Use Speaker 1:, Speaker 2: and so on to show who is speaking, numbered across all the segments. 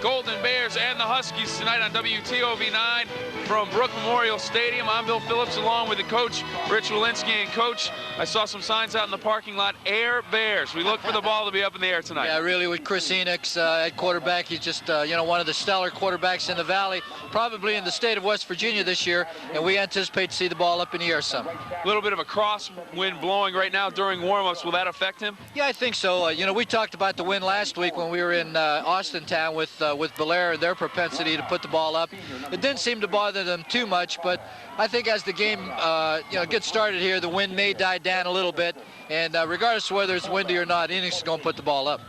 Speaker 1: Golden Bears and the Huskies tonight on WTOV9 from Brook Memorial Stadium. I'm Bill Phillips along with the coach, Rich Walensky. And Coach, I saw some signs out in the parking lot, Air Bears. We look for the ball to be up in the air tonight.
Speaker 2: Yeah, really, with Chris Enix at quarterback. He's just, one of the stellar quarterbacks in the Valley, probably in the state of West Virginia this year, and we anticipate to see the ball up in the air some.
Speaker 1: A little bit of a crosswind blowing right now during warm-ups. Will that affect him?
Speaker 2: Yeah, I think so. We talked about the wind last week when we were in Austin Town with Belair and their propensity to put the ball up. It didn't seem to bother them too much, but I think as the game gets started here, the wind may die down a little bit, and regardless of whether it's windy or not, Enix is going to put the ball up.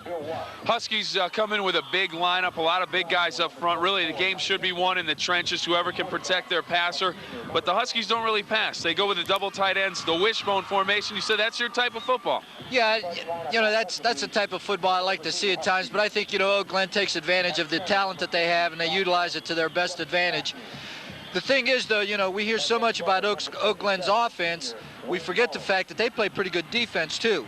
Speaker 1: Huskies come in with a big lineup, a lot of big guys up front. Really, the game should be won in the trenches, whoever can protect their passer. But the Huskies don't really pass. They go with the double tight ends, the wishbone formation. You said that's your type of football.
Speaker 2: Yeah, that's the type of football I like to see at times, but I think, Glen takes advantage of the talent that they have, and they utilize it to their best advantage. The thing is, though, we hear so much about Oak Glen's offense, we forget the fact that they play pretty good defense, too.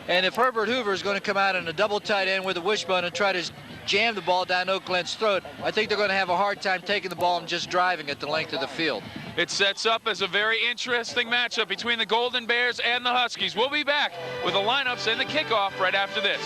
Speaker 2: And if Herbert Hoover is going to come out in a double tight end with a wishbone and try to jam the ball down Oak Glen's throat, I think they're going to have a hard time taking the ball and just driving it the length of the field.
Speaker 1: It sets up as a very interesting matchup between the Golden Bears and the Huskies. We'll be back with the lineups and the kickoff right after this.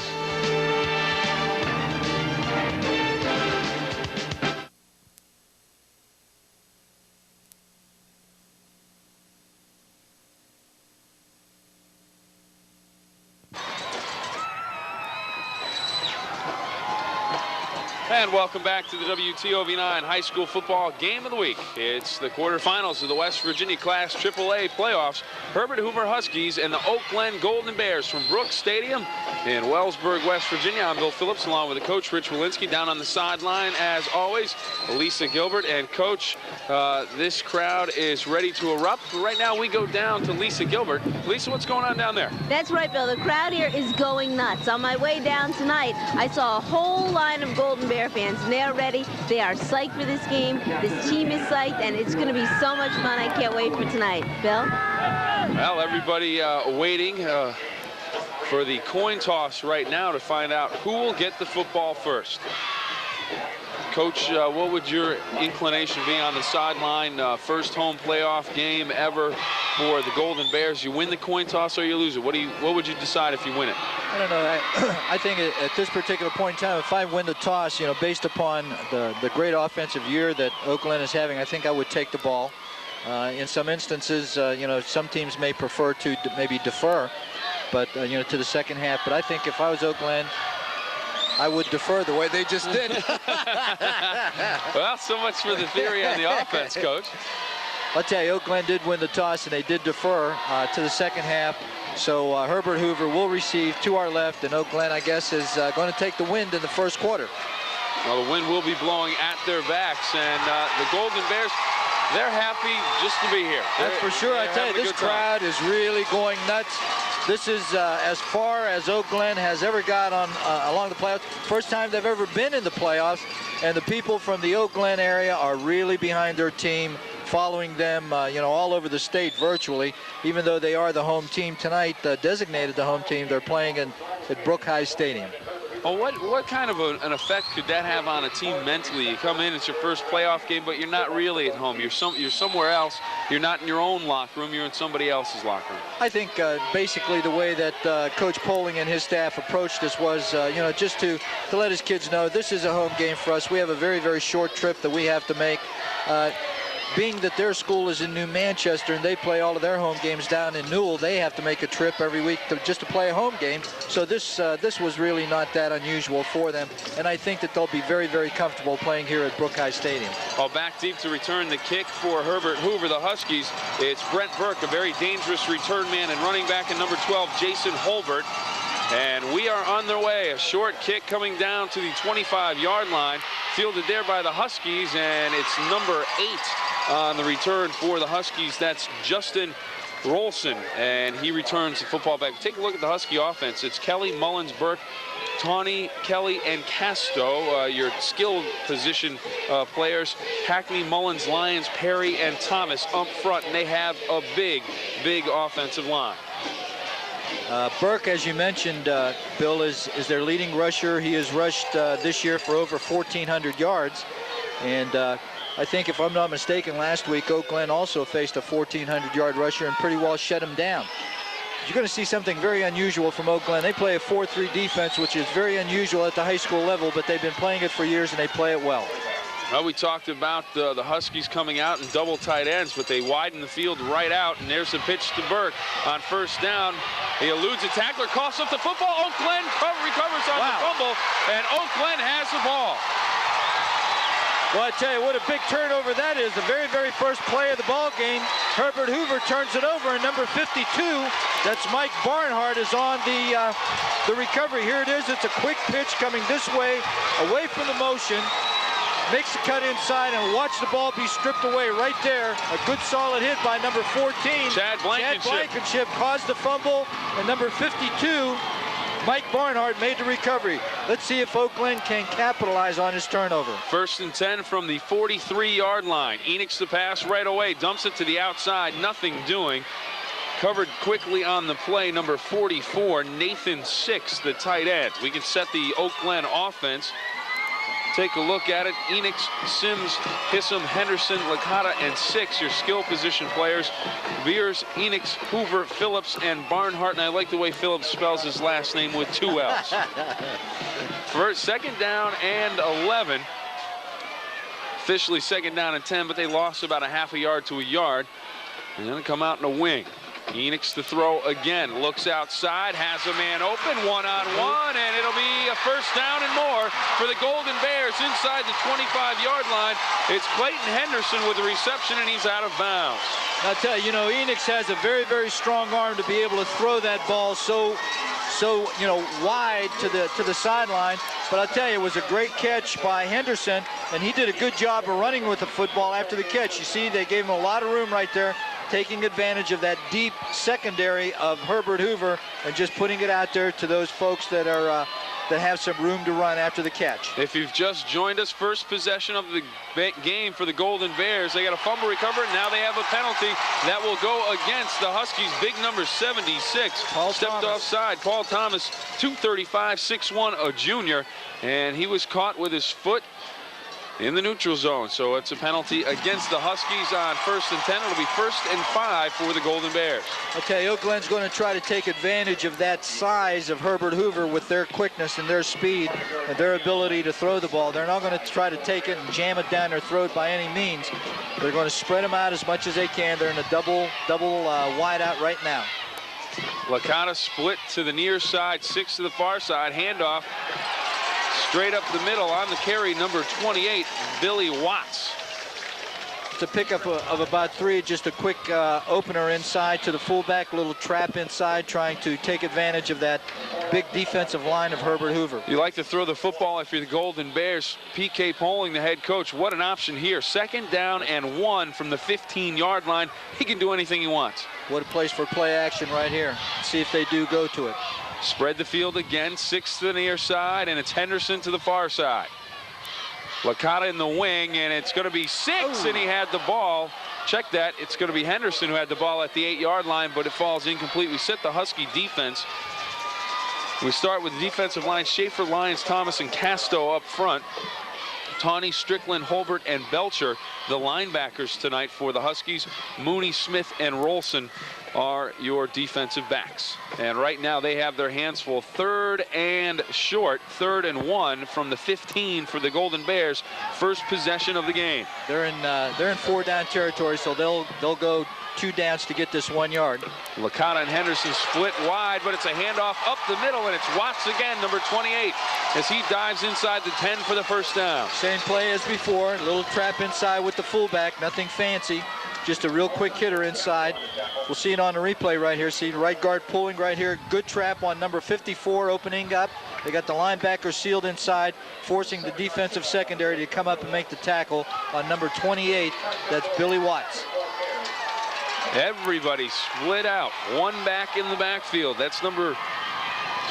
Speaker 1: And welcome back to the WTOV9 High School Football Game of the Week. It's the quarterfinals of the West Virginia Class AAA playoffs. Herbert Hoover Huskies and the Oak Glen Golden Bears from Brooks Stadium in Wellsburg, West Virginia. I'm Bill Phillips along with the coach, Rich Walensky. Down on the sideline, as always, Lisa Gilbert. And Coach, this crowd is ready to erupt. But right now we go down to Lisa Gilbert. Lisa, what's going on down there?
Speaker 3: That's right, Bill. The crowd here is going nuts. On my way down tonight, I saw a whole line of Golden Bear fans, and they're ready. They are psyched for this game. This team is psyched, and it's going to be so much fun. I can't wait for tonight. Bill?
Speaker 1: Well, everybody waiting for the coin toss right now to find out who will get the football first. Coach, what would your inclination be on the sideline? First home playoff game ever for the Golden Bears. You win the coin toss or you lose it. What would you decide if you win it?
Speaker 2: I don't know. I think at this particular point in time, if I win the toss, based upon the great offensive year that Oak Glen is having, I think I would take the ball. In some instances, some teams may prefer to maybe defer, but to the second half. But I think if I was Oak Glen, I would defer the way they just did.
Speaker 1: Well, so much for the theory on the offense, Coach.
Speaker 2: I'll tell you, Oak Glen did win the toss, and they did defer to the second half. So Herbert Hoover will receive to our left, and Oak Glen, I guess, is going to take the wind in the first quarter.
Speaker 1: Well, the wind will be blowing at their backs, and the Golden Bears, they're happy just to be here.
Speaker 2: That's for sure. I tell you, this crowd is really going nuts. This is as far as Oak Glen has ever got on along the playoffs. First time they've ever been in the playoffs, and the people from the Oak Glen area are really behind their team, following them, all over the state virtually. Even though they are the home team tonight, designated the home team, they're playing at Brook High Stadium.
Speaker 1: Well, what kind of an effect could that have on a team mentally? You come in, it's your first playoff game, but you're not really at home. You're somewhere else. You're not in your own locker room. You're in somebody else's locker room.
Speaker 2: I think basically the way that Coach Poling and his staff approached this was, just to let his kids know this is a home game for us. We have a very, very short trip that we have to make. Being that their school is in New Manchester and they play all of their home games down in Newell, they have to make a trip every week just to play a home game. So this was really not that unusual for them, and I think that they'll be very, very comfortable playing here at Brook High Stadium.
Speaker 1: Well, back deep to return the kick for Herbert Hoover, the Huskies. It's Brent Burke, a very dangerous return man, and running back in number 12, Jason Holbert. And we are on their way. A short kick coming down to the 25-yard line, fielded there by the Huskies, and it's number 8 on the return for the Huskies. That's Justin Rolson, and he returns the football back. Take a look at the Husky offense. It's Kelly, Mullins, Burke, Tawney, Kelly, and Casto, your skill position players. Hackney, Mullins, Lyons, Perry, and Thomas up front, and they have a big, big offensive line.
Speaker 2: Burke, as you mentioned, Bill, is their leading rusher. He has rushed this year for over 1,400 yards. And I think, if I'm not mistaken, last week Oak Glen also faced a 1,400-yard rusher and pretty well shut him down. You're going to see something very unusual from Oak Glen. They play a 4-3 defense, which is very unusual at the high school level, but they've been playing it for years, and they play it well.
Speaker 1: Well, we talked about the Huskies coming out in double tight ends, but they widen the field right out, and there's the pitch to Burke on first down. He eludes a tackler, coughs up the football. Oak Glen recovers on the fumble, and Oak Glen has the ball.
Speaker 2: Well, I tell you what a big turnover that is. The very, very first play of the ball game, Herbert Hoover turns it over, and number 52, that's Mike Barnhart, is on the recovery. Here it is. It's a quick pitch coming this way, away from the motion. Makes the cut inside, and watch the ball be stripped away right there. A good solid hit by number 14.
Speaker 1: Chad Blankenship
Speaker 2: caused the fumble, and number 52, Mike Barnhart, made the recovery. Let's see if Oak Glen can capitalize on his turnover.
Speaker 1: 1st and 10 from the 43-yard line. Enix the pass right away, dumps it to the outside, nothing doing. Covered quickly on the play, number 44, Nathan Six, the tight end. We can set the Oak Glen offense. Take a look at it. Enix, Sims, Hissam, Henderson, Licata, and Six, your skill position players. Veers, Enix, Hoover, Phillips, and Barnhart. And I like the way Phillips spells his last name with 2 L's. First, 2nd down and 11. Officially 2nd down and 10, but they lost about a half a yard to a yard. And then come out in a wing. Enix to throw again, looks outside, has a man open, one-on-one, and it'll be a first down and more for the Golden Bears inside the 25-yard line. It's Clayton Henderson with the reception, and he's out of bounds.
Speaker 2: I'll tell you, Enix has a very, very strong arm to be able to throw that ball so wide to the sideline. But I'll tell you, it was a great catch by Henderson, and he did a good job of running with the football after the catch. You see, they gave him a lot of room right there, taking advantage of that deep secondary of Herbert Hoover and just putting it out there to those folks that are that have some room to run after the catch.
Speaker 1: If you've just joined us, first possession of the game for the Golden Bears. They got a fumble recovered, and now they have a penalty that will go against the Huskies. Big number 76 stepped offside. Paul Thomas, 235, 6'1", a junior, and he was caught with his foot in the neutral zone. So it's a penalty against the Huskies on 1st and 10. It'll be 1st and 5 for the Golden Bears.
Speaker 2: Okay, Oak Glen's going to try to take advantage of that size of Herbert Hoover with their quickness and their speed and their ability to throw the ball. They're not going to try to take it and jam it down their throat by any means. They're going to spread them out as much as they can. They're in a double wide out right now.
Speaker 1: Licata split to the near side, Six to the far side, handoff. Straight up the middle on the carry, number 28, Billy Watts.
Speaker 2: It's a pickup of about 3, just a quick opener inside to the fullback, a little trap inside, trying to take advantage of that big defensive line of Herbert Hoover.
Speaker 1: You like to throw the football if you're the Golden Bears. P.K. Poling, the head coach, what an option here. 2nd down and 1 from the 15-yard line. He can do anything he wants.
Speaker 2: What a place for play action right here. See if they do go to it.
Speaker 1: Spread the field again, Six to the near side, and it's Henderson to the far side. Licata in the wing, and it's going to be Six, and he had the ball. Check that. It's going to be Henderson who had the ball at the 8-yard line, but it falls incomplete. We set the Husky defense. We start with the defensive line, Schaefer, Lyons, Thomas, and Casto up front. Tawney, Strickland, Holbert, and Belcher, the linebackers tonight for the Huskies. Mooney, Smith, and Rolson are your defensive backs. And right now they have their hands full. 3rd and short, 3rd and 1 from the 15 for the Golden Bears. First possession of the game.
Speaker 2: They're in 4-down territory, so they'll go 2 downs to get this 1 yard.
Speaker 1: Licata and Henderson split wide, but it's a handoff up the middle, and it's Watts again, number 28, as he dives inside the 10 for the first down.
Speaker 2: Same play as before, a little trap inside with the fullback, nothing fancy. Just a real quick hitter inside. We'll see it on the replay right here. See the right guard pulling right here. Good trap on number 54 opening up. They got the linebacker sealed inside, forcing the defensive secondary to come up and make the tackle on number 28. That's Billy Watts.
Speaker 1: Everybody split out. 1 back in the backfield. That's number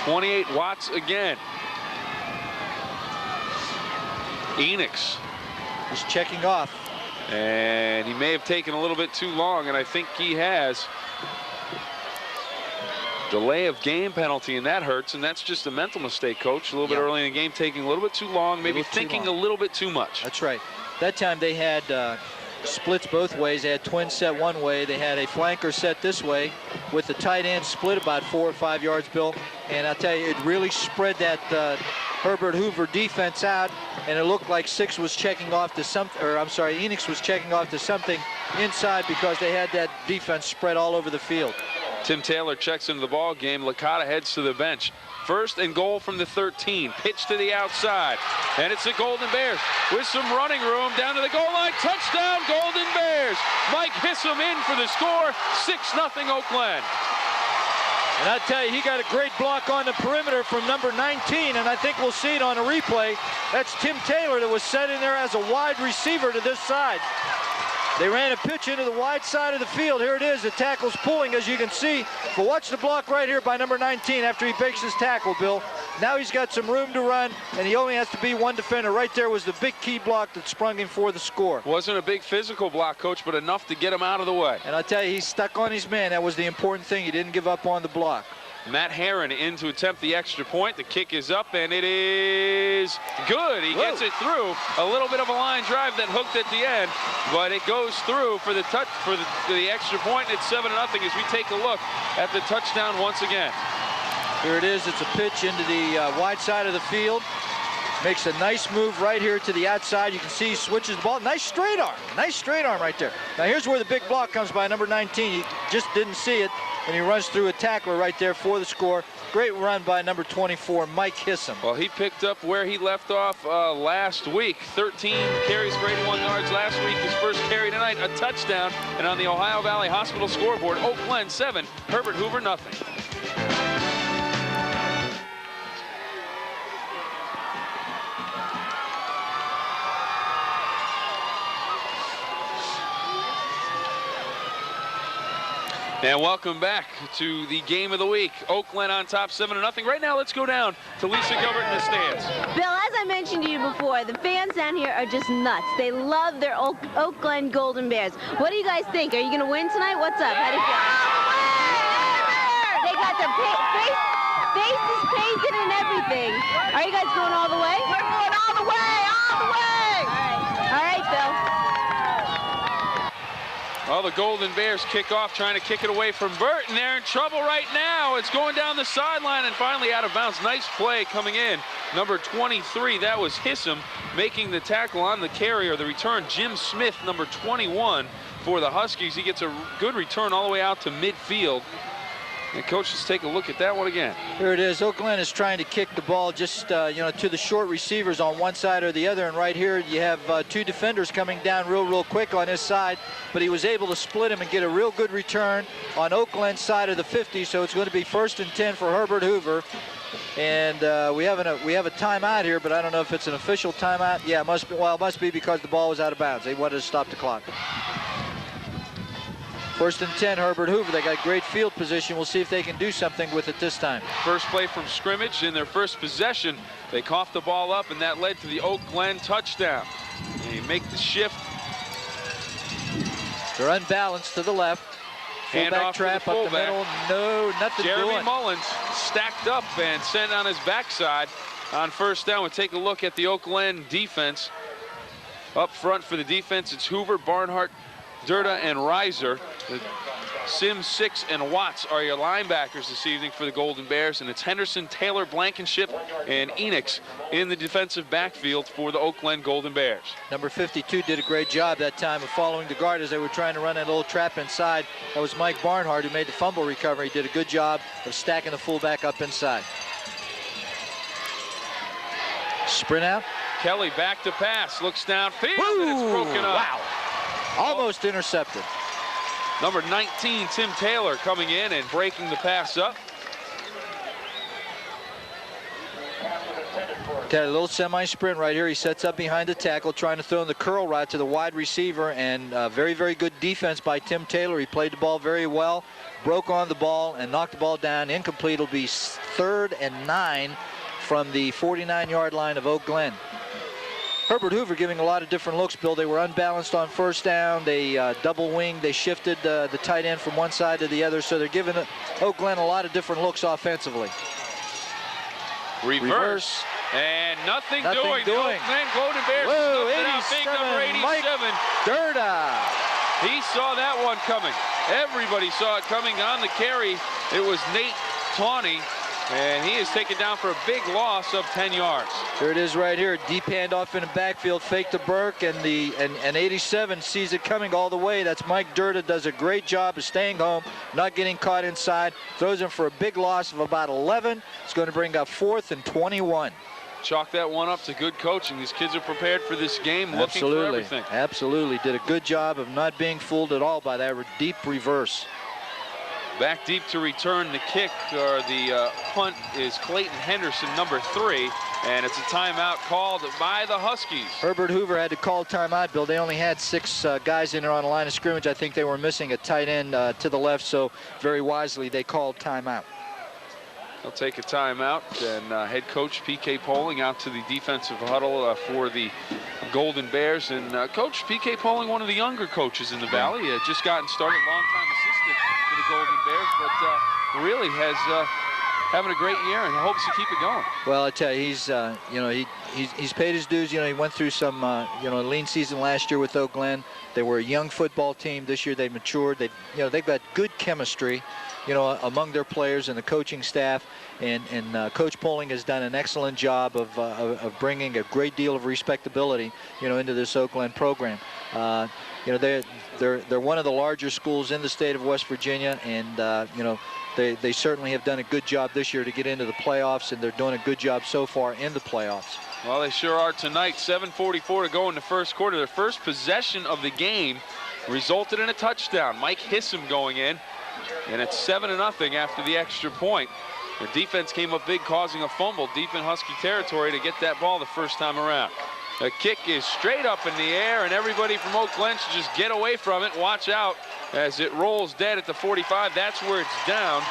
Speaker 1: 28, Watts again. Enix.
Speaker 2: Just checking off.
Speaker 1: And he may have taken a little bit too long, and I think he has. Delay of game penalty, and that hurts, and that's just a mental mistake, Coach. A little bit early in the game, taking a little bit too long, maybe thinking a little bit too much.
Speaker 2: That's right. That time they had splits both ways. They had twins set one way. They had a flanker set this way with the tight end split about 4 or 5 yards, Bill. And I'll tell you, it really spread that Herbert Hoover defense out, and it looked like Enix was checking off to something inside because they had that defense spread all over the field.
Speaker 1: Tim Taylor checks into the ball game. Licata heads to the bench. 1st and goal from the 13. Pitch to the outside. And it's the Golden Bears with some running room down to the goal line. Touchdown, Golden Bears. Mike Hissom in for the score. 6-0 Oak Glen.
Speaker 2: And I tell you, he got a great block on the perimeter from number 19, and I think we'll see it on a replay. That's Tim Taylor that was set in there as a wide receiver to this side. They ran a pitch into the wide side of the field. Here it is. The tackle's pulling, as you can see. But watch the block right here by number 19 after he breaks his tackle, Bill. Now he's got some room to run, and he only has to be one defender. Right there was the big key block that sprung him for the score.
Speaker 1: Wasn't a big physical block, Coach, but enough to get him out of the way.
Speaker 2: And I tell you, he's stuck on his man. That was the important thing. He didn't give up on the block.
Speaker 1: Matt Herron in to attempt the extra point. The kick is up, and it is good. He gets it through. A little bit of a line drive that hooked at the end, but it goes through for the touch for the extra point. It's 7-0 as we take a look at the touchdown once again.
Speaker 2: Here it is. It's a pitch into the wide side of the field. Makes a nice move right here to the outside. You can see he switches the ball. Nice straight arm. Nice straight arm right there. Now here's where the big block comes by number 19. He just didn't see it, and he runs through a tackler right there for the score. Great run by number 24, Mike Hissom.
Speaker 1: Well, he picked up where he left off last week. 13 carries for 81 yards last week. His first carry tonight, a touchdown. And on the Ohio Valley Hospital scoreboard, Oak Glen 7, Herbert Hoover nothing. And welcome back to the game of the week. Oak Glen on top 7-0. Right now, let's go down to Lisa Gilbert in the stands.
Speaker 3: Bill, as I mentioned to you before, the fans down here are just nuts. They love their Oak Glen Golden Bears. What do you guys think? Are you going to win tonight? What's up? How do you feel? They got their faces painted and everything. Are you guys going all the way? We're going all the way, all the way. All right, Bill.
Speaker 1: Well, the Golden Bears kick off, trying to kick it away from Burt, and they're in trouble right now. It's going down the sideline and finally out of bounds. Nice play coming in. Number 23, that was Hissom, making the tackle on the carrier. The return, Jim Smith, number 21 for the Huskies. He gets a good return all the way out to midfield. And Coach, let's take a look at that one again.
Speaker 2: Here it is. Oak Glen is trying to kick the ball just to the short receivers on one side or the other. And right here you have two defenders coming down real quick on his side. But he was able to split him and get a real good return on Oak Glen's side of the 50. So it's going to be 1st and 10 for Herbert Hoover. And we have a timeout here, but I don't know if it's an official timeout. Yeah, it must be. Well, it must be because the ball was out of bounds. They wanted to stop the clock. 1st and 10, Herbert Hoover. They got great field position. We'll see if they can do something with it this time.
Speaker 1: First play from scrimmage in their first possession. They coughed the ball up, and that led to the Oak Glen touchdown. They make the shift.
Speaker 2: They're unbalanced to the left. Fullback trap up the middle. No, nothing doing.
Speaker 1: Jeremy Mullins stacked up and sent on his backside on 1st down. We'll take a look at the Oak Glen defense. Up front for the defense, it's Hoover, Barnhart, Durda, and Reiser. Sims, Six, and Watts are your linebackers this evening for the Golden Bears, and it's Henderson, Taylor, Blankenship, and Enix in the defensive backfield for the Oak Glen Golden Bears.
Speaker 2: Number 52 did a great job that time of following the guard as they were trying to run that little trap inside. That was Mike Barnhart who made the fumble recovery. He did a good job of stacking the fullback up inside. Sprint out.
Speaker 1: Kelly back to pass, looks downfield, and it's broken up.
Speaker 2: Wow. Almost intercepted.
Speaker 1: Number 19, Tim Taylor, coming in and breaking the pass up.
Speaker 2: Got a little semi-sprint right here. He sets up behind the tackle, trying to throw in the curl route to the wide receiver, and very, very good defense by Tim Taylor. He played the ball very well, broke on the ball, and knocked the ball down. Incomplete. Will be 3rd and 9 from the 49-yard line of Oak Glen. Herbert Hoover giving a lot of different looks, Bill. They were unbalanced on first down. They double winged. They shifted the tight end from one side to the other. So they're giving Oak Glen a lot of different looks offensively.
Speaker 1: Reverse. And nothing doing. The Oak Glen Golden Bears
Speaker 2: Whoa,
Speaker 1: snuffed it out. Big number 87.
Speaker 2: Mike Durda.
Speaker 1: He saw that one coming. Everybody saw it coming on the carry. It was Nate Tawney. And he is taken down for a big loss of 10 yards.
Speaker 2: There it is right here. Deep handoff in the backfield. Fake to Burke. And 87 sees it coming all the way. That's Mike Durda. Does a great job of staying home, not getting caught inside. Throws him for a big loss of about 11. It's going to bring up 4th and 21.
Speaker 1: Chalk that one up to good coaching. These kids are prepared for this game, looking for everything.
Speaker 2: Absolutely. Did a good job of not being fooled at all by that deep reverse.
Speaker 1: Back deep to return the kick, or the punt, is Clayton Henderson, number 3, and it's a timeout called by the Huskies.
Speaker 2: Herbert Hoover had to call timeout, Bill. They only had 6 guys in there on the line of scrimmage. I think they were missing a tight end to the left, so very wisely they called timeout.
Speaker 1: They'll take a timeout, and head coach P.K. Poling out to the defensive huddle for the Golden Bears. And Coach P.K. Poling, one of the younger coaches in the Valley, just gotten started, long-time assistant for the Golden Bears, but really has having a great year and hopes to keep it going.
Speaker 2: Well, I tell you, he's paid his dues. He went through some lean season last year with Oak Glen. They were a young football team. This year they matured. They've got good chemistry, among their players and the coaching staff. And Coach Poling has done an excellent job of bringing a great deal of respectability, into this Oak Glen program. They're one of the larger schools in the state of West Virginia, and they certainly have done a good job this year to get into the playoffs, and they're doing a good job so far in the playoffs.
Speaker 1: Well, they sure are tonight. 7:44 to go in the first quarter. Their first possession of the game resulted in a touchdown. Mike Hissam going in, and it's 7-0 after the extra point. The defense came up big, causing a fumble deep in Husky territory to get that ball the first time around. The kick is straight up in the air, and everybody from Oak Glen should just get away from it. Watch out as it rolls dead at the 45. That's where it's down.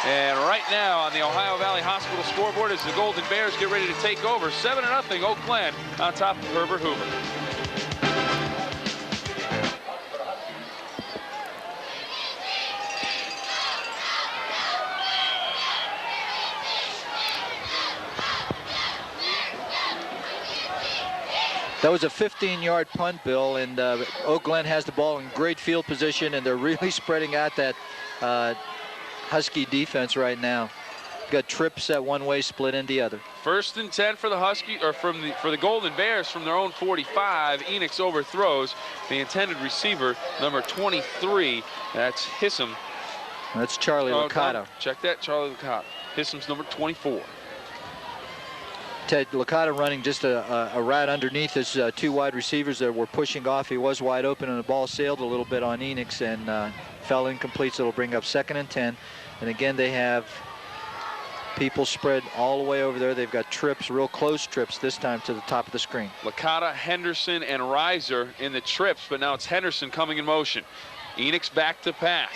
Speaker 1: And right now on the Ohio Valley Hospital scoreboard as the Golden Bears get ready to take over. 7-0 Oak Glen on top of Herbert Hoover.
Speaker 2: That was a 15-yard punt, Bill, and Oak Glen has the ball in great field position, and they're really spreading out that Husky defense right now. Got trips at one way, split in the other. 1st and 10
Speaker 1: for the Husky, or for the Golden Bears from their own 45. Enix overthrows the intended receiver, number 23. That's Hissam.
Speaker 2: That's Charlie Licata.
Speaker 1: Check that, Charlie Licata. Hissam's number 24.
Speaker 2: Ted Licata running just a route underneath his 2 wide receivers that were pushing off. He was wide open, and the ball sailed a little bit on Enix and fell incomplete, so it'll bring up 2nd and 10. And again, they have people spread all the way over there. They've got trips, real close trips this time to the top of the screen.
Speaker 1: Licata, Henderson, and Reiser in the trips, but now it's Henderson coming in motion. Enix back to pass.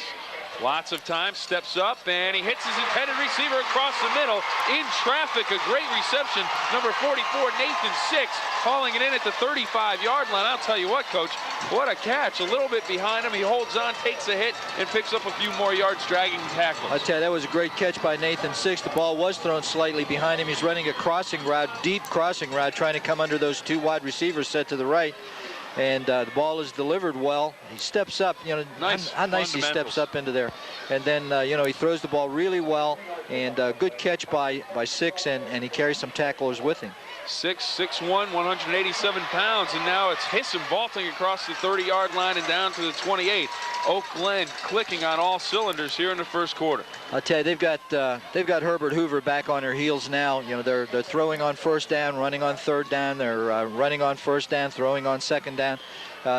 Speaker 1: Lots of time, steps up, and he hits his intended receiver across the middle. In traffic, a great reception. Number 44, Nathan Six, hauling it in at the 35-yard line. I'll tell you what, Coach, what a catch. A little bit behind him. He holds on, takes a hit, and picks up a few more yards dragging tackles.
Speaker 2: I'll tell you, that was a great catch by Nathan Six. The ball was thrown slightly behind him. He's running a crossing route, deep crossing route, trying to come under those 2 wide receivers set to the right. And the ball is delivered well. He steps up, how nice he steps up into there. And then, he throws the ball really well, and good catch by Six, and he carries some tacklers with him.
Speaker 1: 6'1", 187 pounds, and now it's Hissam vaulting across the 30-yard line and down to the 28. Oak Glen clicking on all cylinders here in the first quarter.
Speaker 2: I'll tell you, they've got Herbert Hoover back on their heels now. They're throwing on 1st down, running on 3rd down. They're running on 1st down, throwing on 2nd down.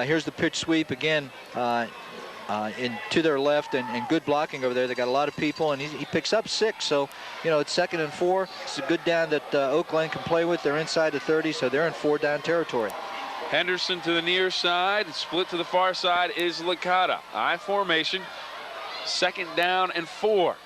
Speaker 2: Here's the pitch sweep again. To their left, and good blocking over there. They got a lot of people, and he picks up 6. So, it's 2nd and 4. It's a good down that Oak Glen can play with. They're inside the 30, so they're in 4-down territory.
Speaker 1: Henderson to the near side. Split to the far side is Licata. I formation. 2nd down and 4.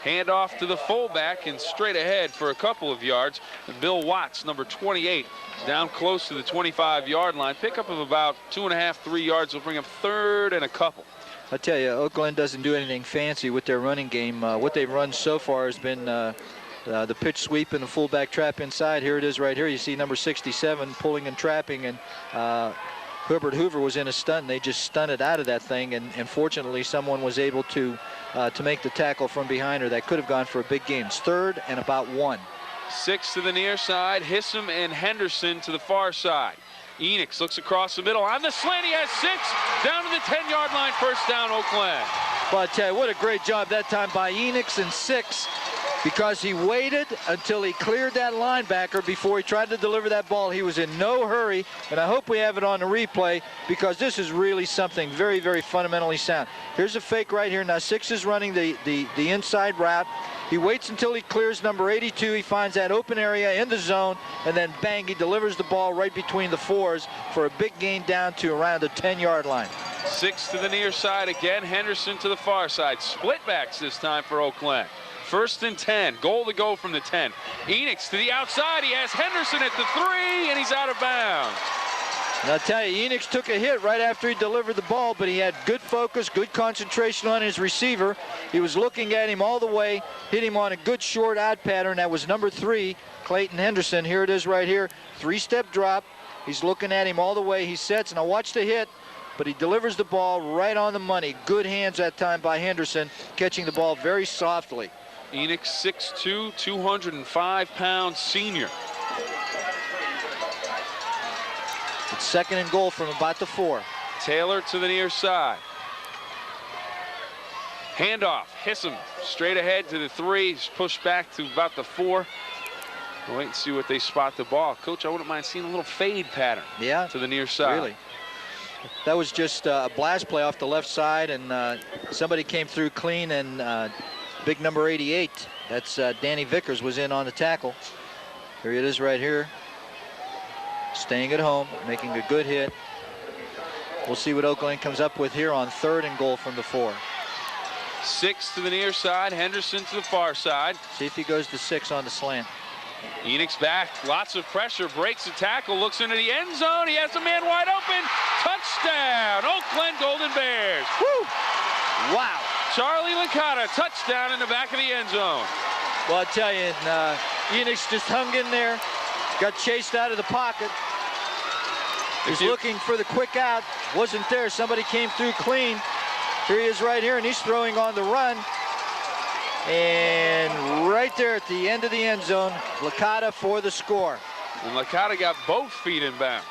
Speaker 1: Hand off to the fullback and straight ahead for a couple of yards. Bill Watts, number 28, down close to the 25-yard line. Pickup of about 2.5, 3 yards will bring him 3rd and a couple.
Speaker 2: I tell you, Oak Glen doesn't do anything fancy with their running game. What they've run so far has been the pitch sweep and the fullback trap inside. Here it is right here. You see number 67 pulling and trapping, and Herbert Hoover was in a stunt, and they just stunted out of that thing, and fortunately someone was able to make the tackle from behind her. That could have gone for a big gain. It's 3rd and about 1.
Speaker 1: 6 to the near side, Hissam and Henderson to the far side. Enix looks across the middle on the slant. He has 6 down to the 10-yard line. First down, Oak Glen.
Speaker 2: Well, I tell you, what a great job that time by Enix and 6, because he waited until he cleared that linebacker before he tried to deliver that ball. He was in no hurry, and I hope we have it on the replay, because this is really something very, very fundamentally sound. Here's a fake right here. Now 6 is running the inside route. He waits until he clears number 82. He finds that open area in the zone, and then bang, he delivers the ball right between the 4s for a big gain down to around the 10-yard line.
Speaker 1: 6 to the near side again. Henderson to the far side. Split backs this time for Oak Glen. 1st and 10. Goal to go from the 10. Enix to the outside. He has Henderson at the 3, and he's out of bounds.
Speaker 2: And I'll tell you, Enix took a hit right after he delivered the ball, but he had good focus, good concentration on his receiver. He was looking at him all the way, hit him on a good short out pattern. That was number 3, Clayton Henderson. Here it is right here. 3-step drop. He's looking at him all the way. He sets, and I watched the hit, but he delivers the ball right on the money. Good hands that time by Henderson, catching the ball very softly.
Speaker 1: Enix, 6'2", 205-pound senior.
Speaker 2: It's 2nd and goal from about the 4.
Speaker 1: Taylor to the near side. Handoff. Hissam straight ahead to the 3. He's pushed back to about the 4. We'll wait and see what they spot the ball. Coach, I wouldn't mind seeing a little fade pattern to the near side.
Speaker 2: Really. That was just a blast play off the left side, and somebody came through clean, and big number 88, that's Danny Vickers, was in on the tackle. Here it is right here. Staying at home, making a good hit. We'll see what Oak Glen comes up with here on 3rd and goal from the 4.
Speaker 1: 6 to the near side, Henderson to the far side.
Speaker 2: See if he goes to 6 on the slant.
Speaker 1: Enix back, lots of pressure, breaks the tackle, looks into the end zone. He has a man wide open. Touchdown, Oak Glen Golden Bears.
Speaker 2: Woo! Wow.
Speaker 1: Charlie Licata, touchdown in the back of the end zone.
Speaker 2: Well, I tell you, Enix just hung in there, got chased out of the pocket. He's looking for the quick out, wasn't there. Somebody came through clean. Here he is right here, and he's throwing on the run. And right there at the end of the end zone, Licata for the score.
Speaker 1: And Licata got both feet in bounds.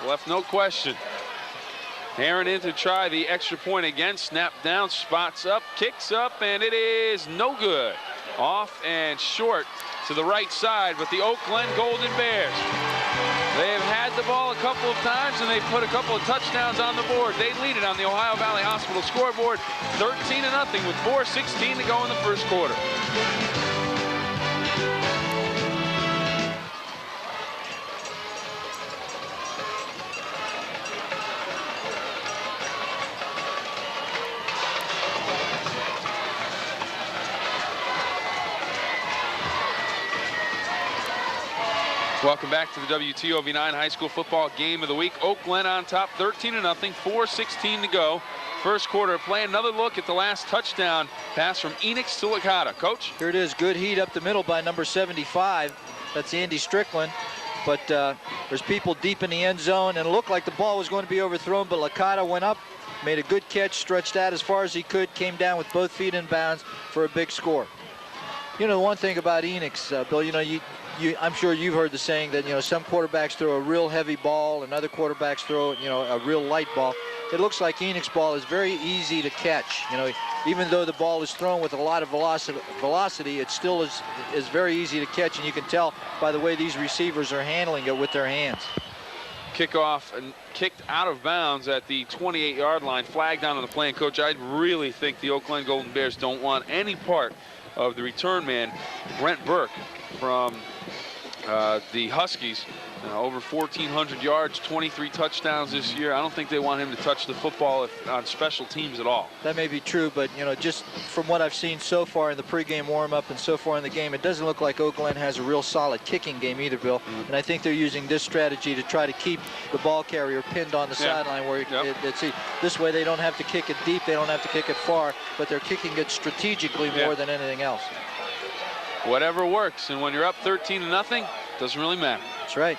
Speaker 1: Left no question. Aaron in to try the extra point again. Snap down, spots up, kicks up, and it is no good. Off and short to the right side, but the Oak Glen Golden Bears, they have had the ball a couple of times, and they put a couple of touchdowns on the board. They lead it on the Ohio Valley Hospital scoreboard, 13-0 with 4:16 to go in the first quarter. Welcome back to the WTOV9 High School Football Game of the Week. Oak Glen on top, 13-0, 4:16 to go. First quarter of play. Another look at the last touchdown pass from Enix to Licata. Coach?
Speaker 2: Here it is. Good heat up the middle by number 75. That's Andy Strickland. But there's people deep in the end zone, and it looked like the ball was going to be overthrown, but Licata went up, made a good catch, stretched out as far as he could, came down with both feet in bounds for a big score. You know, the one thing about Enix, Bill, you know, I'm sure you've heard the saying that, you know, some quarterbacks throw a real heavy ball and other quarterbacks throw, you know, a real light ball. It looks like Enix ball is very easy to catch. You know, even though the ball is thrown with a lot of velocity, it still is very easy to catch, and you can tell by the way these receivers are handling it with their hands.
Speaker 1: Kickoff and kicked out of bounds at the 28-yard line, flagged down on the play. And Coach, I really think the Oak Glen Golden Bears don't want any part of the return man, Brent Burke, from the Huskies, Over 1,400 yards, 23 touchdowns this year. I don't think they want him to touch the football on special teams at all.
Speaker 2: That may be true, but just from what I've seen so far in the pregame warm-up and so far in the game, it doesn't look like Oak Glen has a real solid kicking game either, Bill. And I think they're using this strategy to try to keep the ball carrier pinned on the sideline where this way they don't have to kick it deep, they don't have to kick it far, but they're kicking it strategically more than anything else.
Speaker 1: Whatever works, and when you're up 13-0, doesn't really matter.
Speaker 2: That's right.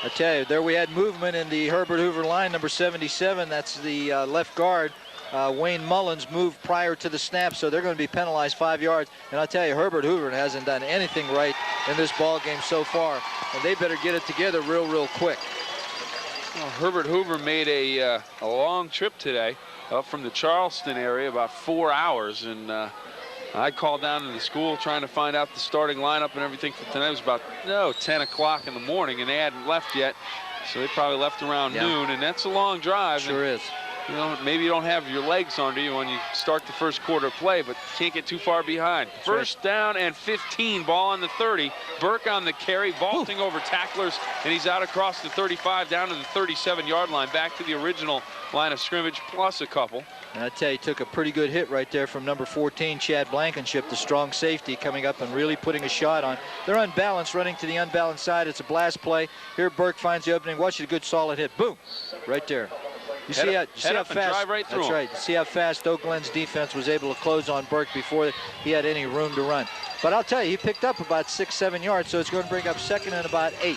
Speaker 2: I tell you, there we had movement in the Herbert Hoover line, number 77. That's the left guard. Wayne Mullins moved prior to the snap, so they're going to be penalized 5 yards. And I'll tell you, Herbert Hoover hasn't done anything right in this ball game so far, and they better get it together real quick.
Speaker 1: Well, Herbert Hoover made a long trip today up from the Charleston area, about 4 hours, and I called down to the school trying to find out the starting lineup and everything for tonight. It was about 10 o'clock in the morning, and they hadn't left yet, so they probably left around noon, and that's a long drive.
Speaker 2: Sure is.
Speaker 1: Maybe you don't have your legs under you when you start the first quarter play, but can't get too far behind.
Speaker 2: That's
Speaker 1: first down and 15, ball on the 30. Burke on the carry, vaulting over tacklers, and he's out across the 35 down to the 37-yard line, back to the original line of scrimmage plus a couple.
Speaker 2: And I tell you, he took a pretty good hit right there from number 14, Chad Blankenship, the strong safety, coming up and really putting a shot on. They're unbalanced, running to the unbalanced side. It's a blast play. Here Burke finds the opening. Watch it, a good solid hit. Boom, right there. You see how fast,
Speaker 1: drive right through
Speaker 2: that's
Speaker 1: him.
Speaker 2: right. You see how fast Oak Glen's defense was able to close on Burke before he had any room to run. But I'll tell you, he picked up about 6-7 yards, so it's going to bring up second and about 8.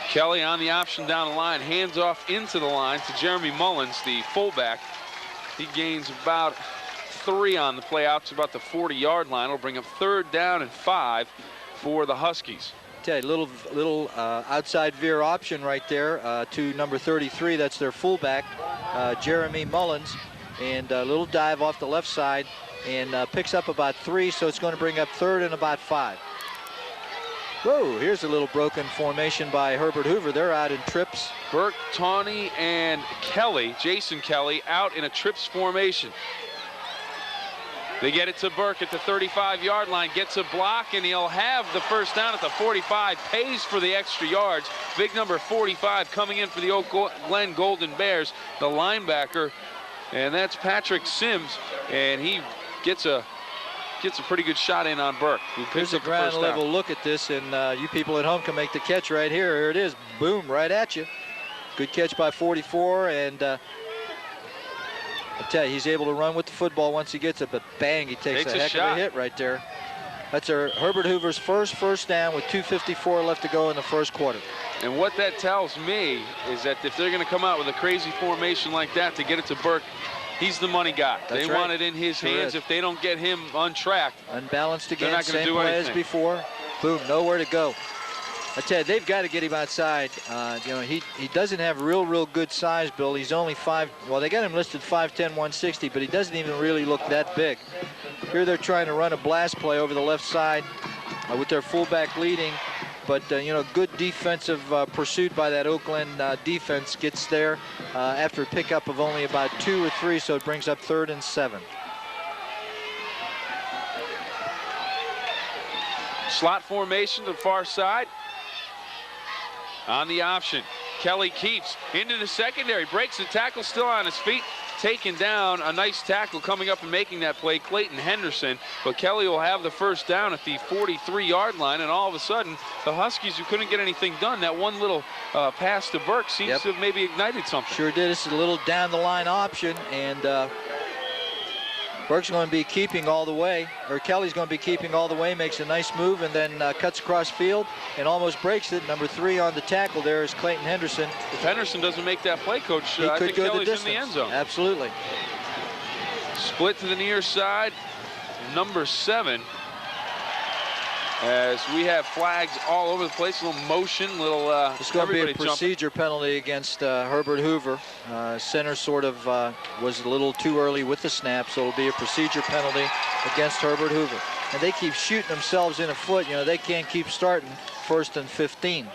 Speaker 1: Kelly on the option down the line, hands off into the line to Jeremy Mullins, the fullback. He gains about 3 on the play out to about the 40-yard line. It'll bring up 3rd down and 5 for the Huskies.
Speaker 2: Tell you, little outside veer option right there to number 33. That's their fullback, Jeremy Mullins, and a little dive off the left side, and picks up about 3. So it's going to bring up 3rd and about 5. Whoa! Here's a little broken formation by Herbert Hoover. They're out in trips.
Speaker 1: Burke, Tawney, and Kelly, Jason Kelly, out in a trips formation. They get it to Burke at the 35-yard line, gets a block, and he'll have the first down at the 45, pays for the extra yards. Big number 45 coming in for the Oak Glen Golden Bears, the linebacker, and that's Patrick Sims, and he gets a pretty good shot in on Burke.
Speaker 2: Here's a ground level look at this, and you people at home can make the catch right here. Here it is, boom, right at you. Good catch by 44, and I tell you, he's able to run with the football once he gets it, but bang, he takes a heck of a hit right there. That's Herbert Hoover's first down with 2:54 left to go in the first quarter.
Speaker 1: And what that tells me is that if they're going to come out with a crazy formation like that to get it to Burke, he's the money guy.
Speaker 2: That's
Speaker 1: they want it in his hands. If they don't get him untracked,
Speaker 2: unbalanced again,
Speaker 1: they're not going to do
Speaker 2: same play
Speaker 1: anything.
Speaker 2: as before. Boom, nowhere to go. I tell you, they've got to get him outside. He doesn't have real good size, Bill. He's only 5. Well, they got him listed 5'10", 160, but he doesn't even really look that big. Here they're trying to run a blast play over the left side with their fullback leading. But, good defensive pursuit by that Oak Glen defense gets there after a pickup of only about 2 or 3, so it brings up 3rd and 7.
Speaker 1: Slot formation to the far side. On the option, Kelly keeps into the secondary, breaks the tackle, still on his feet, taken down. A nice tackle coming up and making that play, Clayton Henderson. But Kelly will have the first down at the 43-yard line, and all of a sudden, the Huskies, who couldn't get anything done, that one little pass to Burke seems to have maybe ignited something.
Speaker 2: Sure did. This is a little down-the-line option, and Burke's going to be keeping all the way, or Kelly's going to be keeping all the way, makes a nice move, and then cuts across field and almost breaks it. Number 3 on the tackle there is Clayton Henderson.
Speaker 1: If Henderson doesn't make that play, Coach,
Speaker 2: he
Speaker 1: I
Speaker 2: could
Speaker 1: think
Speaker 2: go
Speaker 1: Kelly's
Speaker 2: the distance.
Speaker 1: in the end zone.
Speaker 2: Absolutely.
Speaker 1: Split to the near side, number 7. As we have flags all over the place, a little motion,
Speaker 2: It's going to be a procedure penalty against Herbert Hoover. Center sort of was a little too early with the snap, so it'll be a procedure penalty against Herbert Hoover. And they keep shooting themselves in the foot. They can't keep starting 1st and 15.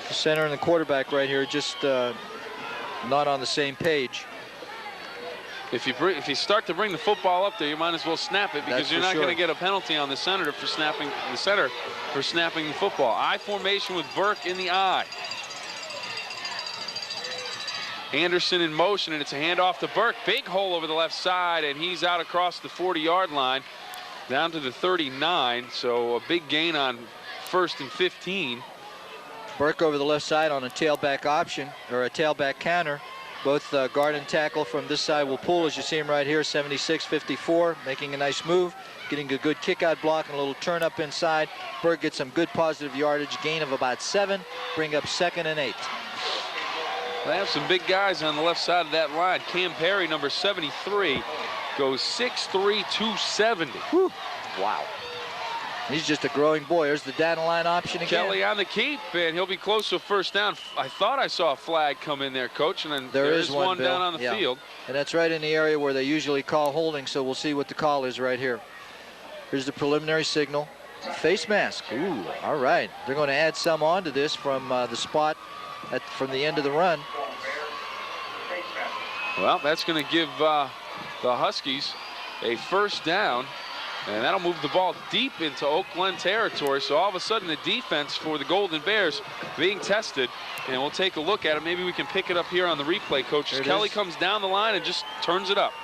Speaker 2: The center and the quarterback right here just not on the same page.
Speaker 1: If you start to bring the football up there, you might as well snap it, because you're not going to get a penalty on the center for snapping the football. I formation with Burke in the I. Anderson in motion, and it's a handoff to Burke. Big hole over the left side, and he's out across the 40-yard line down to the 39. So a big gain on 1st and 15.
Speaker 2: Burke over the left side on a tailback option, or a tailback counter. Both guard and tackle from this side will pull, as you see him right here, 76-54, making a nice move, getting a good kick-out block and a little turn up inside. Burke gets some good positive yardage, gain of about 7, bring up 2nd and 8.
Speaker 1: They have some big guys on the left side of that line. Cam Perry, number 73, goes 6'3", 270.
Speaker 2: Whew. Wow. He's just a growing boy. There's the down line option again.
Speaker 1: Kelly on the keep, and he'll be close to a first down. I thought I saw a flag come in there, Coach, and then there is one down on the field.
Speaker 2: And that's right in the area where they usually call holding, so we'll see what the call is right here. Here's the preliminary signal. Face mask. Ooh, all right. They're going to add some onto this from the spot from the end of the run.
Speaker 1: Well, that's going to give the Huskies a first down. And that'll move the ball deep into Oak Glen territory. So all of a sudden the defense for the Golden Bears being tested. And we'll take a look at it. Maybe we can pick it up here on the replay, Coach. Kelly comes down the line and just turns it up.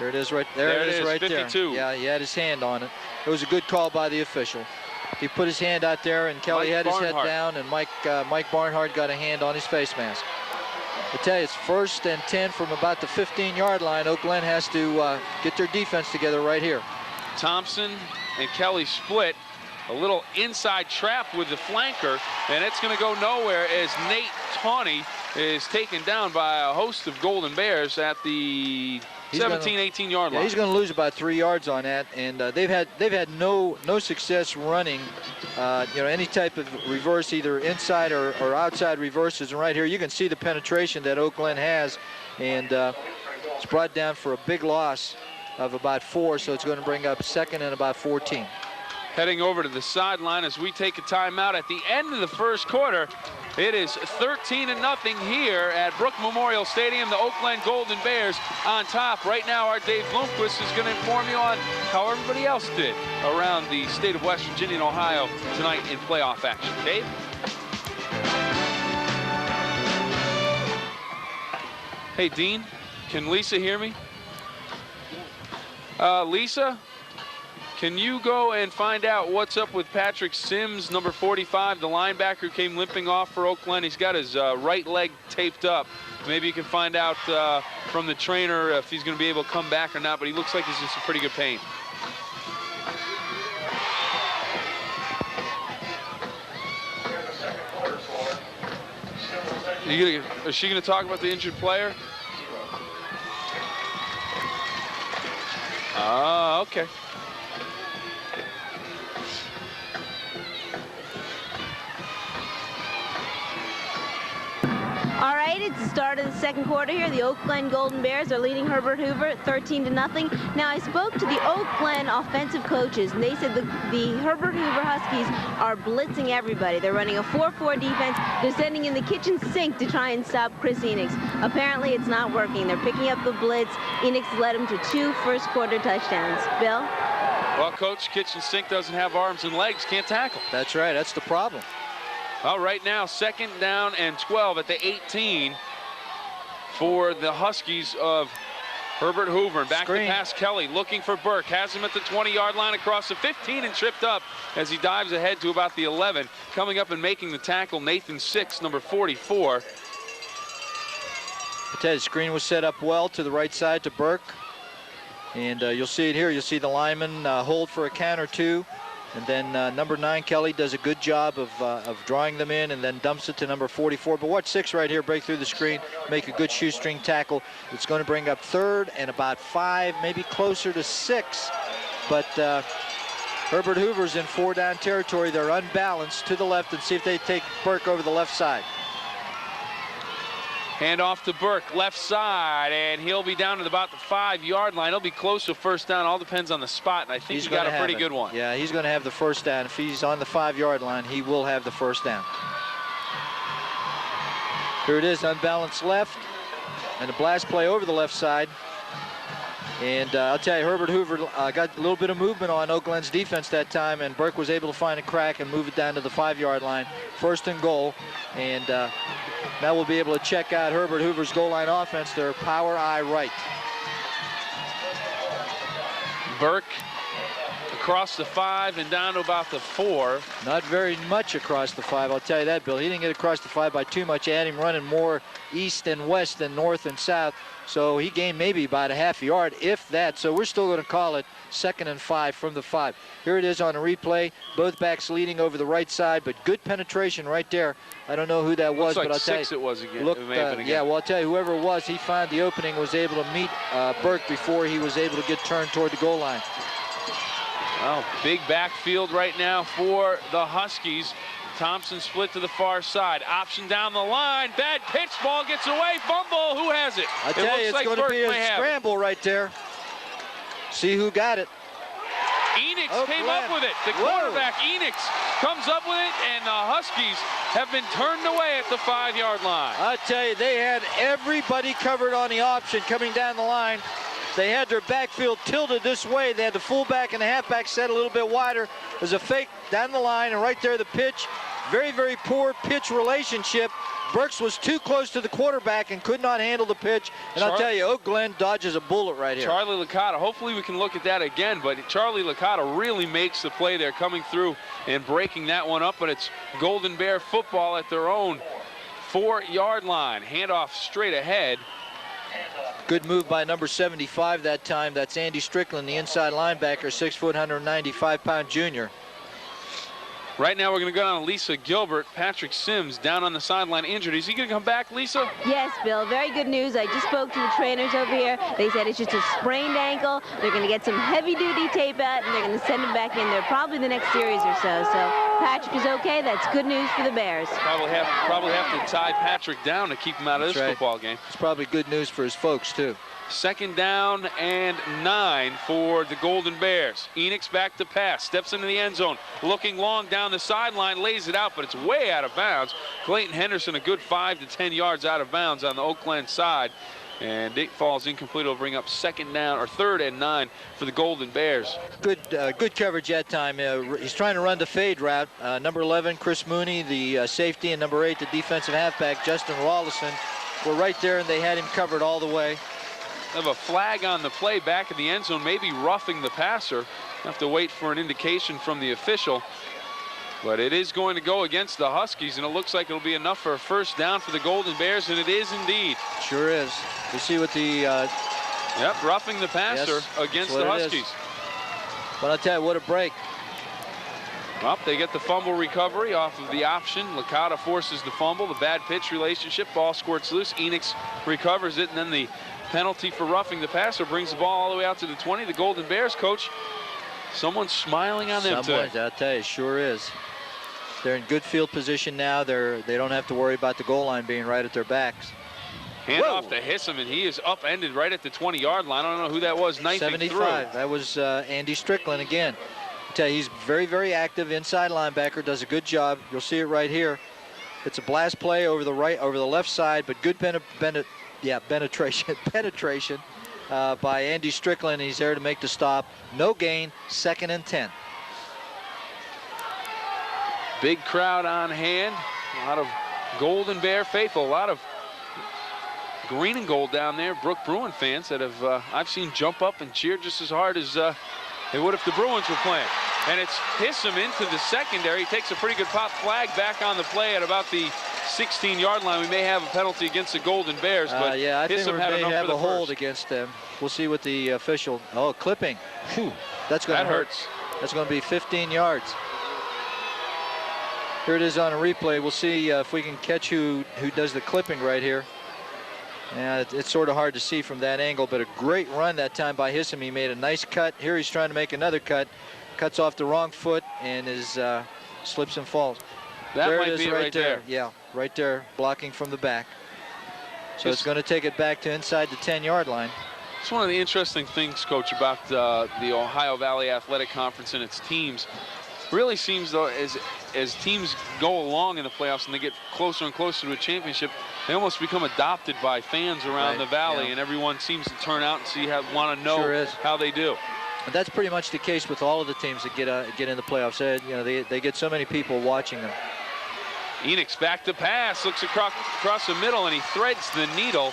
Speaker 2: There it is right there. It is right
Speaker 1: 52.
Speaker 2: There. Yeah, he had his hand on it. It was a good call by the official. He put his hand out there, and Kelly had his head down, and Mike Barnhart got a hand on his face mask. I tell you, it's 1st and 10 from about the 15-yard line. Oak Glen has to get their defense together right here.
Speaker 1: Thompson and Kelly split. A little inside trap with the flanker, and it's going to go nowhere as Nate Tawney is taken down by a host of Golden Bears at the 18-yard line.
Speaker 2: He's going to lose about 3 yards on that, and they've had no success running any type of reverse, either inside or outside reverses. And right here you can see the penetration that Oak Glen has, and it's brought down for a big loss of about 4, so it's going to bring up 2nd and about 14.
Speaker 1: Heading over to the sideline as we take a timeout at the end of the first quarter. It is 13-0 here at Brook Memorial Stadium. The Oak Glen Golden Bears on top. Right now, our Dave Bloomquist is going to inform you on how everybody else did around the state of West Virginia and Ohio tonight in playoff action. Dave? Hey, Dean, can Lisa hear me? Lisa, can you go and find out what's up with Patrick Sims, number 45, the linebacker who came limping off for Oak Glen? He's got his right leg taped up. Maybe you can find out from the trainer if he's going to be able to come back or not, but he looks like he's in some pretty good pain. Is she going to talk about the injured player? Ah, okay.
Speaker 3: All right, it's the start of the second quarter here. The Oak Glen Golden Bears are leading Herbert Hoover 13-0. Now, I spoke to the Oak Glen offensive coaches, and they said the Herbert Hoover Huskies are blitzing everybody. They're running a 4-4 defense. They're sending in the kitchen sink to try and stop Chris Enix. Apparently, it's not working. They're picking up the blitz. Enix led them to 2 first-quarter touchdowns. Bill?
Speaker 1: Well, Coach, kitchen sink doesn't have arms and legs, can't tackle.
Speaker 2: That's right. That's the problem.
Speaker 1: Well, right now, 2nd down and 12 at the 18 for the Huskies of Herbert Hoover. Back to pass Kelly, looking for Burke. Has him at the 20-yard line across the 15 and tripped up as he dives ahead to about the 11. Coming up and making the tackle, Nathan Six, number 44.
Speaker 2: The screen was set up well to the right side to Burke. And you'll see it here. You'll see the lineman hold for a count or 2. And then number 9, Kelly, does a good job of drawing them in and then dumps it to number 44. But watch 6 right here break through the screen, make a good shoestring tackle. It's going to bring up 3rd and about 5, maybe closer to 6. But Herbert Hoover's in 4-down territory. They're unbalanced to the left, and see if they take Burke over the left side.
Speaker 1: Hand off to Burke, left side, and he'll be down at about the 5-yard line. He'll be close to first down. All depends on the spot, and I think he got a pretty good one.
Speaker 2: Yeah, he's going to have the first down. If he's on the 5-yard line, he will have the first down. Here it is, unbalanced left, and a blast play over the left side. And I'll tell you, Herbert Hoover got a little bit of movement on Oak Glen's defense that time, and Burke was able to find a crack and move it down to the 5-yard line. 1st and goal. And now we'll be able to check out Herbert Hoover's goal line offense. Their power eye right.
Speaker 1: Burke across the 5 and down to about the 4.
Speaker 2: Not very much across the 5, I'll tell you that, Bill. He didn't get across the 5 by too much. He had him running more east and west than north and south. So he gained maybe about a half yard, if that. So we're still going to call it 2nd and 5 from the 5. Here it is on a replay. Both backs leading over the right side, but good penetration right there. I don't know who that was,
Speaker 1: Looks like
Speaker 2: but I'll tell you.
Speaker 1: 6 it was again.
Speaker 2: Look,
Speaker 1: it may have been again.
Speaker 2: yeah, well, I'll tell you, whoever it was, he found the opening, was able to meet Burke before he was able to get turned toward the goal line.
Speaker 1: Well, big backfield right now for the Huskies. Thompson split to the far side. Option down the line. Bad pitch. Ball gets away. Fumble. Who has it?
Speaker 2: I tell you, it's going to be a scramble right there. See who got it.
Speaker 1: Enix came up with it. The quarterback, Enix, comes up with it, and the Huskies have been turned away at the 5-yard line.
Speaker 2: I tell you, they had everybody covered on the option coming down the line. They had their backfield tilted this way. They had the fullback and the halfback set a little bit wider. There's a fake down the line, and right there the pitch. Very, very poor pitch relationship. Burks was too close to the quarterback and could not handle the pitch. And I'll tell you, Oak Glen dodges a bullet right here.
Speaker 1: Charlie Licata, hopefully we can look at that again, but Charlie Licata really makes the play there, coming through and breaking that one up, but it's Golden Bear football at their own 4-yard line. Handoff straight ahead.
Speaker 2: Good move by number 75 that time. That's Andy Strickland, the inside linebacker, 6 foot, 195-pound junior.
Speaker 1: Right now we're going to go down to Lisa Gilbert. Patrick Sims down on the sideline injured. Is he going to come back, Lisa?
Speaker 3: Yes, Bill. Very good news. I just spoke to the trainers over here. They said it's just a sprained ankle. They're going to get some heavy-duty tape out, and they're going to send him back in there probably the next series or so. So Patrick is okay. That's good news for the Bears.
Speaker 1: Probably have to tie Patrick down to keep him out of this football game.
Speaker 2: It's probably good news for his folks, too.
Speaker 1: 2nd down and 9 for the Golden Bears. Enix back to pass, steps into the end zone, looking long down the sideline, lays it out, but it's way out of bounds. Clayton Henderson a good 5 to 10 yards out of bounds on the Oak Glen side, and it falls incomplete. It'll bring up 3rd and 9 for the Golden Bears.
Speaker 2: Good coverage that time. He's trying to run the fade route. Number 11, Chris Mooney, the safety, and number 8, the defensive halfback, Justin Rawlison, were right there, and they had him covered all the way.
Speaker 1: Have a flag on the play back in the end zone, maybe roughing the passer. Have to wait for an indication from the official. But it is going to go against the Huskies, and it looks like it'll be enough for a 1st down for the Golden Bears, and it is indeed.
Speaker 2: Sure is. You see what the...
Speaker 1: Yep, roughing the passer against the Huskies.
Speaker 2: But I'll tell you, what a break.
Speaker 1: Well, they get the fumble recovery off of the option. Licata forces the fumble, the bad pitch relationship. Ball squirts loose. Enix recovers it, and then the penalty for roughing the passer brings the ball all the way out to the 20. The Golden Bears, coach, someone's smiling on them today.
Speaker 2: I'll tell you, sure is. They're in good field position now. They don't have to worry about the goal line being right at their backs.
Speaker 1: Hand off to Hissam, and he is upended right at the 20-yard line. I don't know who that was knifing
Speaker 2: 75.
Speaker 1: through.
Speaker 2: That was Andy Strickland again. I tell you, he's very, very active inside linebacker. Does a good job. You'll see it right here. It's a blast play over the left side, but good penetration by Andy Strickland. He's there to make the stop. No gain. 2nd and 10.
Speaker 1: Big crowd on hand. A lot of Golden Bear faithful. A lot of green and gold down there. Brook Bruin fans that have I've seen jump up and cheer just as hard as they would if the Bruins were playing. And it's Hissam into the secondary. He takes a pretty good pop. Flag back on the play at about the 16-yard line. We may have a penalty against the Golden Bears, but
Speaker 2: yeah, I think we may have a hold
Speaker 1: 1st.
Speaker 2: against them. We'll see what the official. Oh, clipping. Whew, that's going to hurt.
Speaker 1: Hurts.
Speaker 2: That's going to be 15 yards. Here it is on a replay. We'll see if we can catch who does the clipping right here. Yeah, it's sort of hard to see from that angle, but a great run that time by Hissam. He made a nice cut. Here he's trying to make another cut. Cuts off the wrong foot and slips and falls.
Speaker 1: That
Speaker 2: there
Speaker 1: might
Speaker 2: it is
Speaker 1: be it right there.
Speaker 2: Yeah, right there, blocking from the back. So it's going to take it back to inside the 10-yard line.
Speaker 1: It's one of the interesting things, Coach, about the Ohio Valley Athletic Conference and its teams. really seems though as teams go along in the playoffs and they get closer and closer to a championship, they almost become adopted by fans around the valley, and everyone seems to turn out and want to know how they do.
Speaker 2: And that's pretty much the case with all of the teams that get in the playoffs. They get so many people watching them.
Speaker 1: Enix back to pass, looks across the middle, and he threads the needle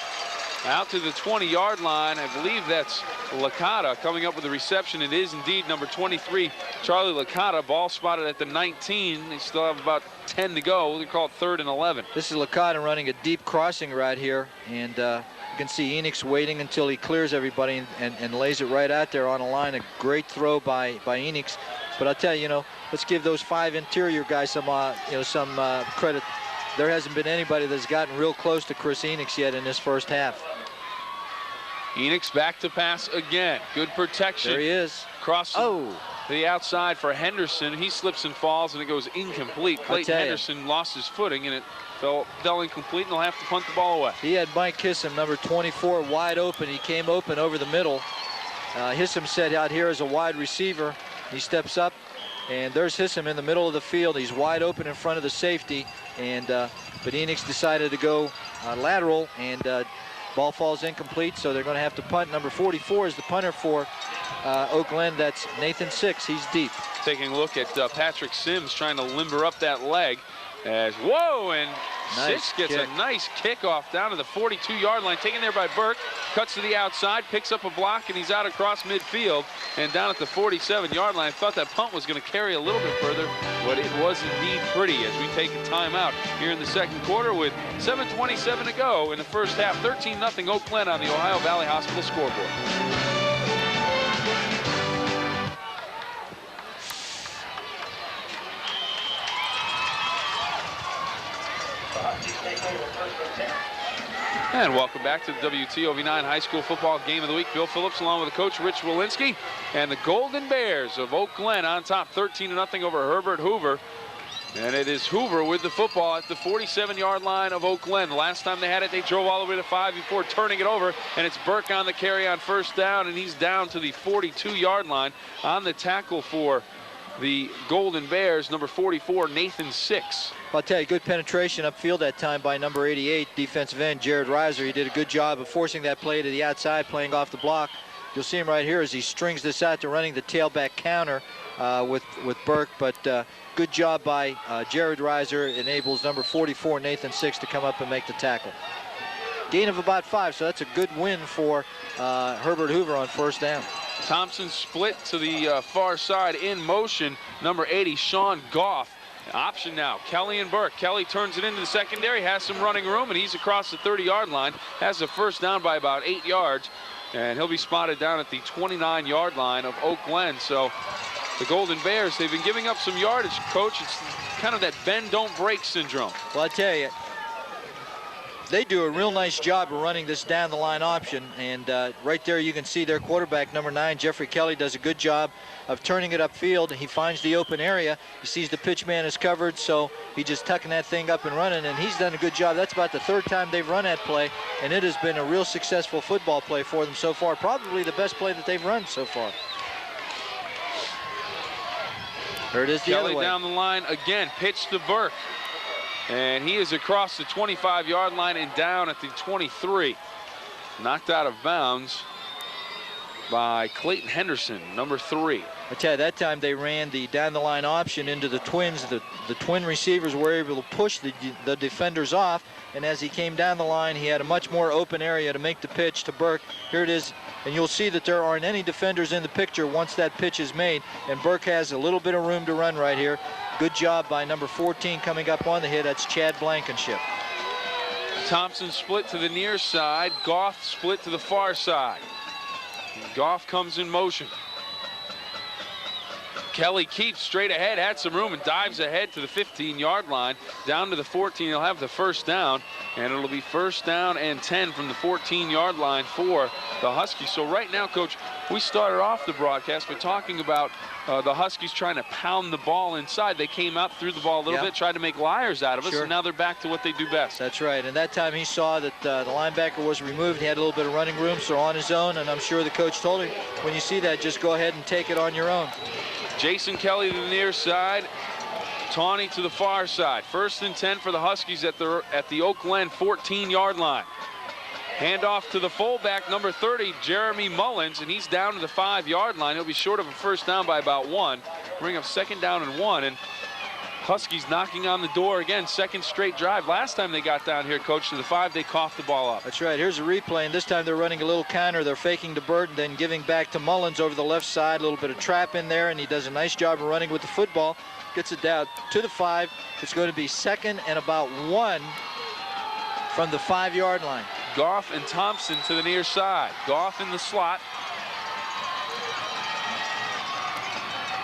Speaker 1: out to the 20-yard line. I believe that's Licata coming up with the reception. It is indeed number 23, Charlie Licata. Ball spotted at the 19. They still have about 10 to go. They call it 3rd and 11.
Speaker 2: This is Licata running a deep crossing right here, and you can see Enix waiting until he clears everybody and lays it right out there on a line. A great throw by Enix. But I'll tell you, let's give those 5 interior guys some credit. There hasn't been anybody that's gotten real close to Chris Enix yet in this first half.
Speaker 1: Enix back to pass again. Good protection.
Speaker 2: There he is.
Speaker 1: Crossing the outside for Henderson. He slips and falls, and it goes incomplete. Clayton Henderson lost his footing, and it fell incomplete, and they'll have to punt the ball away.
Speaker 2: He had Mike Hissam, number 24, wide open. He came open over the middle. Hissam set out here as a wide receiver. He steps up, and there's Hissam in the middle of the field. He's wide open in front of the safety, and but Enix decided to go lateral, and ball falls incomplete, so they're going to have to punt. Number 44 is the punter for Oak Glen. That's Nathan Six. He's deep.
Speaker 1: Taking a look at Patrick Sims trying to limber up that leg. And Six gets a nice kickoff down to the 42-yard line, taken there by Burke, cuts to the outside, picks up a block, and he's out across midfield and down at the 47-yard line. I thought that punt was going to carry a little bit further, but it was indeed pretty as we take a timeout here in the second quarter with 7:27 to go in the first half. 13-0 Oak Glen on the Ohio Valley Hospital scoreboard. And welcome back to the WTOV9 High School Football Game of the Week. Bill Phillips along with the coach Rich Walensky, and the Golden Bears of Oak Glen on top 13-0 over Herbert Hoover. And it is Hoover with the football at the 47-yard line of Oak Glen. The last time they had it, they drove all the way to 5 before turning it over, and it's Burke on the carry on first down, and he's down to the 42-yard line. On the tackle for the Golden Bears, number 44, Nathan Six.
Speaker 2: I'll tell you, good penetration upfield that time by number 88, defensive end Jared Reiser. He did a good job of forcing that play to the outside, playing off the block. You'll see him right here as he strings this out to running the tailback counter with Burke, but good job by Jared Reiser. Enables number 44, Nathan Six, to come up and make the tackle. Gain of about 5, so that's a good win for Herbert Hoover on first down.
Speaker 1: Thompson split to the far side in motion. Number 80, Sean Goff. Option now, Kelly and Burke. Kelly turns it into the secondary, has some running room, and he's across the 30-yard line. Has the first down by about 8 yards, and he'll be spotted down at the 29-yard line of Oak Glen. So the Golden Bears, they've been giving up some yardage, Coach. It's kind of that bend, don't break syndrome.
Speaker 2: Well, I tell you, they do a real nice job of running this down the line option, and right there you can see their quarterback, number 9, Jeffrey Kelly, does a good job of turning it upfield. He finds the open area. He sees the pitch man is covered, so he just tucking that thing up and running, and he's done a good job. That's about the 3rd time they've run that play, and it has been a real successful football play for them so far. Probably the best play that they've run so far. There it is the other way.
Speaker 1: Kelly down the line again, pitch to Burke. And he is across the 25-yard line and down at the 23. Knocked out of bounds by Clayton Henderson, number 3.
Speaker 2: I tell you, that time they ran the down-the-line option into the twins. The twin receivers were able to push the defenders off, and as he came down the line, he had a much more open area to make the pitch to Burke. Here it is, and you'll see that there aren't any defenders in the picture once that pitch is made, and Burke has a little bit of room to run right here. Good job by number 14 coming up on the hit. That's Chad Blankenship.
Speaker 1: Thompson split to the near side. Goff split to the far side. And Goff comes in motion. Kelly keeps straight ahead, had some room, and dives ahead to the 15-yard line. Down to the 14, he'll have the first down, and it'll be first down and 10 from the 14-yard line for the Huskies. So right now, Coach, we started off the broadcast by talking about the Huskies trying to pound the ball inside. They came out, threw the ball a little bit, tried to make liars out of us, and now they're back to what they do best.
Speaker 2: That's right, and that time he saw that the linebacker was removed. He had a little bit of running room, so on his own, and I'm sure the coach told him, when you see that, just go ahead and take it on your own.
Speaker 1: Jason Kelly to the near side. Tawney to the far side. 1st and 10 for the Huskies at the Oak Glen 14-yard line. Handoff to the fullback, number 30, Jeremy Mullins, and he's down to the 5-yard line. He'll be short of a first down by about 1. Bring up 2nd down and 1, and Huskies knocking on the door again. 2nd straight drive. Last time they got down here, Coach, to the 5, they coughed the ball up.
Speaker 2: That's right. Here's a replay, and this time they're running a little counter. They're faking to Burton, then giving back to Mullins over the left side. A little bit of trap in there, and he does a nice job of running with the football. Gets it down to the 5. It's going to be 2nd and about 1 from the 5-yard line.
Speaker 1: Goff and Thompson to the near side. Goff in the slot.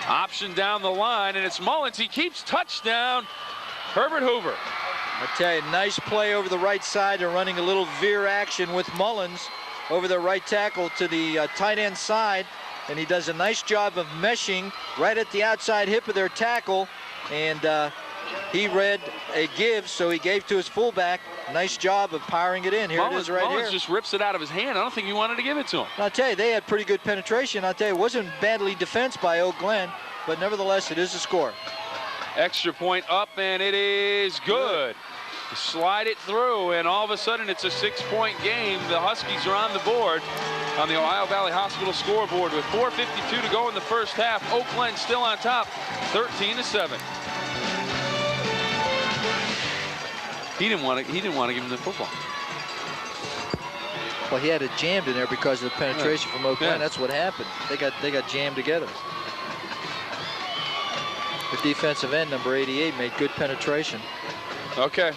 Speaker 1: Option down the line, and it's Mullins. He keeps touchdown. Herbert Hoover.
Speaker 2: I tell you, nice play over the right side. They're running a little veer action with Mullins over the right tackle to the tight end side, and he does a nice job of meshing right at the outside hip of their tackle, and he read a give, so he gave to his fullback. Nice job of powering it in. Here
Speaker 1: Mullins,
Speaker 2: it is right
Speaker 1: Mullins
Speaker 2: here.
Speaker 1: Just rips it out of his hand. I don't think he wanted to give it to him.
Speaker 2: I'll tell you, they had pretty good penetration. I'll tell you, it wasn't badly defensed by Oak Glen, but nevertheless, it is a score.
Speaker 1: Extra point up, and it is good. Slide it through, and all of a sudden, it's a 6-point game. The Huskies are on the board on the Ohio Valley Hospital scoreboard with 4:52 to go in the first half. Oak Glen still on top, 13-7. He didn't want to give him the football.
Speaker 2: Well, he had it jammed in there because of the penetration from Oak Glen.
Speaker 1: Yeah.
Speaker 2: That's what happened. They got jammed together. The defensive end, number 88, made good penetration.
Speaker 1: Okay.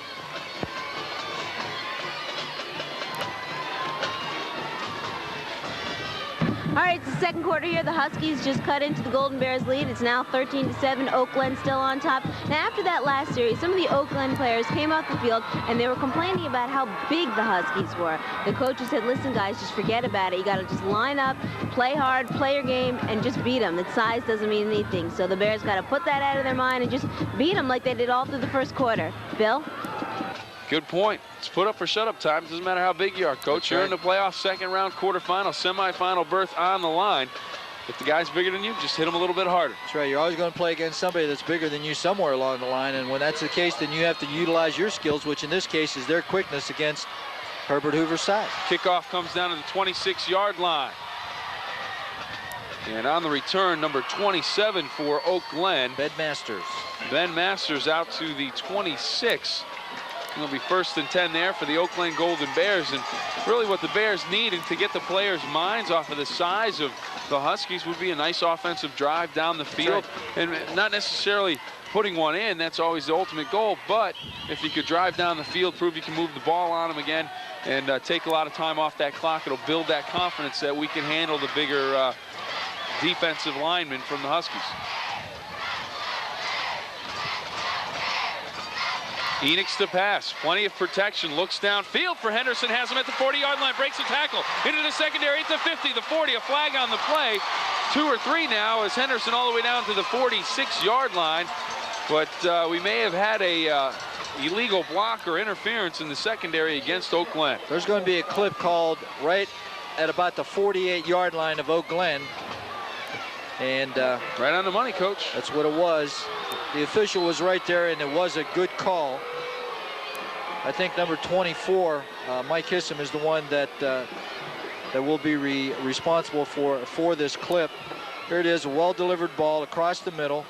Speaker 3: All right, it's the 2nd quarter here. The Huskies just cut into the Golden Bears lead. It's now 13-7. Oak Glen still on top. Now, after that last series, some of the Oak Glen players came off the field and they were complaining about how big the Huskies were. The coaches said, listen, guys, just forget about it. You got to just line up, play hard, play your game, and just beat them. That size doesn't mean anything. So the Bears got to put that out of their mind and just beat them like they did all through the 1st quarter. Bill?
Speaker 1: Good point. It's put up or shut up time. Doesn't matter how big you are, Coach.
Speaker 2: That's
Speaker 1: You're
Speaker 2: right.
Speaker 1: in the playoff 2nd round, quarterfinal, semifinal berth on the line. If the guy's bigger than you, just hit him a little bit harder.
Speaker 2: That's right. You're always going to play against somebody that's bigger than you somewhere along the line, and when that's the case, then you have to utilize your skills, which in this case is their quickness against Herbert Hoover's size.
Speaker 1: Kickoff comes down to the 26-yard line. And on the return, number 27 for Oak Glen.
Speaker 2: Ben Masters.
Speaker 1: Ben Masters out to the 26. It'll be 1st and 10 there for the Oak Glen Golden Bears. And really what the Bears need and to get the players' minds off of the size of the Huskies would be a nice offensive drive down the field. And not necessarily putting one in, that's always the ultimate goal. But if you could drive down the field, prove you can move the ball on them again, and take a lot of time off that clock, it'll build that confidence that we can handle the bigger defensive linemen from the Huskies. Enix to pass, plenty of protection, looks downfield for Henderson, has him at the 40-yard line, breaks a tackle, into the secondary at the 50, the 40, a flag on the play. 2 or 3 now as Henderson all the way down to the 46-yard line. But we may have had a illegal block or interference in the secondary against Oak Glen.
Speaker 2: There's going to be a clip called right at about the 48-yard line of Oak Glen. And
Speaker 1: right on the money, Coach.
Speaker 2: That's what it was. The official was right there, and it was a good call. I think number 24, Mike Hissam, is the one that will be responsible for this clip. Here it is, a well-delivered ball across the middle.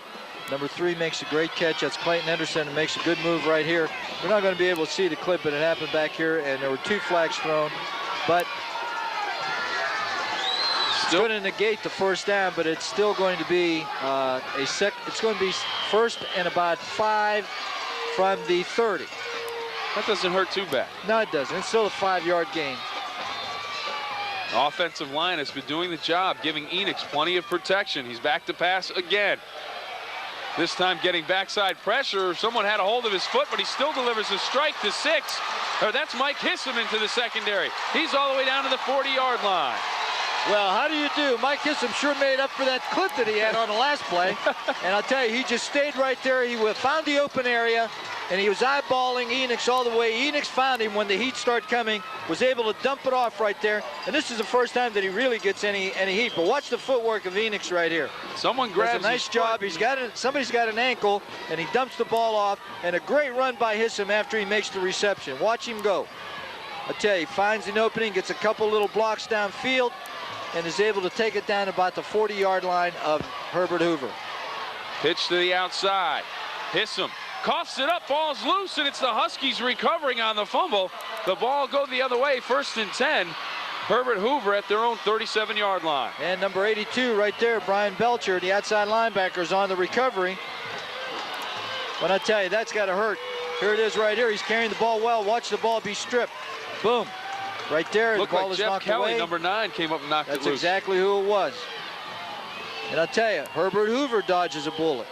Speaker 2: Number 3 makes a great catch. That's Clayton Henderson, and makes a good move right here. We're not going to be able to see the clip, but it happened back here, and there were 2 flags thrown. But it's going to negate the first down, but it's still going to be it's going to be 1st and about 5 from the 30.
Speaker 1: That doesn't hurt too bad.
Speaker 2: No, it doesn't. It's still a 5-yard gain.
Speaker 1: Offensive line has been doing the job, giving Enix plenty of protection. He's back to pass again. This time getting backside pressure. Someone had a hold of his foot, but he still delivers a strike to 6. That's Mike Hissam into the secondary. He's all the way down to the 40-yard line.
Speaker 2: Well, how do you do? Mike Hissam sure made up for that clip that he had on the last play. And I'll tell you, he just stayed right there. He found the open area, and he was eyeballing Enix all the way. Enix found him when the heat started coming, was able to dump it off right there, and this is the first time that he really gets any heat. But watch the footwork of Enix right here.
Speaker 1: Someone grabs
Speaker 2: a nice job. Somebody's got an ankle, and he dumps the ball off, and a great run by Hissam after he makes the reception. Watch him go. I tell you, he finds an opening, gets a couple little blocks downfield, and is able to take it down about the 40-yard line of Herbert Hoover.
Speaker 1: Pitch to the outside. Hissam coughs it up, falls loose, and it's the Huskies recovering on the fumble. The ball go the other way, 1st and 10. Herbert Hoover at their own 37-yard line.
Speaker 2: And number 82 right there, Brian Belcher, the outside linebacker, is on the recovery. But I tell you, that's got to hurt. Here it is right here. He's carrying the ball well. Watch the ball be stripped. Boom. Right there,
Speaker 1: Looked
Speaker 2: the ball
Speaker 1: like
Speaker 2: is
Speaker 1: Jeff
Speaker 2: knocked
Speaker 1: Kelly,
Speaker 2: away.
Speaker 1: number 9, came up and knocked it loose.
Speaker 2: That's exactly who it was. And I'll tell you, Herbert Hoover dodges a bullet.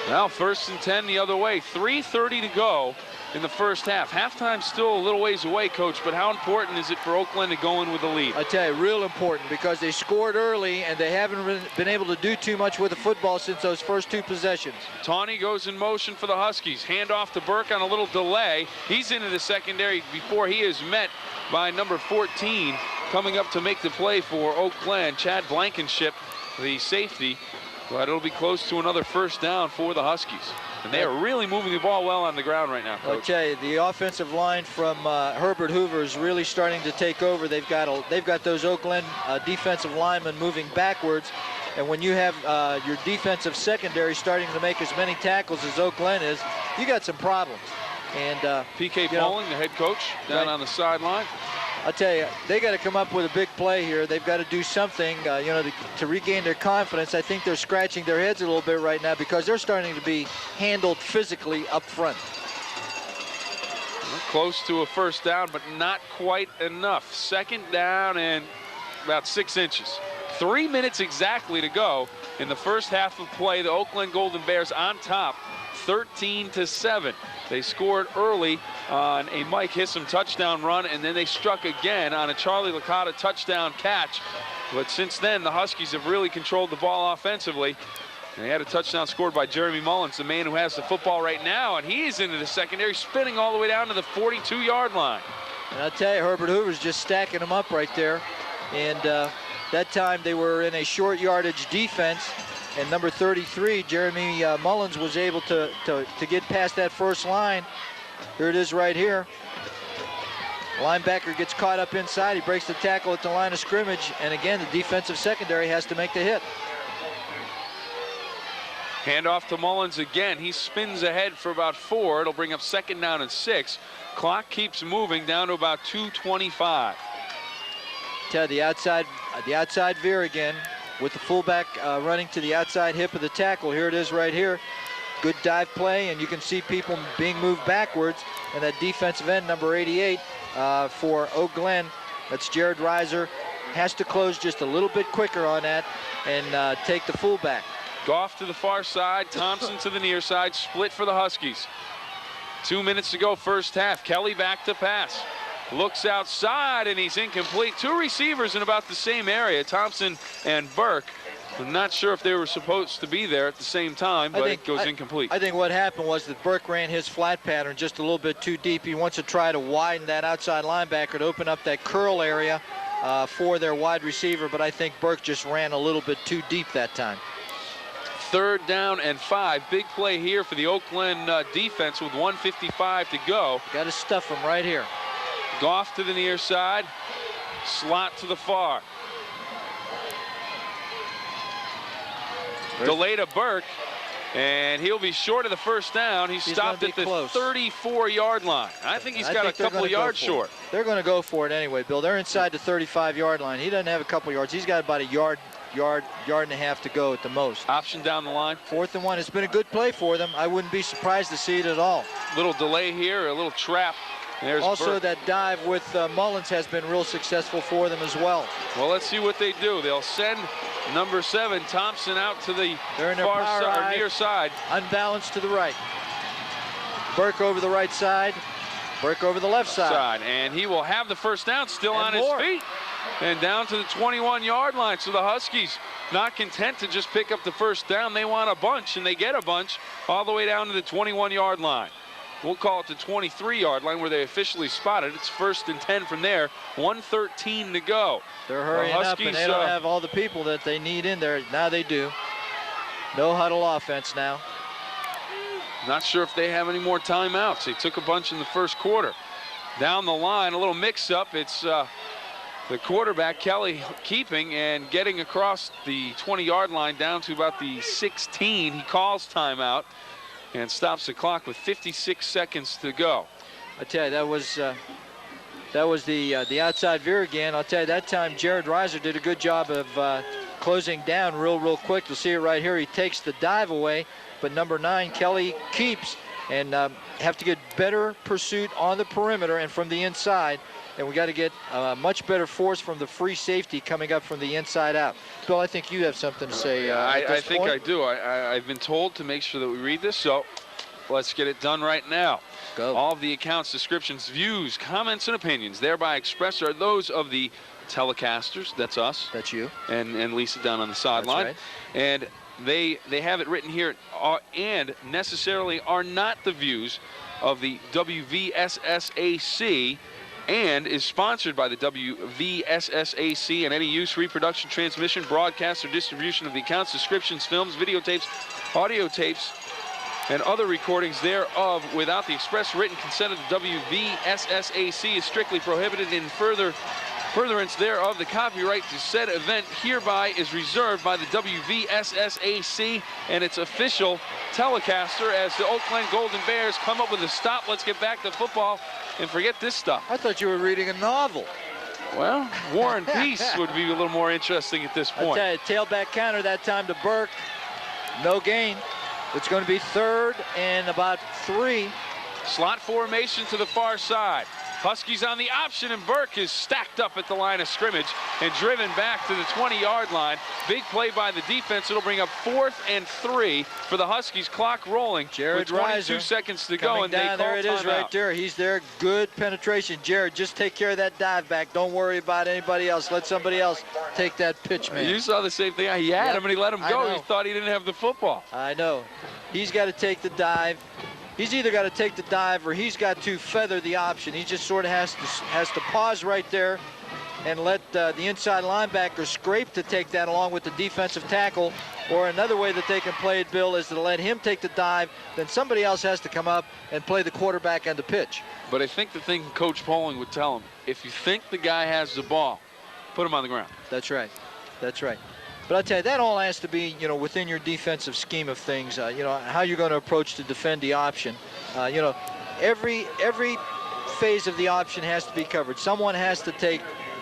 Speaker 1: Now 1st and 10 the other way. 3:30 to go in the first half. Halftime's still a little ways away, Coach, but how important is it for Oak Glen to go in with the lead?
Speaker 2: I tell you, real important, because they scored early and they haven't been able to do too much with the football since those first 2 possessions.
Speaker 1: Tawney goes in motion for the Huskies. Hand off to Burke on a little delay. He's into the secondary before he is met by number 14 coming up to make the play for Oak Glen, Chad Blankenship, the safety. But it'll be close to another first down for the Huskies. And they are really moving the ball well on the ground right now, Coach.
Speaker 2: I'll tell you, the offensive line from Herbert Hoover is really starting to take over. They've got those Oak Glen defensive linemen moving backwards. And when you have your defensive secondary starting to make as many tackles as Oak Glen is, you got some problems. And
Speaker 1: P.K. Bowling, the head coach, down on the sideline.
Speaker 2: I'll tell you, they got to come up with a big play here. They've got to do something, to regain their confidence. I think they're scratching their heads a little bit right now because they're starting to be handled physically up front.
Speaker 1: Close to a first down, but not quite enough. 2nd down and about 6 inches. 3 minutes exactly to go in the first half of play. The Oak Glen Golden Bears on top, 13-7. They scored early on a Mike Hissam touchdown run, and then they struck again on a Charlie Licata touchdown catch. But since then, the Huskies have really controlled the ball offensively. And they had a touchdown scored by Jeremy Mullins, the man who has the football right now, and he is into the secondary, spinning all the way down to the 42-yard line.
Speaker 2: And I'll tell you, Herbert Hoover's just stacking them up right there. And that time they were in a short yardage defense. And number 33, Jeremy Mullins, was able to get past that first line. Here it is right here. Linebacker gets caught up inside. He breaks the tackle at the line of scrimmage. And again, the defensive secondary has to make the hit.
Speaker 1: Handoff to Mullins again. He spins ahead for about 4. It'll bring up 2nd down and 6. Clock keeps moving down to about 2:25.
Speaker 2: Tell the outside veer again, with the fullback running to the outside hip of the tackle. Here it is right here. Good dive play, and you can see people being moved backwards. And that defensive end, number 88, for Oak Glen, that's Jared Reiser, has to close just a little bit quicker on that and take the fullback.
Speaker 1: Goff to the far side, Thompson to the near side, split for the Huskies. 2 minutes to go, first half. Kelly back to pass. Looks outside, and he's incomplete. 2 receivers in about the same area, Thompson and Burke. I'm not sure if they were supposed to be there at the same time, but it goes incomplete.
Speaker 2: I think what happened was that Burke ran his flat pattern just a little bit too deep. He wants to try to widen that outside linebacker to open up that curl area for their wide receiver, but I think Burke just ran a little bit too deep that time.
Speaker 1: 3rd down and 5. Big play here for the Oak Glen defense with 1:55 to go.
Speaker 2: Got to stuff them right here.
Speaker 1: Goff to the near side, slot to the far. Delay to Burke, and he'll be short of the first down. He's stopped at the 34-yard line. I think he's got a couple of yards short.
Speaker 2: They're going to go for it anyway, Bill. They're inside the 35-yard line. He doesn't have a couple yards. He's got about a yard and a half to go at the most.
Speaker 1: Option down the line.
Speaker 2: 4th and 1. It's been a good play for them. I wouldn't be surprised to see it at all.
Speaker 1: Little delay here, a little trap. There's
Speaker 2: also
Speaker 1: Burke.
Speaker 2: That dive with Mullins has been real successful for them as well.
Speaker 1: Well, let's see what they do. They'll send number 7, Thompson, out to the far side, near side.
Speaker 2: Unbalanced to the right. Burke over the right side. Burke over the left side.
Speaker 1: And he will have the first down, still on his feet. And down to the 21-yard line. So the Huskies not content to just pick up the first down. They want a bunch, and they get a bunch all the way down to the 21-yard line. We'll call it the 23-yard line where they officially spotted. It's 1st and 10 from there. 1:13 to go.
Speaker 2: They're hurrying up, and they don't have all the people that they need in there. Now they do. No huddle offense now.
Speaker 1: Not sure if they have any more timeouts. They took a bunch in the first quarter. Down the line, a little mix-up. It's the quarterback, Kelly, keeping and getting across the 20-yard line down to about the 16. He calls timeout and stops the clock with 56 seconds to go.
Speaker 2: I tell you, that was the outside veer again. I'll tell you, that time Jared Reiser did a good job of closing down real quick. You'll see it right here. He takes the dive away, but number 9, Kelly, keeps, and have to get better pursuit on the perimeter and from the inside. And we got to get much better force from the free safety coming up from the inside out. Bill, I think you have something to say.
Speaker 1: I think I do. I've been told to make sure that we read this, so let's get it done right now.
Speaker 2: Go.
Speaker 1: All of the accounts, descriptions, views, comments, and opinions thereby expressed are those of the telecasters. That's us.
Speaker 2: That's you.
Speaker 1: And Lisa down on the sideline.
Speaker 2: Right.
Speaker 1: And they have it written here, and necessarily are not the views of the WVSSAC, and is sponsored by the WVSSAC, and any use, reproduction, transmission, broadcast, or distribution of the accounts, descriptions, films, videotapes, audio tapes, and other recordings thereof without the express written consent of the WVSSAC is strictly prohibited. In furtherance thereof, the copyright to said event hereby is reserved by the WVSSAC and its official telecaster as the Oak Glen Golden Bears come up with a stop. Let's get back to football and forget this stuff.
Speaker 2: I thought you were reading a novel.
Speaker 1: Well, War and Peace would be a little more interesting at this point.
Speaker 2: I tell you, tailback counter that time to Burke. No gain. It's going to be 3rd and about 3.
Speaker 1: Slot formation to the far side. Huskies on the option, and Burke is stacked up at the line of scrimmage and driven back to the 20-yard line. Big play by the defense. It'll bring up 4th and 3 for the Huskies. Clock rolling.
Speaker 2: Jared
Speaker 1: with 22
Speaker 2: Reiser
Speaker 1: seconds to go, and they call
Speaker 2: there it is right there. He's there. Good penetration. Jared, just take care of that dive back. Don't worry about anybody else. Let somebody else take that pitch, man.
Speaker 1: You saw the same thing. He had him, and he let him go. He thought he didn't have the football.
Speaker 2: I know. He's got to take the dive. He's either got to take the dive or he's got to feather the option. He just sort of has to pause right there and let the inside linebacker scrape to take that along with the defensive tackle. Or another way that they can play it, Bill, is to let him take the dive. Then somebody else has to come up and play the quarterback on the pitch.
Speaker 1: But I think the thing Coach Poling would tell him, if you think the guy has the ball, put him on the ground.
Speaker 2: That's right. That's right. But I'll tell you, that all has to be, within your defensive scheme of things, how you're going to approach to defend the option. Every phase of the option has to be covered. Someone has to take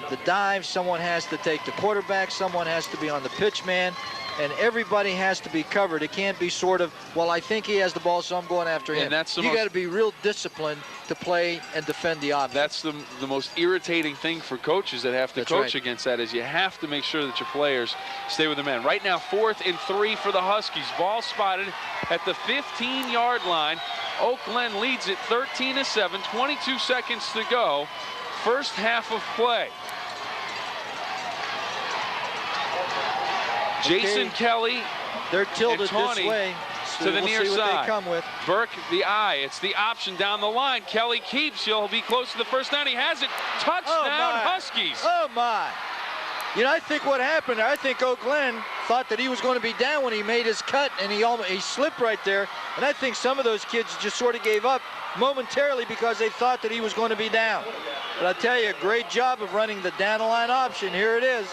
Speaker 2: the dive, someone has to take the quarterback, someone has to be on the pitch man, and everybody has to be covered. It can't be sort of, well, I think he has the ball, so I'm going after him.
Speaker 1: And that's
Speaker 2: you got to be real disciplined to play and defend the option.
Speaker 1: That's the most irritating thing for coaches that have to coach against that, is you have to make sure that your players stay with the man. Right now, 4th and 3 for the Huskies. Ball spotted at the 15-yard line. Oak Glen leads it 13-7, 22 seconds to go. First half of play. Jason Kelly.
Speaker 2: They're tilted this way. So
Speaker 1: to the near
Speaker 2: see
Speaker 1: side.
Speaker 2: What they come with.
Speaker 1: Burke, the eye. It's the option down the line. Kelly keeps. He'll be close to the first down. He has it. Touchdown, Huskies.
Speaker 2: Oh, my. I think what happened, I think Oak Glen thought that he was going to be down when he made his cut, and he slipped right there. And I think some of those kids just sort of gave up momentarily because they thought that he was going to be down. But I'll tell you, a great job of running the down the line option. Here it is.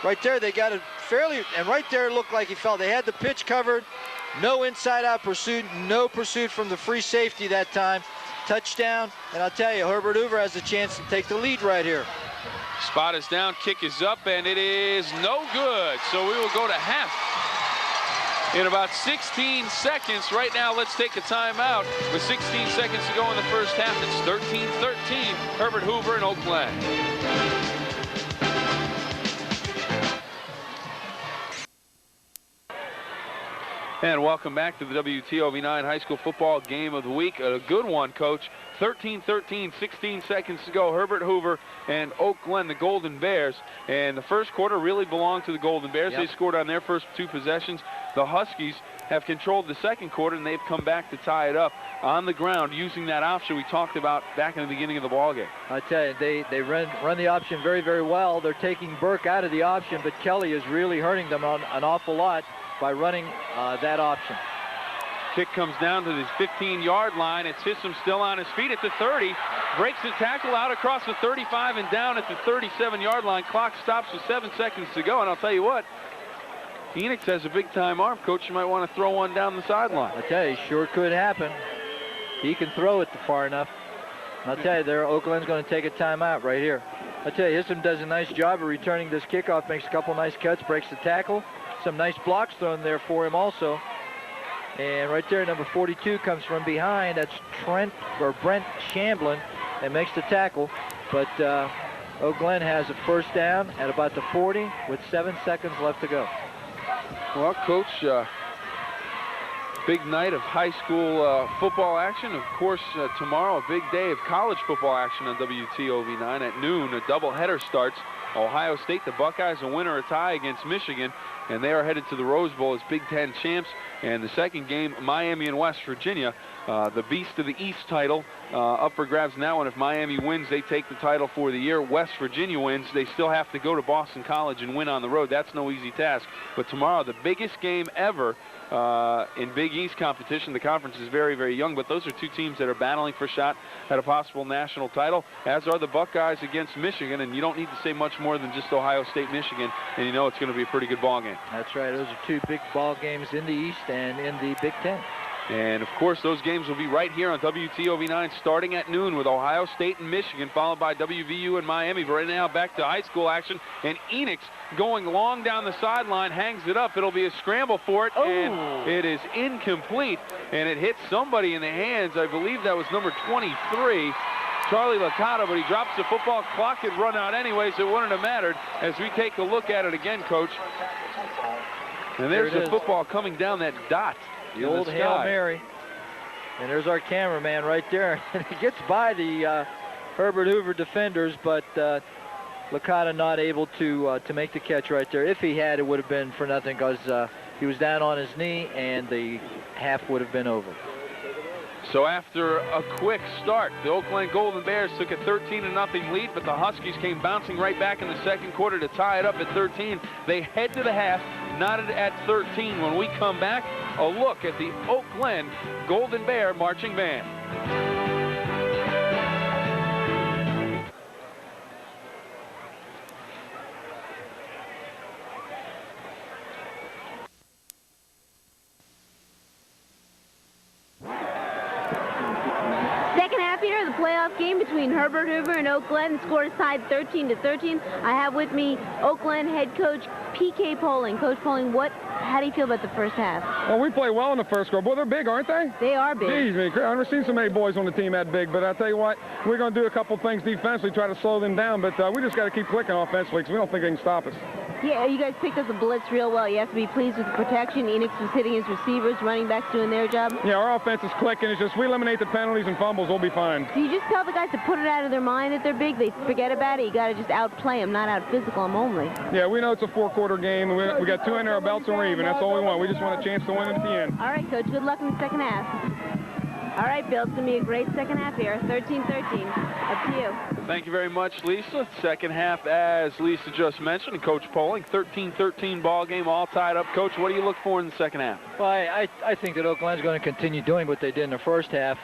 Speaker 2: Right there, they got it fairly, and right there it looked like he fell. They had the pitch covered. No inside-out pursuit, no pursuit from the free safety that time. Touchdown, and I'll tell you, Herbert Hoover has a chance to take the lead right here.
Speaker 1: Spot is down, kick is up, and it is no good. So we will go to half in about 16 seconds. Right now, let's take a timeout with 16 seconds to go in the first half. It's 13-13, Herbert Hoover and Oak Glen. And welcome back to the WTOV9 High School Football Game of the Week. A good one, Coach. 13-13, 16 seconds to go. Herbert Hoover and Oak Glen, the Golden Bears. And the first quarter really belonged to the Golden Bears. They scored on their first 2 possessions. The Huskies have controlled the second quarter, and they've come back to tie it up on the ground using that option we talked about back in the beginning of the ball game.
Speaker 2: I tell you, they run the option very, very well. They're taking Burke out of the option, but Kelly is really hurting them on an awful lot by running that option.
Speaker 1: Kick comes down to his 15-yard line. It's Hissam still on his feet at the 30. Breaks the tackle out across the 35 and down at the 37-yard line. Clock stops with 7 seconds to go. And I'll tell you what, Phoenix has a big-time arm. Coach, you might want to throw one down the sideline.
Speaker 2: I tell you, sure could happen. He can throw it far enough. I'll tell you, there, Oak Glen's going to take a timeout right here. I tell you, Hissam does a nice job of returning this kickoff. Makes a couple nice cuts, breaks the tackle. Some nice blocks thrown there for him also. And right there, number 42 comes from behind. That's Brent Shamblin, and makes the tackle. But Oak Glen has a first down at about the 40 with 7 seconds left to go.
Speaker 1: Well, Coach, big night of high school football action. Of course, tomorrow, a big day of college football action on WTOV9 at noon. A doubleheader starts. Ohio State, the Buckeyes, will win or a tie against Michigan, and they are headed to the Rose Bowl as Big Ten champs. And the second game, Miami and West Virginia, the Beast of the East title, up for grabs now. And if Miami wins, they take the title for the year. West Virginia wins, they still have to go to Boston College and win on the road. That's no easy task. But tomorrow, the biggest game ever in Big East competition. The conference is very, very young, but those are 2 teams that are battling for a shot at a possible national title, as are the Buckeyes against Michigan. And you don't need to say much more than just Ohio State, Michigan, and you know it's going to be a pretty good ball game.
Speaker 2: That's right. Those are 2 big ball games in the East and in the Big Ten.
Speaker 1: And, of course, those games will be right here on WTOV9 starting at noon with Ohio State and Michigan, followed by WVU and Miami. But right now, back to high school action. And Enix going long down the sideline, hangs it up. It'll be a scramble for it, and it is incomplete. And it hits somebody in the hands. I believe that was number 23, Charlie Licata, but he drops the football. Clock had run out anyways. It wouldn't have mattered as we take a look at it again, Coach. And there's the football coming down that dot.
Speaker 2: The old Hail Mary. And there's our cameraman right there. And he gets by the Herbert Hoover defenders, but Licata not able to make the catch right there. If he had, it would have been for nothing because he was down on his knee, and the half would have been over.
Speaker 1: So after a quick start, the Oak Glen Golden Bears took a 13-0 lead, but the Huskies came bouncing right back in the second quarter to tie it up at 13. They head to the half, knotted at 13. When we come back, a look at the Oak Glen Golden Bear Marching Band.
Speaker 3: Playoff game between Herbert Hoover and Oak Glen. The score is tied 13-13. I have with me Oak Glen head coach P.K. Poling. Coach Poling, how do you feel about the first half?
Speaker 4: Well, we play well in the first quarter. Boy, they're big, aren't they?
Speaker 3: They are big.
Speaker 4: Jeez, I've never seen so many boys on the team that big. But I tell you what, we're going to do a couple things defensively, try to slow them down. But we just got to keep clicking offensively because we don't think they can stop us.
Speaker 3: Yeah, you guys picked up the blitz real well. You have to be pleased with the protection. Enix was hitting his receivers, running backs doing their job.
Speaker 4: Yeah, our offense is clicking. It's just we eliminate the penalties and fumbles, we'll be fine.
Speaker 3: Do you just tell the guys to put it out of their mind that they're big? They forget about it. You got to just outplay them, not out-physical them only.
Speaker 4: Yeah, we know it's a 4-quarter game. We got 2 under our belts and we're even. That's all we want. We just want a chance to win at the end.
Speaker 3: All right, Coach. Good luck in the second half. All right, Bill, it's going to be a great second half here. 13-13. Up to you.
Speaker 1: Thank you very much, Lisa. Second half, as Lisa just mentioned, and Coach Poling, 13-13 ball game, all tied up. Coach, what do you look for in the second half?
Speaker 2: Well, I think that Oak Glen's going to continue doing what they did in the first half,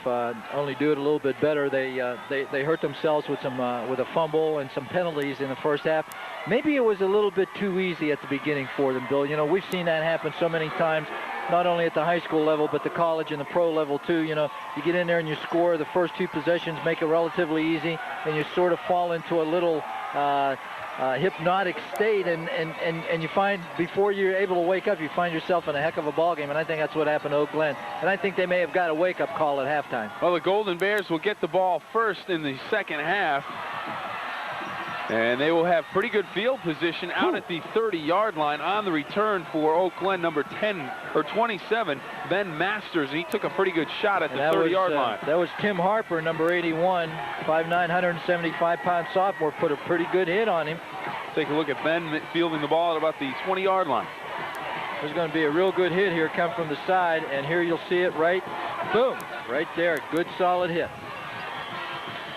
Speaker 2: only do it a little bit better. They hurt themselves with with a fumble and some penalties in the first half. Maybe it was a little bit too easy at the beginning for them, Bill. You know, we've seen that happen so many times, not only at the high school level, but the college and the pro level too. You know, you get in there and you score the first 2 possessions, make it relatively easy, and you sort of fall into a little hypnotic state, and you find before you're able to wake up, you find yourself in a heck of a ball game, and I think that's what happened to Oak Glen. And I think they may have got a wake-up call at halftime.
Speaker 1: Well, the Golden Bears will get the ball first in the second half. And they will have pretty good field position out at the 30-yard line on the return for Oak Glen, number 10 or 27, Ben Masters. He took a pretty good shot at the 30-yard line.
Speaker 2: That was Tim Harper, number 81, 5'9", 175-pound sophomore, put a pretty good hit on him.
Speaker 1: Take a look at Ben fielding the ball at about the 20-yard line.
Speaker 2: There's going to be a real good hit here, come from the side, and here you'll see it right, boom, right there, good solid hit.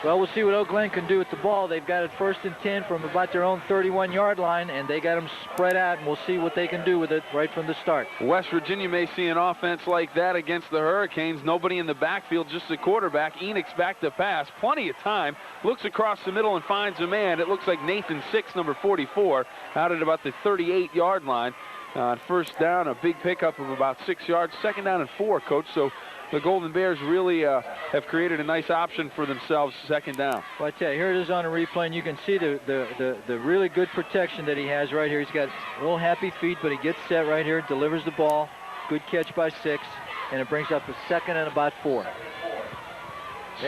Speaker 2: Well, we'll see what Oak Glen can do with the ball. They've got it 1st and 10 from about their own 31-yard line, and they got them spread out, and we'll see what they can do with it right from the start.
Speaker 1: West Virginia may see an offense like that against the Hurricanes. Nobody in the backfield, just the quarterback. Enoch's back to pass. Plenty of time. Looks across the middle and finds a man. It looks like Nathan Six, number 44, out at about the 38-yard line. On 1st down, a big pickup of about 6 yards. 2nd down and 4, Coach. So the Golden Bears really have created a nice option for themselves 2nd down.
Speaker 2: Well, I tell you, here it is on a replay, and you can see the really good protection that he has right here. He's got little happy feet, but he gets set right here, delivers the ball. Good catch by Six, and it brings up a 2nd and about 4.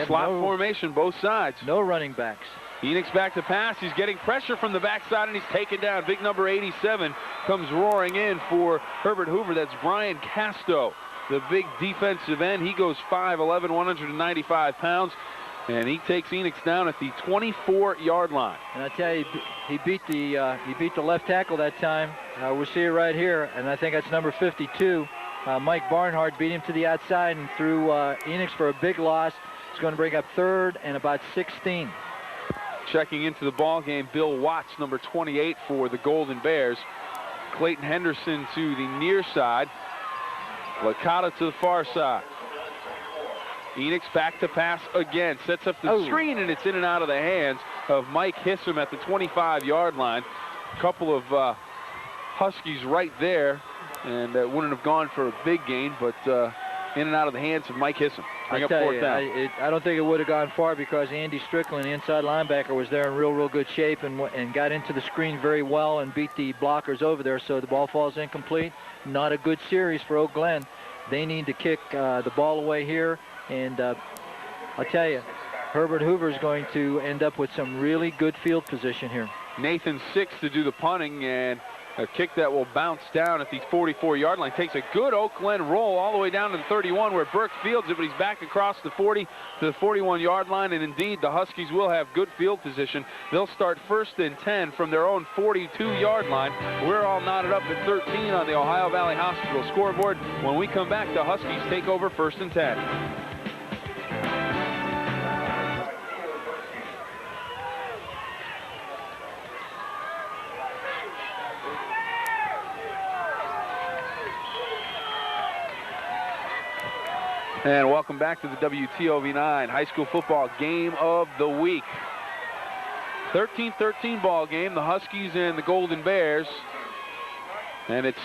Speaker 1: Slot formation, both sides.
Speaker 2: No running backs.
Speaker 1: Enoch's back to pass. He's getting pressure from the backside, and he's taken down. Big number 87 comes roaring in for Herbert Hoover. That's Brian Casto, the big defensive end. He goes 5'11", 195 pounds, and he takes Enoch down at the 24-yard line.
Speaker 2: And I tell you, he beat the left tackle that time. We'll see it right here, and I think that's number 52. Mike Barnhart beat him to the outside and threw Enoch for a big loss. It's going to bring up 3rd and about 16.
Speaker 1: Checking into the ball game, Bill Watts, number 28 for the Golden Bears. Clayton Henderson to the near side. Licata to the far side. Enoch's back to pass again. Sets up the screen, and it's in and out of the hands of Mike Hissam at the 25-yard line. A couple of Huskies right there, and wouldn't have gone for a big gain, but in and out of the hands of Mike Hissam. Bring up 4th down.
Speaker 2: I don't think it would have gone far because Andy Strickland, the inside linebacker, was there in real good shape and got into the screen very well and beat the blockers over there, so the ball falls incomplete. Not a good series for Oak Glen. They need to kick the ball away here, and I'll tell you, Herbert Hoover is going to end up with some really good field position here.
Speaker 1: Nathan Six to do the punting, and a kick that will bounce down at the 44-yard line. Takes a good Oak Glen roll all the way down to the 31 where Burke fields it, but he's back across the 40 to the 41-yard line, and indeed the Huskies will have good field position. They'll start 1st and 10 from their own 42-yard line. We're all knotted up at 13 on the Ohio Valley Hospital scoreboard. When we come back, the Huskies take over 1st and 10. And welcome back to the WTOV9 High School Football Game of the Week. 13-13 ball game, the Huskies and the Golden Bears. And it's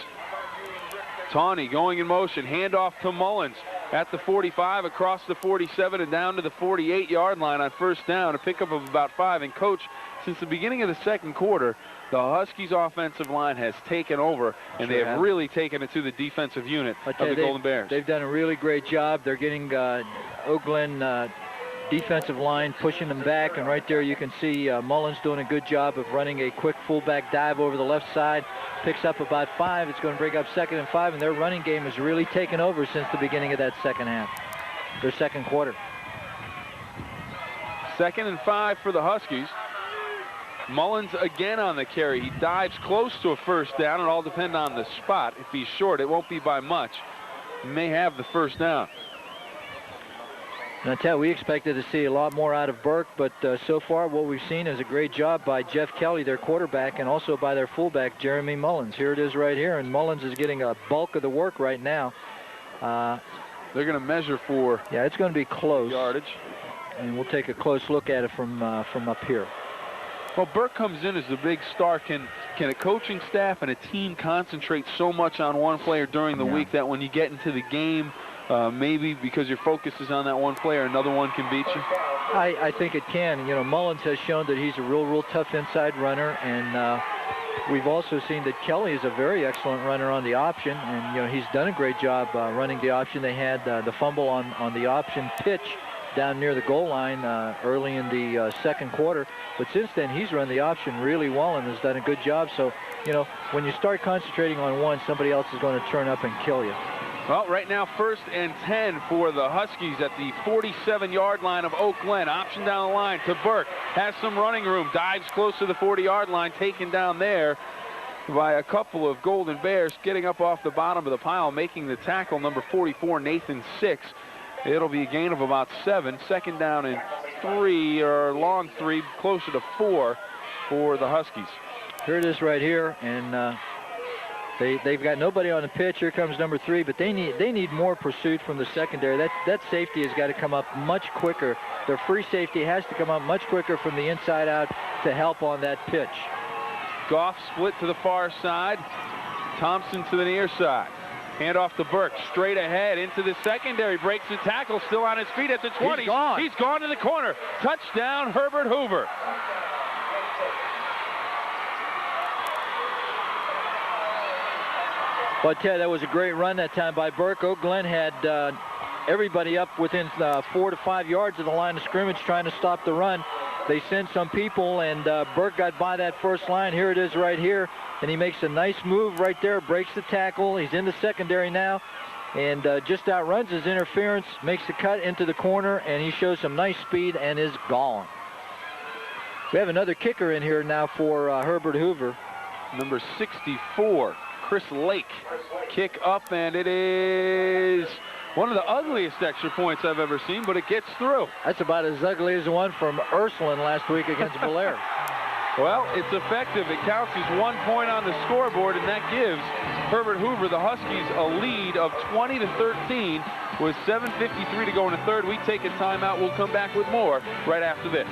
Speaker 1: Tawney going in motion, handoff to Mullins at the 45, across the 47, and down to the 48-yard line on 1st down, a pickup of about 5. And Coach, since the beginning of the 2nd quarter, the Huskies' offensive line has taken over, and they have really taken it to the defensive unit of the Golden Bears.
Speaker 2: They've done a really great job. They're getting Oak Glen defensive line pushing them back, and right there you can see Mullins doing a good job of running a quick fullback dive over the left side. Picks up about 5. It's going to bring up 2nd and 5, and their running game has really taken over since the beginning of that second half, their 2nd quarter.
Speaker 1: 2nd and 5 for the Huskies. Mullins again on the carry. He dives close to a 1st down. It all depends on the spot. If he's short, it won't be by much. He may have the 1st down.
Speaker 2: And I tell you, we expected to see a lot more out of Burke, but so far what we've seen is a great job by Jeff Kelly, their quarterback, and also by their fullback, Jeremy Mullins. Here it is right here, and Mullins is getting a bulk of the work right now.
Speaker 1: They're going to measure for
Speaker 2: it's going to be close
Speaker 1: yardage,
Speaker 2: and we'll take a close look at it from up here.
Speaker 1: Well, Burke comes in as the big star. Can a coaching staff and a team concentrate so much on one player during the week that when you get into the game, maybe because your focus is on that one player, another one can beat you?
Speaker 2: I think it can. You know, Mullins has shown that he's a real tough inside runner, and we've also seen that Kelly is a very excellent runner on the option, and you know he's done a great job running the option. They had the fumble on the option pitch down near the goal line early in the second quarter. But since then, he's run the option really well and has done a good job. So, you know, when you start concentrating on one, somebody else is going to turn up and kill you.
Speaker 1: Well, right now, 1st and 10 for the Huskies at the 47-yard line of Oak Glen. Option down the line to Burke. Has some running room. Dives close to the 40-yard line. Taken down there by a couple of Golden Bears. Getting up off the bottom of the pile. Making the tackle, number 44, Nathan Six. It'll be a gain of about 7. 2nd down and 3, or long 3, closer to 4 for the Huskies.
Speaker 2: Here it is right here, and they've got nobody on the pitch. Here comes number 3, but they need more pursuit from the secondary. That safety has got to come up much quicker. Their free safety has to come up much quicker from the inside out to help on that pitch.
Speaker 1: Goff split to the far side. Thompson to the near side. Hand off to Burke, straight ahead into the secondary. Breaks the tackle, still on his feet at the 20. He's gone to the corner. Touchdown, Herbert Hoover.
Speaker 2: Well, I tell you, that was a great run that time by Burke. Oak Glen had everybody up within 4 to 5 yards of the line of scrimmage trying to stop the run. They sent some people, and Burke got by that first line. Here it is right here, and he makes a nice move right there, breaks the tackle. He's in the secondary now, and just outruns his interference, makes the cut into the corner, and he shows some nice speed and is gone. We have another kicker in here now for Herbert Hoover.
Speaker 1: Number 64, Chris Lake. Kick up, and it is one of the ugliest extra points I've ever seen, but it gets through.
Speaker 2: That's about as ugly as the one from Ursuline last week against Belair.
Speaker 1: Well, it's effective. It counts as 1 point on the scoreboard, and that gives Herbert Hoover, the Huskies, a lead of 20-13 with 7:53 to go in the third. We take a timeout. We'll come back with more right after this.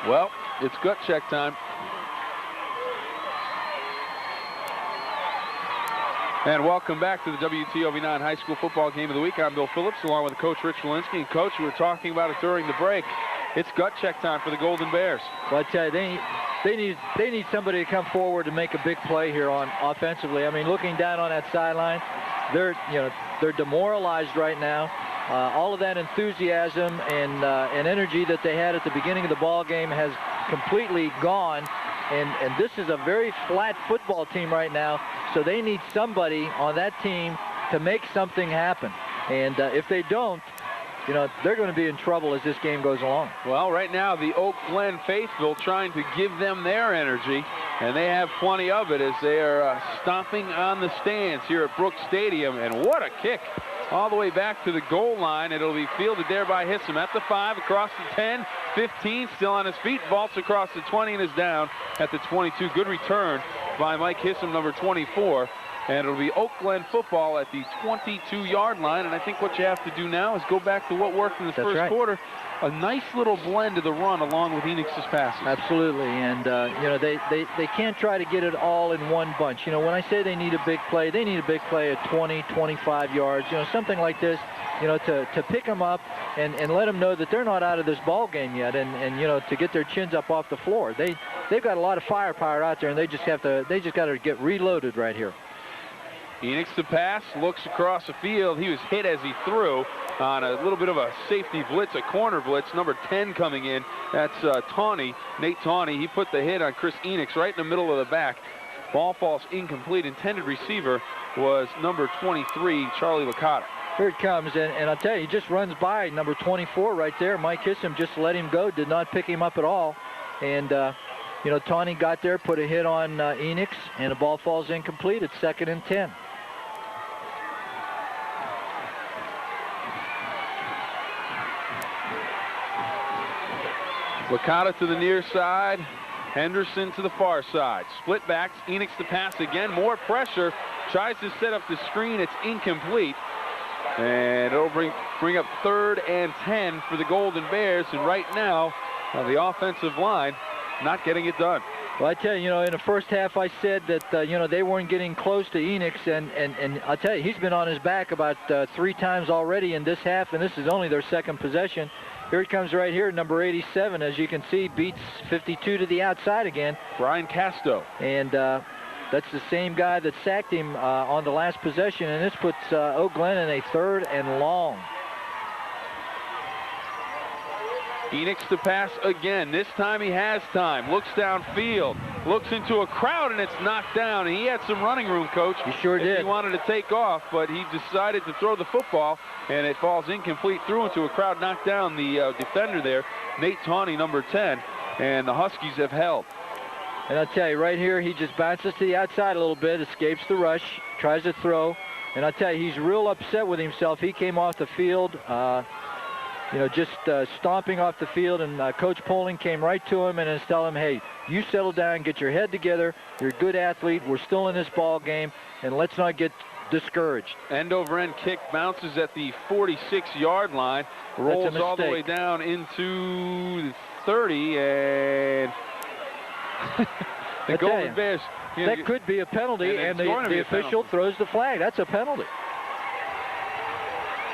Speaker 1: Well, it's gut check time. And welcome back to the WTOV9 High School Football Game of the Week. I'm Bill Phillips, along with Coach Rich Walensky. And Coach, we were talking about it during the break. It's gut check time for the Golden Bears.
Speaker 2: Well, I tell you, they need somebody to come forward and make a big play here on offensively. I mean, looking down on that sideline, they're demoralized right now. All of that enthusiasm and energy that they had at the beginning of the ball game has completely gone. And this is a very flat football team right now, so they need somebody on that team to make something happen. And if they don't, they're going to be in trouble as this game goes along.
Speaker 1: Well, right now, the Oak Glen faithful trying to give them their energy, and they have plenty of it as they are stomping on the stands here at Brooks Stadium. And what a kick all the way back to the goal line. It'll be fielded there by Hissam at the 5, across the 10, 15, still on his feet, vaults across the 20 and is down at the 22. Good return by Mike Hissam, number 24. And it'll be Oak Glen football at the 22-yard line. And I think what you have to do now is go back to what worked in the first quarter. A nice little blend of the run along with Enix's passes.
Speaker 2: Absolutely. And, they can't try to get it all in one bunch. When I say they need a big play, they need a big play at 20, 25 yards, something like this, to pick them up and let them know that they're not out of this ball game yet, and to get their chins up off the floor. They've got a lot of firepower out there, and they just got to get reloaded right here.
Speaker 1: Enix the pass, looks across the field. He was hit as he threw on a little bit of a safety blitz, a corner blitz. Number 10 coming in. That's Tawney, Nate Tawney. He put the hit on Chris Enix right in the middle of the back. Ball falls incomplete. Intended receiver was number 23, Charlie Licata.
Speaker 2: Here it comes, and I'll tell you, he just runs by number 24 right there. Mike Hissam just let him go, did not pick him up at all. And, Tawney got there, put a hit on Enix, and the ball falls incomplete. It's 2nd and 10.
Speaker 1: Licata to the near side, Henderson to the far side. Split backs, Enix to pass again, more pressure, tries to set up the screen, it's incomplete. And it'll bring up 3rd and 10 for the Golden Bears, and right now, the offensive line not getting it done.
Speaker 2: Well, I tell you, in the first half I said that, they weren't getting close to Enix, and I tell you, he's been on his back about 3 times already in this half, and this is only their 2nd possession. Here it comes right here, number 87, as you can see, beats 52 to the outside again.
Speaker 1: Brian Casto.
Speaker 2: And, That's the same guy that sacked him on the last possession, and this puts Oak Glen in a 3rd and long.
Speaker 1: Phoenix to pass again. This time he has time. Looks downfield. Looks into a crowd, and it's knocked down. And he had some running room, Coach.
Speaker 2: He sure did.
Speaker 1: He wanted to take off, but he decided to throw the football, and it falls incomplete through into a crowd. Knocked down the defender there, Nate Tawney, number 10. And the Huskies have held.
Speaker 2: And I'll tell you, right here, he just bounces to the outside a little bit, escapes the rush, tries to throw. And I'll tell you, he's real upset with himself. He came off the field, just stomping off the field, and Coach Poling came right to him and is telling him, hey, you settle down, get your head together. You're a good athlete. We're still in this ball game, and let's not get discouraged.
Speaker 1: End over end kick bounces at the 46-yard line, rolls all the way down into the 30, and the Golden Bears.
Speaker 2: That could be a penalty, and the official throws the flag. That's a penalty.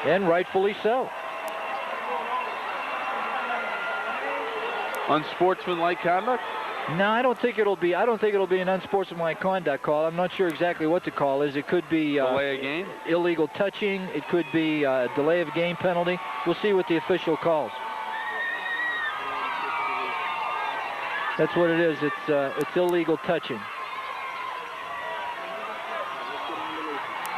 Speaker 2: And rightfully so.
Speaker 1: Unsportsmanlike conduct?
Speaker 2: No, I don't think it'll be an unsportsmanlike conduct call. I'm not sure exactly what the call is. It could be
Speaker 1: delay of game,
Speaker 2: illegal touching. It could be delay of game penalty. We'll see what the official calls. That's what it is. It's illegal touching.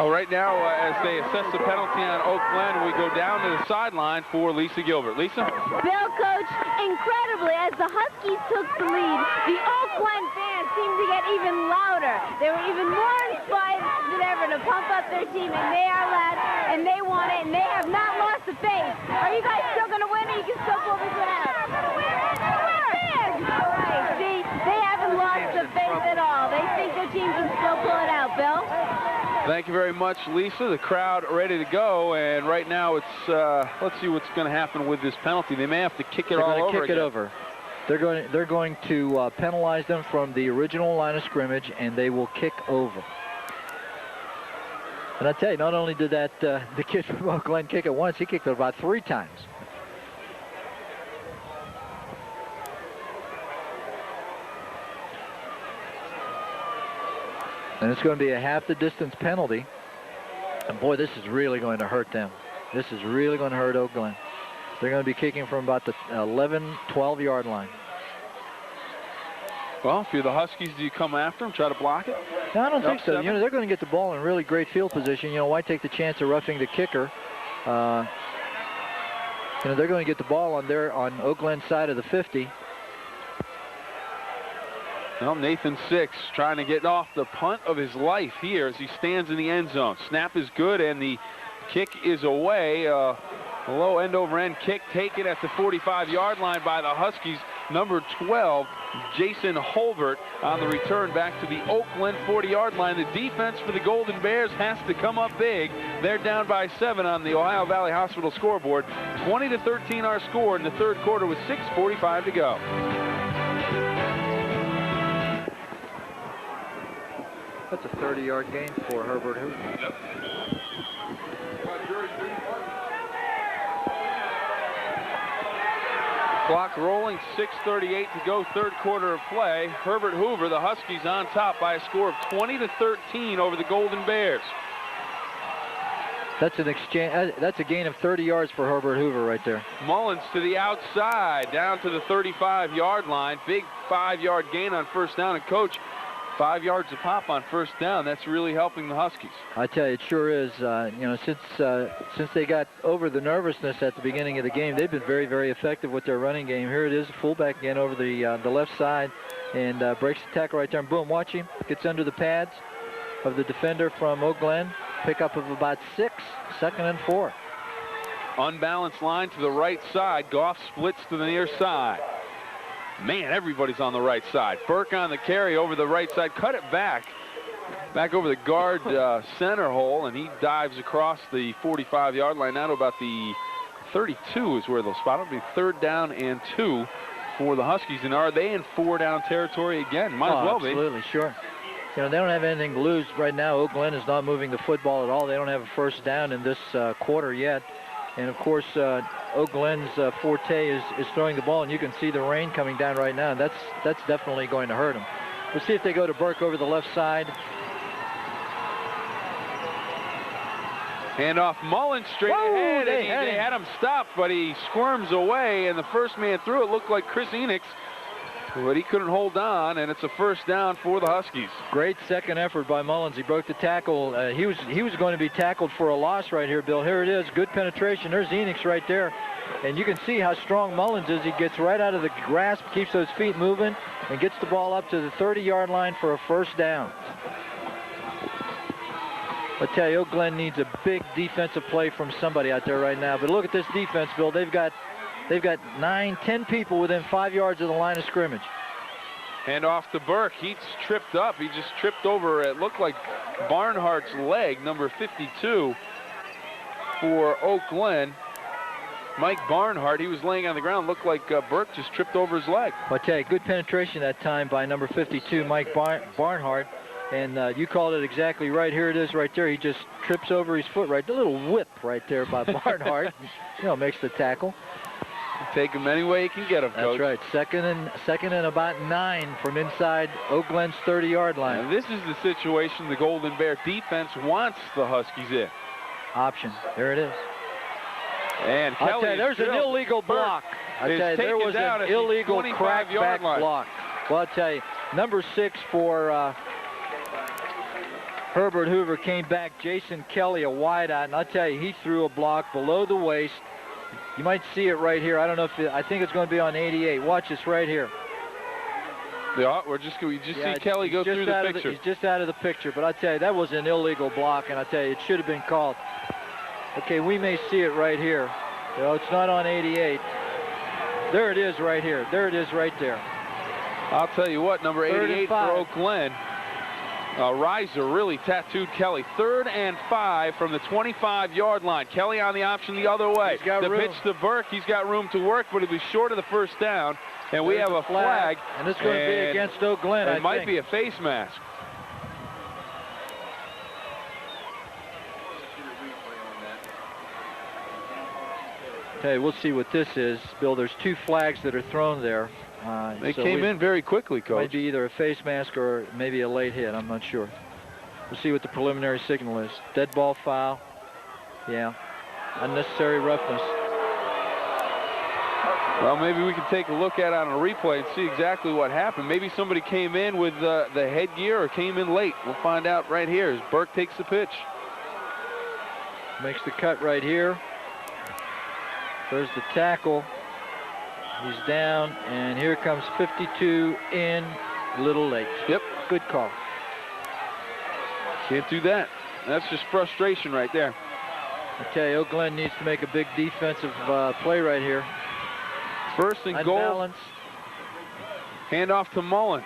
Speaker 1: Oh, right now, as they assess the penalty on Oak Glen, we go down to the sideline for Lisa Gilbert. Lisa?
Speaker 3: Bill, Coach, incredibly, as the Huskies took the lead, the Oak Glen fans seemed to get even louder. They were even more inspired than ever to pump up their team, and they are loud, and they want it, and they have not lost the faith. Are you guys still going to win, or you can still pull this one out? All right, see, they haven't lost the faith at all. They think their team can still pull it out, Bill.
Speaker 1: Thank you very much, Lisa. The crowd ready to go, and right now it's let's see what's going to happen with this penalty. They may have to kick it all over again.
Speaker 2: They're going to penalize them from the original line of scrimmage, and they will kick over. And I tell you, not only did the kid from Oak Glen kick it once, he kicked it about 3 times. And it's going to be a half the distance penalty. And boy, this is really going to hurt them. This is really going to hurt Oak Glen. They're going to be kicking from about the 11, 12-yard line.
Speaker 1: Well, if you're the Huskies, do you come after them, try to block it?
Speaker 2: No, I don't think so. You know, they're going to get the ball in really great field position. You know, why take the chance of roughing the kicker? You know, they're going to get the ball on Oak Glen's side of the 50.
Speaker 1: Well, Nathan Six trying to get off the punt of his life here as he stands in the end zone. Snap is good, and the kick is away. A low end-over-end kick taken at the 45-yard line by the Huskies. Number 12, Jason Herbert on the return back to the Oak Glen 40-yard line. The defense for the Golden Bears has to come up big. They're down by 7 on the Ohio Valley Hospital scoreboard. 20-13 our score in the third quarter with 6:45 to go.
Speaker 2: That's a 30-yard gain for Herbert Hoover.
Speaker 1: Yep. Clock rolling, 6:38 to go, third quarter of play. Herbert Hoover, the Huskies, on top by a score of 20-13 over the Golden Bears.
Speaker 2: That's an exchange. That's a gain of 30 yards for Herbert Hoover right there.
Speaker 1: Mullins to the outside, down to the 35-yard line. Big 5-yard gain on first down. And Coach, 5 yards a pop on first down. That's really helping the Huskies.
Speaker 2: I tell you, it sure is. You know, since they got over the nervousness at the beginning of the game, they've been very, very effective with their running game. Here it is, a fullback again over the left side, and breaks the tackle right there. And boom, watch him. Gets under the pads of the defender from Oak Glen. Pickup of about 6, 2nd and 4.
Speaker 1: Unbalanced line to the right side. Goff splits to the near side. Man, everybody's on the right side. Burke on the carry over the right side. Cut it back over the guard center hole, and he dives across the 45-yard line. Now to about the 32 is where they'll spot him. It'll be 3rd down and 2 for the Huskies. And are they in 4-down territory again? Might as well be.
Speaker 2: Absolutely, sure. You know, they don't have anything to lose right now. Oak Glen is not moving the football at all. They don't have a first down in this quarter yet. And, of course, Oak Glen's forte is throwing the ball, and you can see the rain coming down right now. That's definitely going to hurt them. We'll see if they go to Burke over the left side.
Speaker 1: Hand off Mullins straight ahead. They had him stopped, but he squirms away, and the first man through it looked like Chris Enix, but he couldn't hold on, and it's a first down for the Huskies.
Speaker 2: Great second effort by Mullins. He broke the tackle. He was going to be tackled for a loss right here, Bill. Here it is. Good penetration. There's Enix right there. And you can see how strong Mullins is. He gets right out of the grasp, keeps those feet moving, and gets the ball up to the 30-yard line for a first down. I tell you, Glen needs a big defensive play from somebody out there right now. But look at this defense, Bill. They've got 9, 10 people within 5 yards of the line of scrimmage.
Speaker 1: Hand off to Burke. He's tripped up. He just tripped over, it looked like Barnhart's leg, number 52 for Oak Glen. Mike Barnhart, he was laying on the ground. Looked like Burke just tripped over his leg.
Speaker 2: I tell you, good penetration that time by number 52, Mike Barnhart. And you called it exactly right. Here it is right there. He just trips over his foot right. A little whip right there by Barnhart. Makes the tackle.
Speaker 1: Take him any way you can get him, Coach.
Speaker 2: That's right. Second and about 9 from inside Oak Glen's 30-yard line.
Speaker 1: And this is the situation the Golden Bear defense wants the Huskies in.
Speaker 2: Option. There it is.
Speaker 1: And
Speaker 2: I'll tell you, there's an illegal block. I tell you, there was an illegal crackback block. Well, I'll tell you, number 6 for Herbert Hoover came back. Jason Kelly, a wideout, and I'll tell you, he threw a block below the waist. You might see it right here. I don't know if I think it's going to be on 88. Watch this right here.
Speaker 1: Yeah, we just see Kelly go through the picture.
Speaker 2: He's just out of the picture, but I tell you, that was an illegal block, and I tell you, it should have been called. Okay, we may see it right here. It's not on 88. There it is right here. There it is right there.
Speaker 1: I'll tell you what, number 88 for Oak Glen. Reiser really tattooed Kelly. 3rd and 5 from the 25-yard line. Kelly on the option the other way. The pitch to Burke, he's got room to work, but he'll be short of the first down. And we have a flag.
Speaker 2: And it's going to be against Oak Glen, I think.
Speaker 1: It might be a face mask.
Speaker 2: Okay, we'll see what this is. Bill, there's 2 flags that are thrown there.
Speaker 1: They came in very quickly, Coach.
Speaker 2: Might be either a face mask or maybe a late hit. I'm not sure. We'll see what the preliminary signal is. Dead ball foul. Yeah. Unnecessary roughness.
Speaker 1: Well, maybe we can take a look at it on a replay and see exactly what happened. Maybe somebody came in with the headgear or came in late. We'll find out right here as Burke takes the pitch.
Speaker 2: Makes the cut right here. There's the tackle. He's down, and here comes 52 in, a little late.
Speaker 1: Yep.
Speaker 2: Good call.
Speaker 1: Can't do that. That's just frustration right there.
Speaker 2: I tell you, Oak Glen needs to make a big defensive play right here.
Speaker 1: 1st and goal. Hand off to Mullins.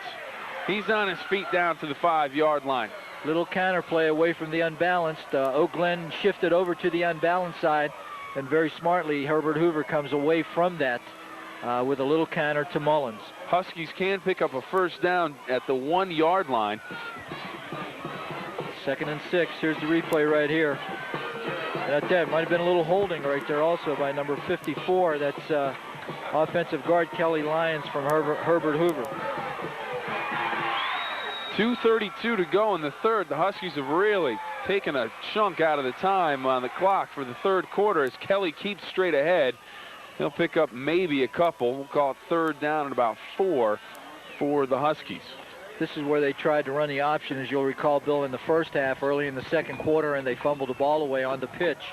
Speaker 1: He's on his feet down to the 5-yard line.
Speaker 2: Little counter play away from the unbalanced. Oak Glen shifted over to the unbalanced side, and very smartly, Herbert Hoover comes away from that. With a little counter to Mullins.
Speaker 1: Huskies can pick up a first down at the 1-yard line.
Speaker 2: 2nd and 6. Here's the replay right here. And that might have been a little holding right there also by number 54. That's offensive guard Kelly Lyons from Herbert Hoover.
Speaker 1: 2:32 to go in the 3rd. The Huskies have really taken a chunk out of the time on the clock for the 3rd quarter as Kelly keeps straight ahead. He'll pick up maybe a couple. We'll call it 3rd down and about 4 for the Huskies.
Speaker 2: This is where they tried to run the option, as you'll recall, Bill, in the first half, early in the 2nd quarter, and they fumbled the ball away on the pitch.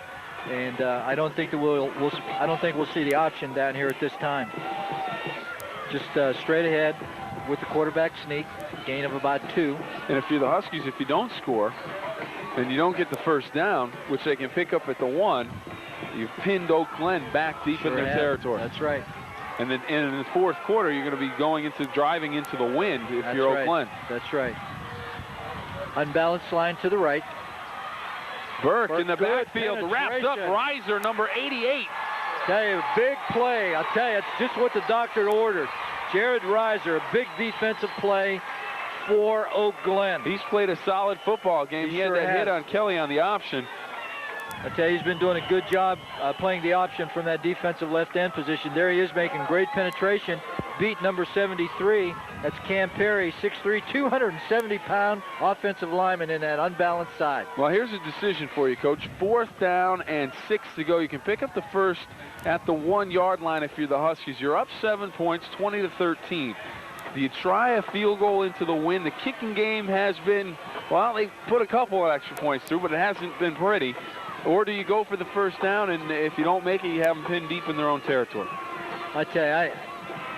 Speaker 2: And I don't think that we'll see the option down here at this time. Just straight ahead with the quarterback sneak, gain of about 2.
Speaker 1: And if you're the Huskies, if you don't score and you don't get the first down, which they can pick up at the 1, you've pinned Oak Glen back deep in their territory.
Speaker 2: That's right.
Speaker 1: And then in the 4th quarter, you're going to be driving into the wind if you're Oak Glen.
Speaker 2: That's right. Unbalanced line to the right.
Speaker 1: Burke in the backfield, wraps up Reiser, number 88.
Speaker 2: Tell you, big play. I'll tell you, it's just what the doctor ordered. Jared Reiser, a big defensive play for Oak Glen.
Speaker 1: He's played a solid football game. He had that hit on Kelly on the option.
Speaker 2: I tell you, he's been doing a good job playing the option from that defensive left end position. There he is making great penetration. beat number 73. That's Cam Perry, 6'3", 270-pound offensive lineman in that unbalanced side.
Speaker 1: Well, here's a decision for you, Coach. 4th down and 6 to go. You can pick up the first at the 1-yard line if you're the Huskies. You're up 7 points, 20-13. Do you try a field goal into the win? The kicking game has been, well, they put a couple of extra points through, but it hasn't been pretty. Or do you go for the first down, and if you don't make it, you have them pinned deep in their own territory?
Speaker 2: I tell you,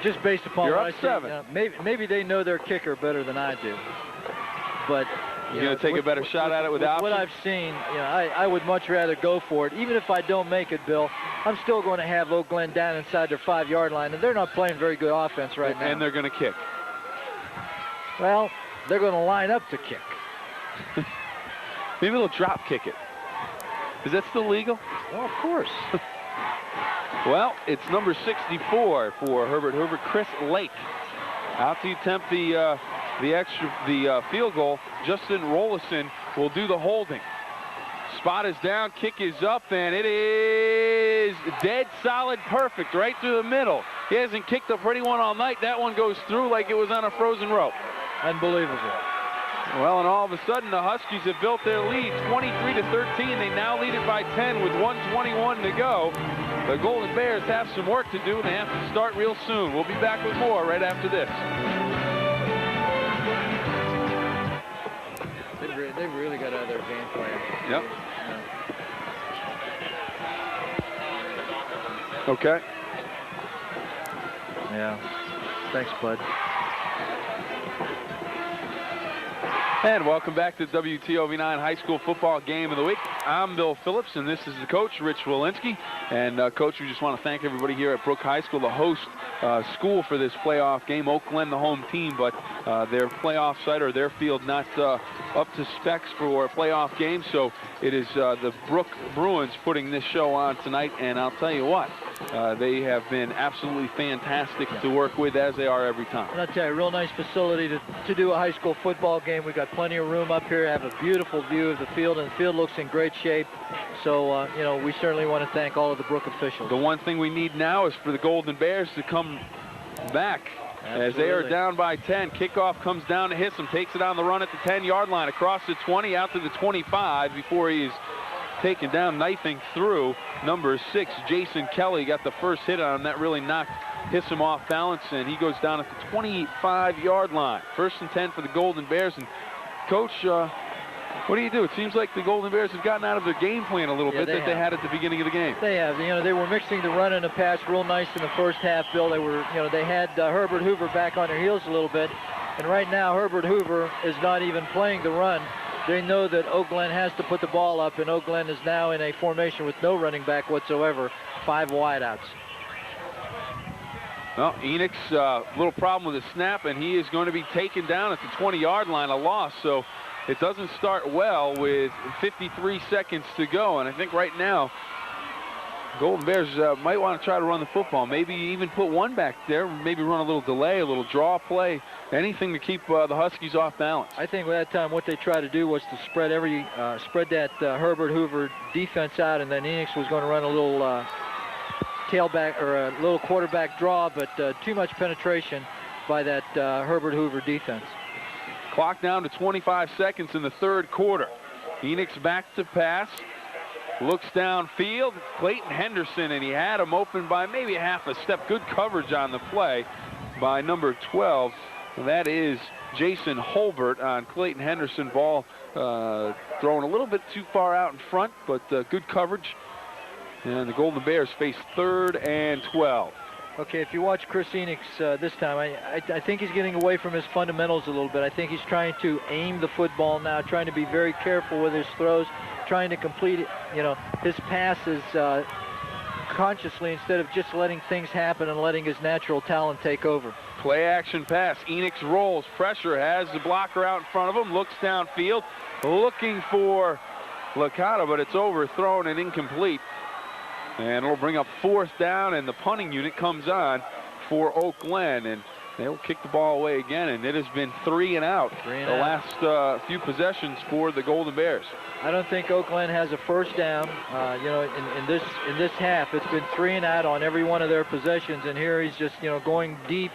Speaker 2: just based upon
Speaker 1: You're
Speaker 2: what
Speaker 1: up
Speaker 2: I
Speaker 1: 7.
Speaker 2: see, maybe they know their kicker better than I do. But
Speaker 1: you're going to take a better shot at it without
Speaker 2: what I've seen. I would much rather go for it. Even if I don't make it, Bill, I'm still going to have Oak Glen down inside their 5-yard line, and they're not playing very good offense right now.
Speaker 1: And they're going to kick.
Speaker 2: Well, they're going to line up to kick.
Speaker 1: Maybe they'll drop kick it. Is that still legal?
Speaker 2: Well, of course.
Speaker 1: Well, it's number 64 for Herbert Hoover, Chris Lake. Out to attempt the field goal. Justin Rollison will do the holding. Spot is down, kick is up, and it is dead solid perfect right through the middle. He hasn't kicked a pretty one all night. That one goes through like it was on a frozen rope.
Speaker 2: Unbelievable.
Speaker 1: Well, and all of a sudden, the Huskies have built their lead, 23-13. They now lead it by 10 with 1:21 to go. The Golden Bears have some work to do, and they have to start real soon. We'll be back with more right after this.
Speaker 2: They've really got out of their game plan.
Speaker 1: Yep. Okay.
Speaker 2: Yeah. Thanks, bud.
Speaker 1: And welcome back to WTOV 9 High School Football Game of the Week. I'm Bill Phillips, and this is the coach, Rich Walensky. And, Coach, we just want to thank everybody here at Brook High School, the host school for this playoff game. Oak Glen, the home team, but their playoff site or their field not up to specs for a playoff game. So it is the Brook Bruins putting this show on tonight. And I'll tell you what, they have been absolutely fantastic to work with, as they are every time.
Speaker 2: And I'll tell you, a real nice facility to do a high school football game. We've got plenty of room up here, have a beautiful view of the field, and the field looks in great shape. So, we certainly want to thank all of the Brook officials.
Speaker 1: The one thing we need now is for the Golden Bears to come back. Absolutely. As they are down by 10. Kickoff comes down to Hissam, takes it on the run at the 10-yard line, across the 20, out to the 25 before he is taken down, knifing through. Number 6, Jason Kelly, got the first hit on him. That really knocked Hissam off balance, and he goes down at the 25-yard line. 1st and 10 for the Golden Bears. And Coach, what do you do? It seems like the Golden Bears have gotten out of their game plan a little bit that they had at the beginning of the game.
Speaker 2: They have. They were mixing the run and the pass real nice in the first half, Bill. They were, they had Herbert Hoover back on their heels a little bit. And right now, Herbert Hoover is not even playing the run. They know that Oak Glen has to put the ball up, and Oak Glen is now in a formation with no running back whatsoever, 5 wideouts.
Speaker 1: Well, Enoch's little problem with the snap, and he is going to be taken down at the 20-yard line, a loss. So it doesn't start well with 53 seconds to go. And I think right now, Golden Bears might want to try to run the football. Maybe even put one back there, maybe run a little delay, a little draw play, anything to keep the Huskies off balance.
Speaker 2: I think at that time what they tried to do was to spread that Herbert Hoover defense out, and then Enoch was going to run a little tailback or a little quarterback draw, but too much penetration by that Herbert Hoover defense.
Speaker 1: Clock down to 25 seconds in the 3rd quarter. Enoch's back to pass. Looks downfield, Clayton Henderson, and he had him open by maybe half a step. Good coverage on the play by number 12. That is Jason Herbert on Clayton Henderson. Ball thrown a little bit too far out in front, but good coverage. And the Golden Bears face 3rd and 12.
Speaker 2: Okay, if you watch Chris Enoch this time, I think he's getting away from his fundamentals a little bit. I think he's trying to aim the football now, trying to be very careful with his throws, trying to complete his passes consciously instead of just letting things happen and letting his natural talent take over.
Speaker 1: Play action pass. Enoch rolls. Pressure, has the blocker out in front of him. Looks downfield. Looking for Licata, but it's overthrown and incomplete. And it'll bring up 4th down, and the punting unit comes on for Oak Glen. And They'll kick the ball away again, and it has been 3 and out the last few possessions for the Golden Bears.
Speaker 2: I don't think Oak Glen has a first down. You know, in this half, it's been 3 and out on every one of their possessions, and here he's just, you know, going deep.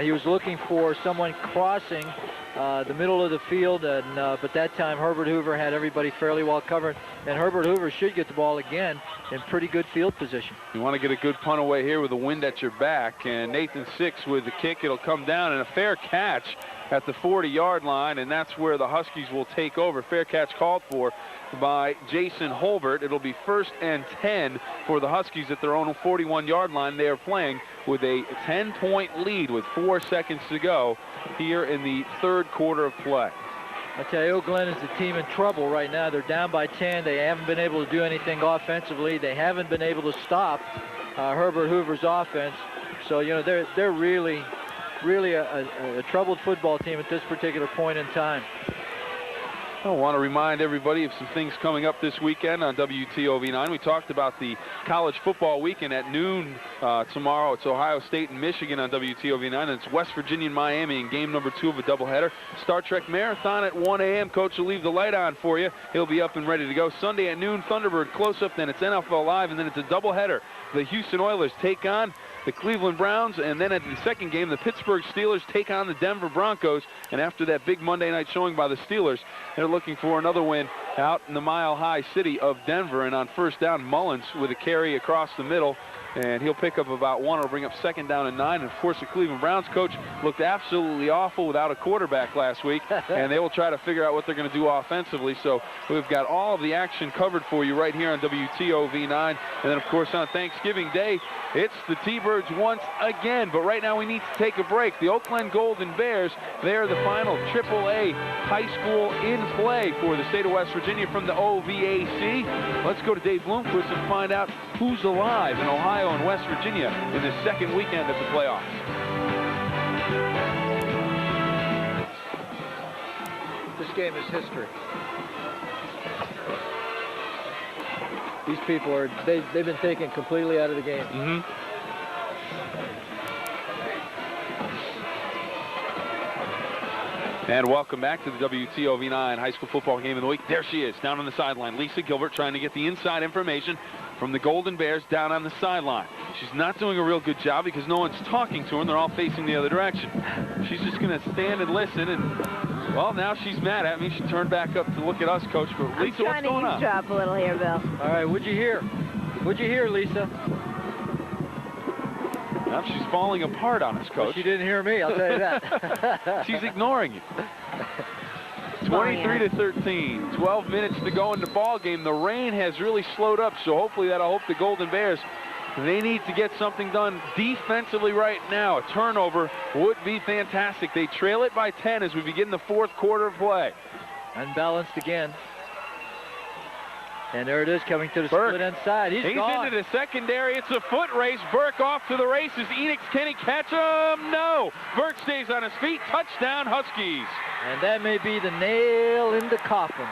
Speaker 2: He was looking for someone crossing the middle of the field, and but that time Herbert Hoover had everybody fairly well covered, and Herbert Hoover should get the ball again in pretty good field position.
Speaker 1: You want to get a good punt away here with the wind at your back, and Nathan Six with the kick. It'll come down, and a fair catch at the 40-yard line, and that's where the Huskies will take over. Fair catch called for by Jason Herbert. It'll be 1st and 10 for the Huskies at their own 41-yard line. They are playing with a 10-point lead with 4 seconds to go here in the 3rd quarter of play.
Speaker 2: I tell you, Oak Glen is the team in trouble right now. They're down by 10. They haven't been able to do anything offensively. They haven't been able to stop Herbert Hoover's offense. So, you know, they're really a troubled football team at this particular point in time.
Speaker 1: I want to remind everybody of some things coming up this weekend on WTOV9. We talked about the college football weekend at noon tomorrow. It's Ohio State and Michigan on WTOV9, and it's West Virginia and Miami in game number 2 of a doubleheader. Star Trek Marathon at 1 a.m. Coach will leave the light on for you. He'll be up and ready to go. Sunday at noon, Thunderbird close-up, then it's NFL Live, and then it's a doubleheader. The Houston Oilers take on the Cleveland Browns, and then at the second game, the Pittsburgh Steelers take on the Denver Broncos. And after that big Monday night showing by the Steelers, they're looking for another win out in the mile-high city of Denver. And on first down, Mullins with a carry across the middle, and he'll pick up about 1. It'll bring up 2nd down and 9. And of course, the Cleveland Browns coach looked absolutely awful without a quarterback last week, and they will try to figure out what they're going to do offensively. So we've got all of the action covered for you right here on WTOV9. And then, of course, on Thanksgiving Day, it's the T-Birds once again. But right now we need to take a break. The Oak Glen Golden Bears, they are the final AAA high school in play for the state of West Virginia from the OVAC. Let's go to Dave Bloomquist and find out who's alive in Ohio and West Virginia in the second weekend of the playoffs.
Speaker 2: This game is history. These people they've been taken completely out of the game.
Speaker 1: And welcome back to the WTOV9 high school football game of the week. There she is, down on the sideline. Lisa Gilbert trying to get the inside information from the Golden Bears down on the sideline. She's not doing a real good job because no one's talking to her, and they're all facing the other direction. She's just going to stand and listen, and, well, now she's mad at me. She turned back up to look at us, Coach. But, Lisa, what's going on?
Speaker 3: I'm trying to eavesdrop a little here, Bill.
Speaker 2: All right, what'd you hear? What'd you hear, Lisa?
Speaker 1: Well, she's falling apart on us, Coach.
Speaker 2: Well, she didn't hear me, I'll tell you that.
Speaker 1: She's ignoring you. 23-13, 12 minutes to go in the ball game. The rain has really slowed up, so hopefully that'll help the Golden Bears. They need to get something done defensively right now. A turnover would be fantastic. They trail it by 10 as we begin the 4th quarter of play.
Speaker 2: Unbalanced again. And there it is, coming to the split end side. He's gone.
Speaker 1: Into the secondary. It's a foot race. Burke off to the races. Enix, can he catch him? No. Burke stays on his feet. Touchdown, Huskies.
Speaker 2: And that may be the nail in the coffin.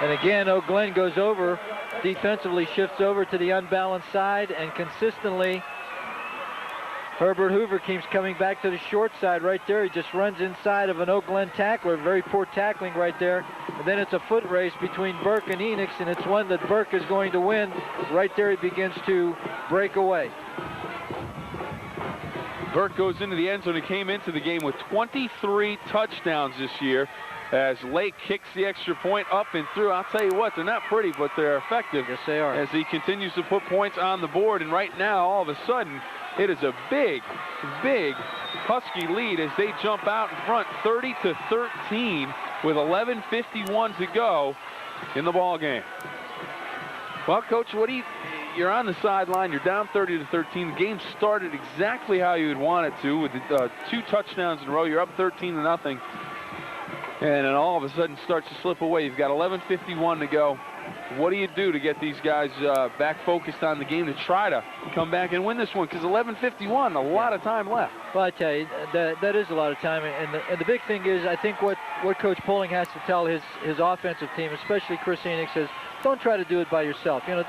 Speaker 2: And again, Oak Glen goes over, defensively shifts over to the unbalanced side, and consistently Herbert Hoover keeps coming back to the short side right there. He just runs inside of an Oak Glen tackler. Very poor tackling right there. And then it's a foot race between Burke and Enix, and it's one that Burke is going to win. Right there he begins to break away.
Speaker 1: Burke goes into the end zone. He came into the game with 23 touchdowns this year as Lake kicks the extra point up and through. I'll tell you what, they're not pretty, but they're effective.
Speaker 2: Yes, they are.
Speaker 1: As he continues to put points on the board, and right now, all of a sudden, it is a big, big Husky lead as they jump out in front 30-13 with 11:51 to go in the ball game. Well, Coach, you're on the sideline, you're down 30-13. The game started exactly how you would want it to with 2 touchdowns in a row. You're up 13-0. And then all of a sudden starts to slip away. You've got 11:51 to go. What do you do to get these guys back focused on the game to try to come back and win this one? Because 11:51, a lot of time left.
Speaker 2: Well, I tell you, that is a lot of time. And the big thing is, I think what Coach Poling has to tell his offensive team, especially Chris Enix, is don't try to do it by yourself. You know,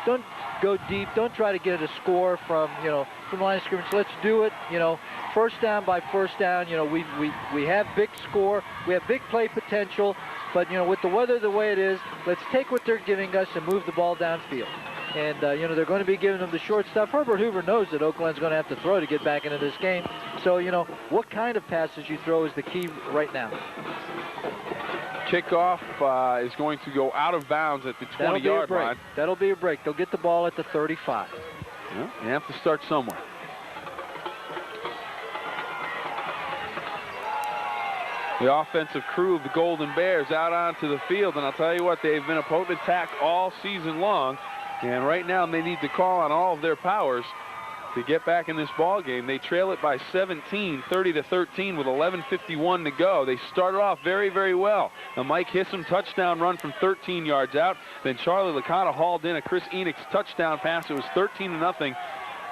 Speaker 2: don't go deep. Don't try to get a score from, you know, from the line of scrimmage. Let's do it, you know, first down by first down. You know, we have big score. We have big play potential. But, you know, with the weather the way it is, let's take what they're giving us and move the ball downfield. And, you know, they're going to be giving them the short stuff. Herbert Hoover knows that Oak Glen's going to have to throw to get back into this game. So, you know, what kind of passes you throw is the key right now.
Speaker 1: Kickoff is going to go out of bounds at the 20-yard line.
Speaker 2: That'll be a break. They'll get the ball at the 35.
Speaker 1: Yeah, you have to start somewhere. The offensive crew of the Golden Bears out onto the field, and I'll tell you what, they've been a potent attack all season long, and right now they need to call on all of their powers to get back in this ball game. They trail it by 17, 30-13 with 11:51 to go. They started off very, very well. A Mike Hissam touchdown run from 13 yards out. Then Charlie Licata hauled in a Chris Enix touchdown pass. It was 13-0.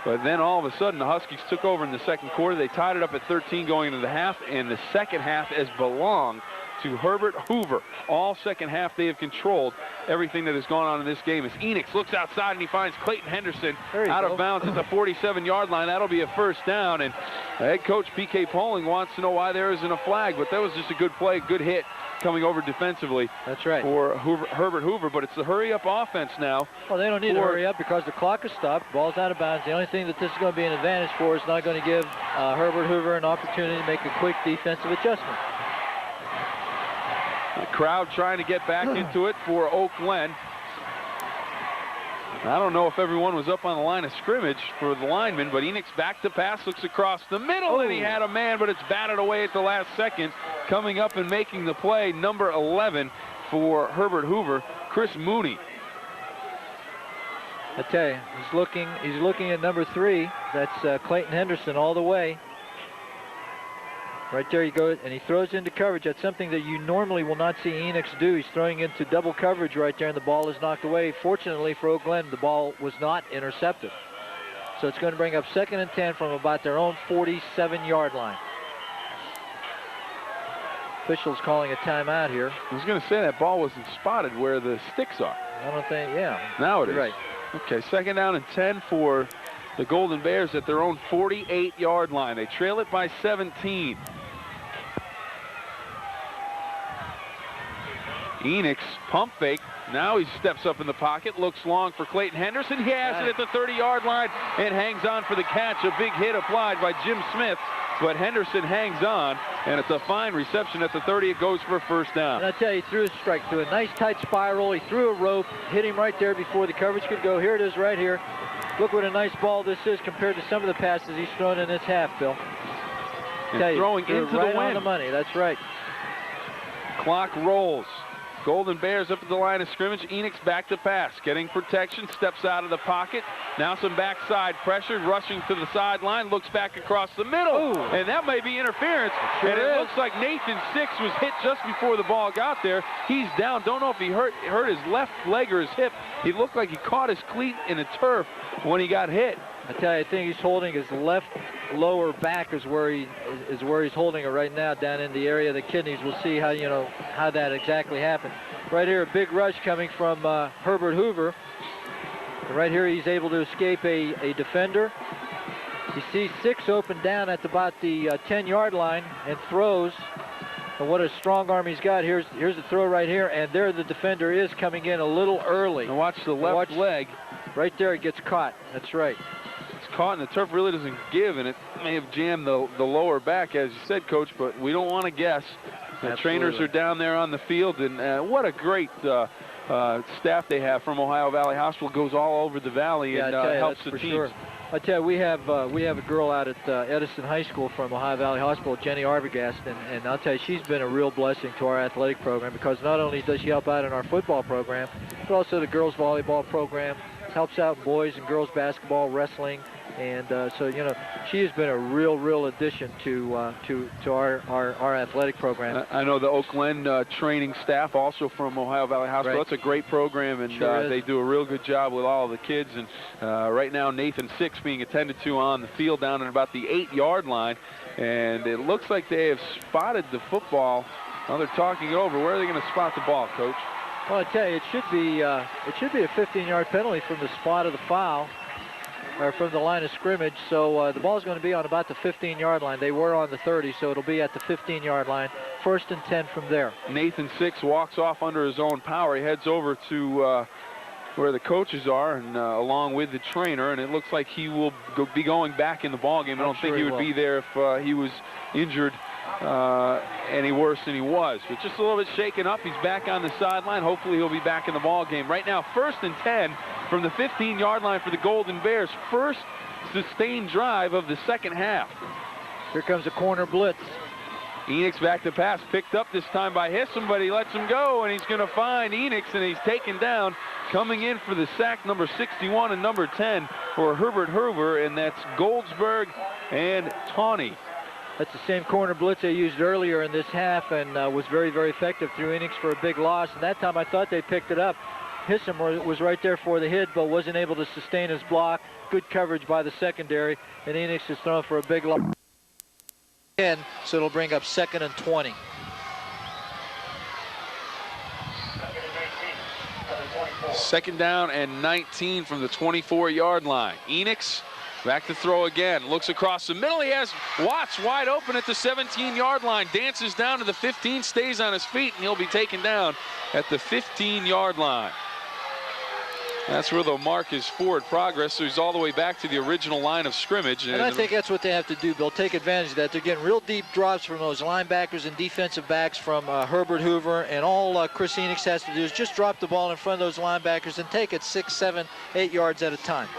Speaker 1: But then all of a sudden, the Huskies took over in the second quarter. They tied it up at 13 going into the half, and the second half has belonged to Herbert Hoover. All second half, they have controlled everything that has gone on in this game. As Enix looks outside and he finds Clayton Henderson out of bounds at the 47-yard line. That'll be a first down, and head coach P.K. Poling wants to know why there isn't a flag, but that was just a good play, good hit coming over defensively.
Speaker 2: That's right.
Speaker 1: For Herbert Hoover, but it's the hurry-up offense now.
Speaker 2: Well, they don't need to hurry up because the clock is stopped. Ball's out of bounds. The only thing that this is going to be an advantage for is not going to give Herbert Hoover an opportunity to make a quick defensive adjustment.
Speaker 1: The crowd trying to get back into it for Oak Glen. I don't know if everyone was up on the line of scrimmage for the lineman, but Enix back to pass, looks across the middle, and he had a man, but it's batted away at the last second. Coming up and making the play, number 11 for Herbert Hoover, Chris Mooney.
Speaker 2: I tell you, he's looking at number 3. That's Clayton Henderson all the way. Right there he goes, and he throws into coverage. That's something that you normally will not see Enix do. He's throwing into double coverage right there, and the ball is knocked away. Fortunately for Oak Glen, the ball was not intercepted. So it's going to bring up 2nd and 10 from about their own 47-yard line. Officials calling a timeout here.
Speaker 1: I was going to say that ball wasn't spotted where the sticks are.
Speaker 2: I don't think, yeah.
Speaker 1: Now it is.
Speaker 2: Right.
Speaker 1: Okay, 2nd down and 10 for the Golden Bears at their own 48-yard line. They trail it by 17. Enix pump fake. Now he steps up in the pocket, looks long for Clayton Henderson. He has it at the 30-yard line and hangs on for the catch. A big hit applied by Jim Smith, but Henderson hangs on, and it's a fine reception at the 30. It goes for a first down.
Speaker 2: And I tell you, he threw a strike through a nice tight spiral. He threw a rope, hit him right there before the coverage could go. Here it is right here. Look what a nice ball this is compared to some of the passes he's thrown in this half, Bill.
Speaker 1: And throwing into the wind.
Speaker 2: Right on the money, that's right.
Speaker 1: Clock rolls. Golden Bears up at the line of scrimmage. Enix back to pass, getting protection, steps out of the pocket. Now some backside pressure, rushing to the sideline, looks back across the middle, and that may be interference.
Speaker 2: Sure
Speaker 1: and it
Speaker 2: is.
Speaker 1: looks like Nathan Six was hit just before the ball got there. He's down. Don't know if he hurt his left leg or his hip. He looked like he caught his cleat in the turf when he got hit.
Speaker 2: I tell you, I think he's holding his left lower back is where he's holding it right now, down in the area of the kidneys. We'll see how that exactly happened. Right here, a big rush coming from Herbert Hoover. And right here, he's able to escape a defender. He sees Six open down at about the 10-yard line and throws. And what a strong arm he's got. Here's the throw right here, and there the defender is coming in a little early.
Speaker 1: And watch the left leg.
Speaker 2: Right there, it gets caught. That's right.
Speaker 1: Caught, and the turf really doesn't give, and it may have jammed the lower back, as you said, Coach, but we don't want to guess. The trainers are down there on the field, and what a great staff they have from Ohio Valley Hospital. Goes all over the valley and helps the teams.
Speaker 2: Sure. I tell you, we have a girl out at Edison High School from Ohio Valley Hospital, Jenny Arbogast, and I'll tell you, she's been a real blessing to our athletic program, because not only does she help out in our football program, but also the girls volleyball program, helps out boys and girls basketball, wrestling. And so, you know, she has been a real addition to our athletic program.
Speaker 1: I know the Oak Glen training staff, also from Ohio Valley Hospital.
Speaker 2: Right.
Speaker 1: That's a great program, and they do a real good job with all of the kids. And right now, Nathan Six being attended to on the field down at about the 8-yard line. And it looks like they have spotted the football. Now they're talking it over. Where are they going to spot the ball, Coach?
Speaker 2: Well, I tell you, it should be a 15-yard penalty from the spot of the foul, or from the line of scrimmage. So the ball's going to be on about the 15-yard line. They were on the 30, so it'll be at the 15-yard line. 1st and 10 from there.
Speaker 1: Nathan Six walks off under his own power. He heads over to where the coaches are, and along with the trainer, and it looks like he will be going back in the ball game. I don't think he would be there if he was injured any worse than he was. But just a little bit shaken up. He's back on the sideline. Hopefully he'll be back in the ball game. Right now, 1st and 10 from the 15-yard line for the Golden Bears. First sustained drive of the second half.
Speaker 2: Here comes a corner blitz.
Speaker 1: Enix back to pass, picked up this time by Hissam, but he lets him go, and he's going to find Enix, and he's taken down. Coming in for the sack, number 61 and number 10 for Herbert Hoover, and that's Goldsberg and Tawney.
Speaker 2: That's the same corner blitz they used earlier in this half, and was very, very effective through Enix for a big loss. And that time I thought they picked it up. Hissam was right there for the hit, but wasn't able to sustain his block. Good coverage by the secondary, and Enix is thrown for a big loss. So it'll bring up 2nd and 20.
Speaker 1: Second down and 19 from the 24-yard line. Enix back to throw again. Looks across the middle. He has Watts wide open at the 17-yard line. Dances down to the 15, stays on his feet, and he'll be taken down at the 15-yard line. That's where they'll mark his forward progress, so he's all the way back to the original line of scrimmage.
Speaker 2: And I think that's what they have to do, Bill. Take advantage of that. They're getting real deep drops from those linebackers and defensive backs from Herbert Hoover, and all Chris Enix has to do is just drop the ball in front of those linebackers and take it 6, 7, 8 yards at a time.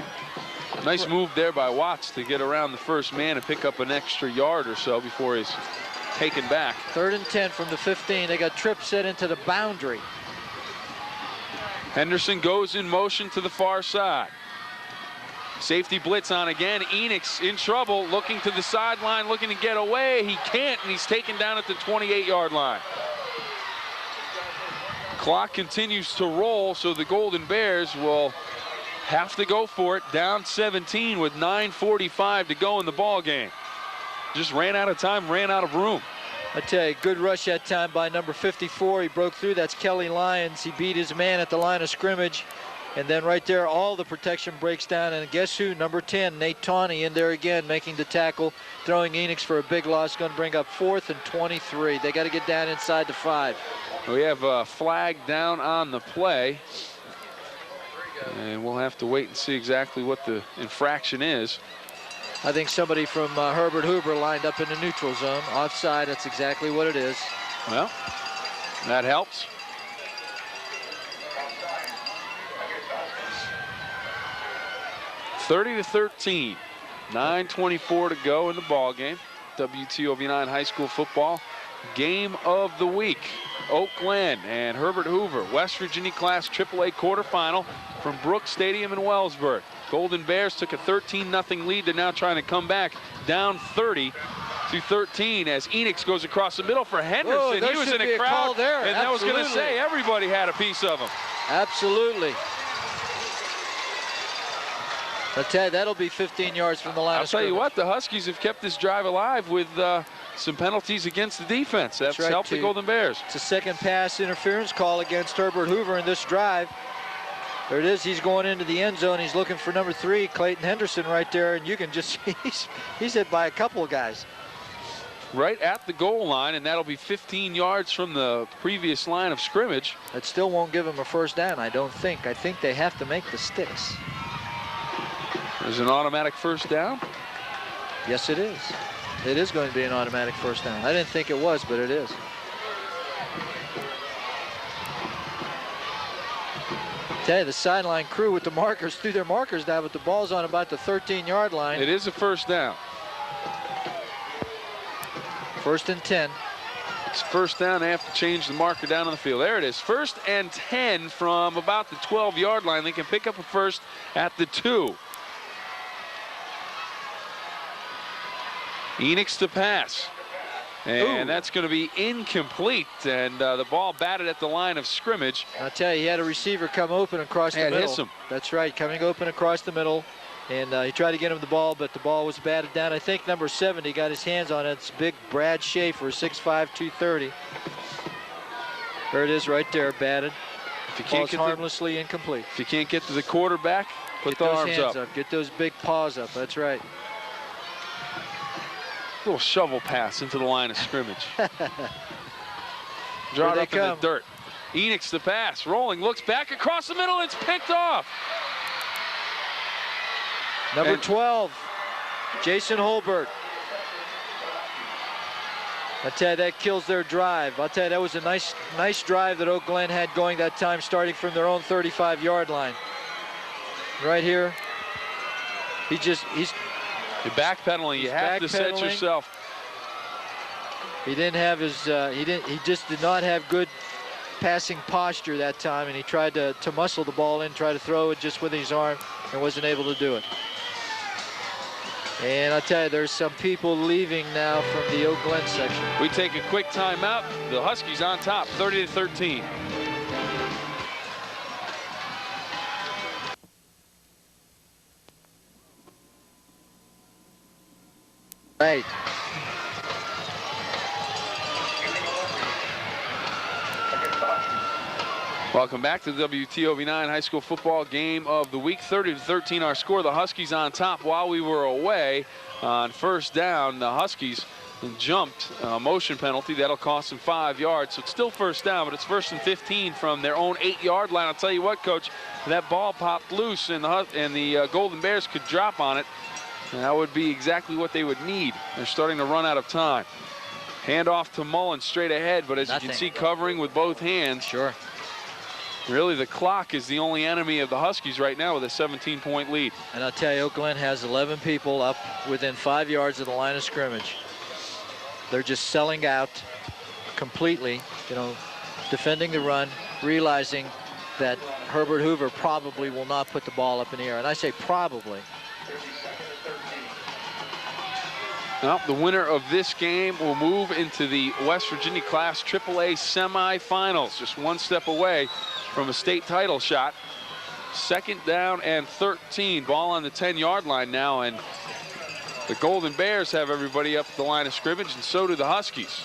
Speaker 1: Nice move there by Watts to get around the first man and pick up an extra yard or so before he's taken back.
Speaker 2: 3rd and 10 from the 15. They got Tripp set into the boundary.
Speaker 1: Henderson goes in motion to the far side. Safety blitz on again. Enix in trouble, looking to the sideline, looking to get away. He can't, and he's taken down at the 28-yard line. Clock continues to roll, so the Golden Bears will have to go for it. Down 17 with 9:45 to go in the ball game. Just ran out of time, ran out of room.
Speaker 2: I tell you, good rush that time by number 54. He broke through. That's Kelly Lyons. He beat his man at the line of scrimmage. And then right there, all the protection breaks down. And guess who? Number 10, Nate Tawney, in there again, making the tackle, throwing Enix for a big loss. Going to bring up 4th and 23. They got to get down inside the 5.
Speaker 1: We have a flag down on the play. And we'll have to wait and see exactly what the infraction is.
Speaker 2: I think somebody from Herbert Hoover lined up in the neutral zone. Offside, that's exactly what it is.
Speaker 1: Well, that helps. (30-13). 9:24 to go in the ball game. WTOV9 high school football game of the week. Oak Glen and Herbert Hoover, West Virginia Class AAA quarterfinal from Brooks Stadium in Wellsburg. Golden Bears took a 13-0 lead. They're now trying to come back down 30-13 as Enix goes across the middle for Henderson.
Speaker 2: Whoa,
Speaker 1: he was in a crowd
Speaker 2: there.
Speaker 1: and I was going to say everybody had a piece of him.
Speaker 2: Absolutely. I tell you, that'll be 15 yards from the line of scrimmage.
Speaker 1: I'll tell you what, the Huskies have kept this drive alive with some penalties against the defense. That's
Speaker 2: right,
Speaker 1: helped the Golden Bears.
Speaker 2: It's a second pass interference call against Herbert Hoover in this drive. There it is. He's going into the end zone. He's looking for number 3, Clayton Henderson, right there, and you can just see he's hit by a couple of guys.
Speaker 1: Right at the goal line, and that'll be 15 yards from the previous line of scrimmage.
Speaker 2: That still won't give him a first down, I don't think. I think they have to make the sticks.
Speaker 1: There's an automatic first down?
Speaker 2: Yes, it is. It is going to be an automatic first down. I didn't think it was, but it is. Tell you, the sideline crew with the markers threw their markers down, but the ball's on about the 13-yard line.
Speaker 1: It is a first down.
Speaker 2: 1st and 10.
Speaker 1: It's first down. They have to change the marker down on the field. There it is. 1st and 10 from about the 12-yard line. They can pick up a first at the 2. Enix to pass. And that's going to be incomplete. And the ball batted at the line of scrimmage.
Speaker 2: I'll tell you, he had a receiver come open across the middle.
Speaker 1: Hissam.
Speaker 2: That's right, coming open across the middle. And he tried to get him the ball, but the ball was batted down. I think number 70 got his hands on it. It's big Brad Schaefer, 6'5", 230. There it is right there, batted.
Speaker 1: you can't
Speaker 2: Ball's harmlessly incomplete.
Speaker 1: If you can't get to the quarterback, put the arms
Speaker 2: hands
Speaker 1: up.
Speaker 2: Get those big paws up. That's right.
Speaker 1: Little shovel pass into the line of scrimmage. Draw it up in the dirt. Enix the pass, rolling, looks back across the middle, it's picked off.
Speaker 2: Number 12, Jason Herbert. I tell you, that kills their drive. I'll tell you, that was a nice drive that Oak Glen had going that time, starting from their own 35-yard line. Right here, you're
Speaker 1: backpedaling. You have to set yourself.
Speaker 2: He didn't have his. He just did not have good passing posture that time, and he tried to muscle the ball in, try to throw it just with his arm, and wasn't able to do it. And I tell you, there's some people leaving now from the Oak Glen section.
Speaker 1: We take a quick timeout. The Huskies on top, 30-13.
Speaker 2: Right.
Speaker 1: Welcome back to the WTOV 9 High School Football Game of the Week. 30-13 our score. The Huskies on top. While we were away on first down, the Huskies jumped a motion penalty. That'll cost them 5 yards. So it's still first down, but it's 1st and 15 from their own 8-yard line. I'll tell you what, Coach, that ball popped loose and the Golden Bears could drop on it. And that would be exactly what they would need. They're starting to run out of time. Hand off to Mullen straight ahead, but as you can see, covering with both hands.
Speaker 2: Sure.
Speaker 1: Really, the clock is the only enemy of the Huskies right now with a 17-point lead.
Speaker 2: And I'll tell you, Oak Glen has 11 people up within 5 yards of the line of scrimmage. They're just selling out completely, defending the run, realizing that Herbert Hoover probably will not put the ball up in the air. And I say probably.
Speaker 1: Well, the winner of this game will move into the West Virginia Class AAA semifinals, just one step away from a state title shot. 2nd down and 13. Ball on the 10-yard line now, and the Golden Bears have everybody up at the line of scrimmage, and so do the Huskies.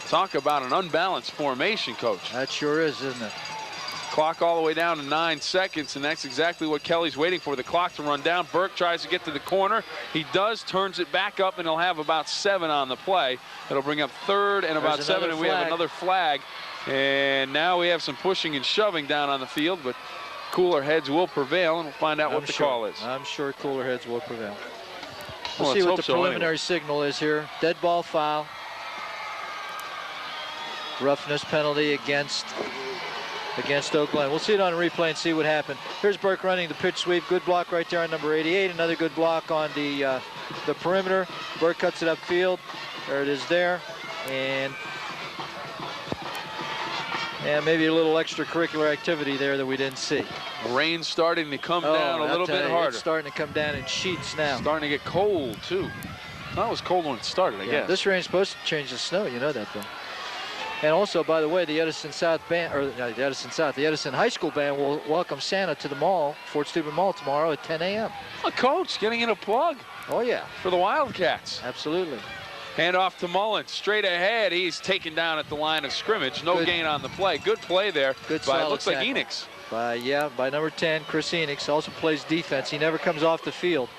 Speaker 1: Talk about an unbalanced formation, Coach.
Speaker 2: That sure is, isn't it?
Speaker 1: Clock all the way down to 9 seconds, and that's exactly what Kelly's waiting for, the clock to run down. Burke tries to get to the corner. He does, turns it back up, and he'll have about 7 on the play. That'll bring up 3rd and about 7, and we have another flag. And now we have some pushing and shoving down on the field, but cooler heads will prevail, and we'll find out what the call is.
Speaker 2: I'm sure cooler heads will prevail. We'll see what the preliminary signal is here. Dead ball foul. Roughness penalty against Oak Glen. We'll see it on a replay and see what happened. Here's Burke running the pitch sweep. Good block right there on number 88. Another good block on the perimeter. Burke cuts it upfield. There it is there. And maybe a little extracurricular activity there that we didn't see.
Speaker 1: Rain's starting to come down a little bit harder.
Speaker 2: It's starting to come down in sheets now.
Speaker 1: Starting to get cold, too. Well, it was cold when it started, I guess.
Speaker 2: This rain's supposed to change the snow. You know that, though. And also, by the way, the Edison South band, or the Edison High School band will welcome Santa to the mall, Fort Steuben Mall, tomorrow at 10 a.m.
Speaker 1: A coach getting in a plug.
Speaker 2: Oh, yeah.
Speaker 1: For the Wildcats.
Speaker 2: Absolutely.
Speaker 1: Hand off to Mullen. Straight ahead. He's taken down at the line of scrimmage. No gain on the play. Good play there.
Speaker 2: Good
Speaker 1: by,
Speaker 2: solid
Speaker 1: it looks like
Speaker 2: tackle.
Speaker 1: Enix.
Speaker 2: By number 10, Chris Enix. Also plays defense. He never comes off the field.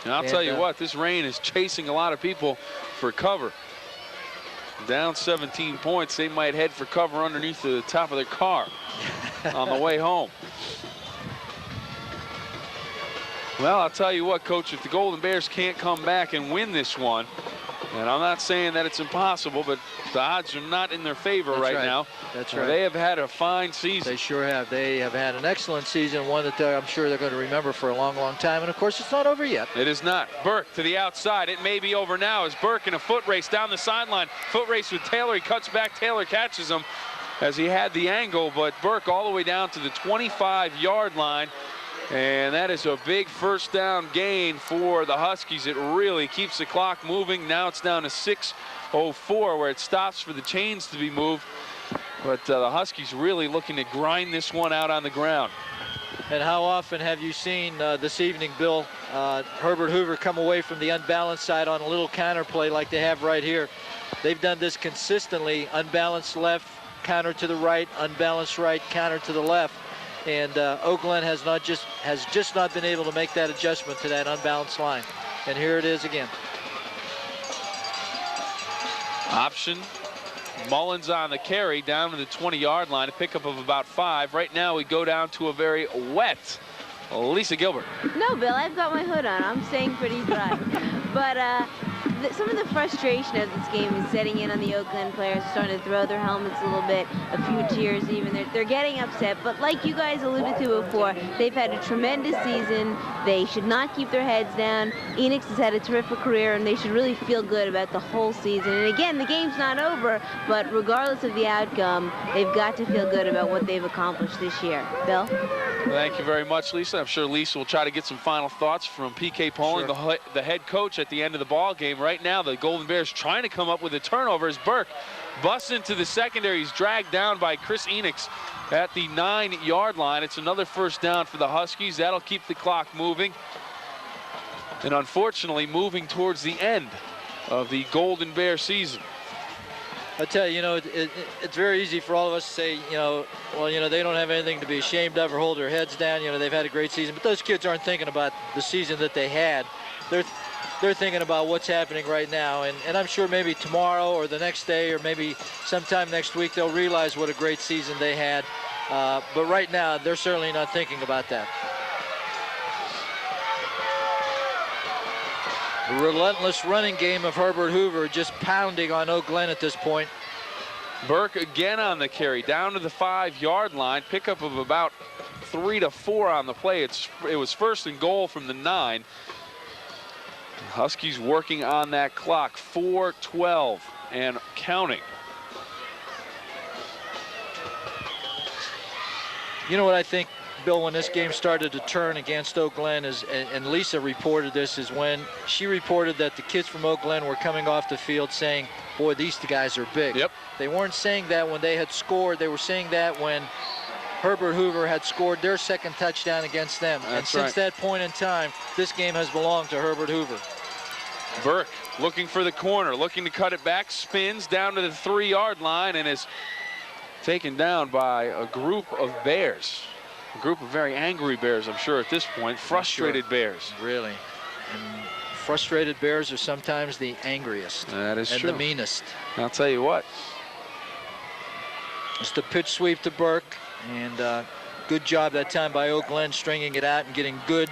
Speaker 1: And I'll tell you what, this rain is chasing a lot of people for cover. Down 17 points, they might head for cover underneath the top of their car on the way home. Well, I'll tell you what, Coach, if the Golden Bears can't come back and win this one, and I'm not saying that it's impossible, but the odds are not in their favor right now.
Speaker 2: That's right.
Speaker 1: They have had a fine season.
Speaker 2: They sure have. They have had an excellent season, one that I'm sure they're going to remember for a long, long time. And, of course, it's not over yet.
Speaker 1: It is not. Burke to the outside. It may be over now as Burke in a foot race down the sideline. Foot race with Taylor. He cuts back. Taylor catches him as he had the angle, but Burke all the way down to the 25-yard line. And that is a big first down gain for the Huskies. It really keeps the clock moving. Now it's down to 6:04 where it stops for the chains to be moved. But the Huskies really looking to grind this one out on the ground.
Speaker 2: And how often have you seen this evening, Bill, Herbert Hoover come away from the unbalanced side on a little counter play like they have right here? They've done this consistently. Unbalanced left, counter to the right, unbalanced right, counter to the left. And Glen has just not been able to make that adjustment to that unbalanced line. And here it is again.
Speaker 1: Option. Mullins on the carry down to the 20-yard line, a pickup of about 5. Right now we go down to a very wet Lisa Gilbert.
Speaker 3: No, Bill, I've got my hood on. I'm staying pretty dry. But some of the frustration of this game is setting in on the Glen players, starting to throw their helmets a little bit, a few tears even. They're getting upset. But like you guys alluded to before, they've had a tremendous season. They should not keep their heads down. Enix has had a terrific career, and they should really feel good about the whole season. And again, the game's not over, but regardless of the outcome, they've got to feel good about what they've accomplished this year. Bill?
Speaker 1: Thank you very much, Lisa. I'm sure Lisa will try to get some final thoughts from P.K. Poling,
Speaker 2: Sure.
Speaker 1: the head coach, at the end of the ball game. Right now, the Golden Bears trying to come up with a turnover as Burke busts into the secondary. He's dragged down by Chris Enix at the 9-yard line. It's another first down for the Huskies. That'll keep the clock moving. And unfortunately, moving towards the end of the Golden Bear season.
Speaker 2: I tell you, it's very easy for all of us to say, well, they don't have anything to be ashamed of or hold their heads down. They've had a great season, but those kids aren't thinking about the season that they had. They're thinking about what's happening right now, and I'm sure maybe tomorrow or the next day or maybe sometime next week they'll realize what a great season they had. But right now, they're certainly not thinking about that. The relentless running game of Herbert Hoover just pounding on Glen at this point.
Speaker 1: Burke again on the carry, down to the 5-yard line, pickup of about 3 to 4 on the play. It was first and goal from the 9. Huskies working on that clock, 4:12 and counting.
Speaker 2: You know what I think, Bill, when this game started to turn against Glen is, and Lisa reported this, is when she reported that the kids from Glen were coming off the field saying, boy, these guys are big.
Speaker 1: Yep.
Speaker 2: They weren't saying that when they had scored. They were saying that when Herbert Hoover had scored their second touchdown against them.
Speaker 1: That's
Speaker 2: and since that point in time, this game has belonged to Herbert Hoover.
Speaker 1: Burke looking for the corner, looking to cut it back, spins down to the 3-yard line and is taken down by a group of Bears. A group of very angry Bears, I'm sure, at this point. Frustrated Bears.
Speaker 2: Really. And frustrated Bears are sometimes the angriest.
Speaker 1: That is true.
Speaker 2: And the meanest.
Speaker 1: I'll tell you what.
Speaker 2: It's the pitch sweep to Burke, and good job that time by Glen stringing it out and getting good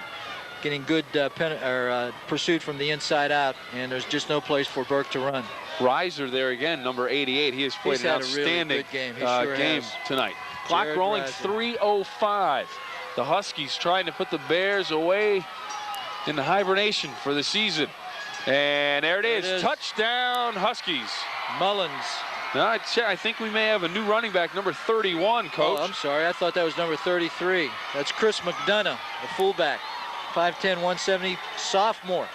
Speaker 2: pursuit from the inside out, and there's just no place for Burke to run.
Speaker 1: Reiser there again, number 88. He has played an outstanding game tonight. Clock rolling, 3:05. The Huskies trying to put the Bears away in the hibernation for the season. And there it is. Touchdown, Huskies.
Speaker 2: Mullins.
Speaker 1: Now, I think we may have a new running back, number 31, Coach.
Speaker 2: Oh, I'm sorry. I thought that was number 33. That's Chris McDonough, the fullback. 5'10", 170, sophomore.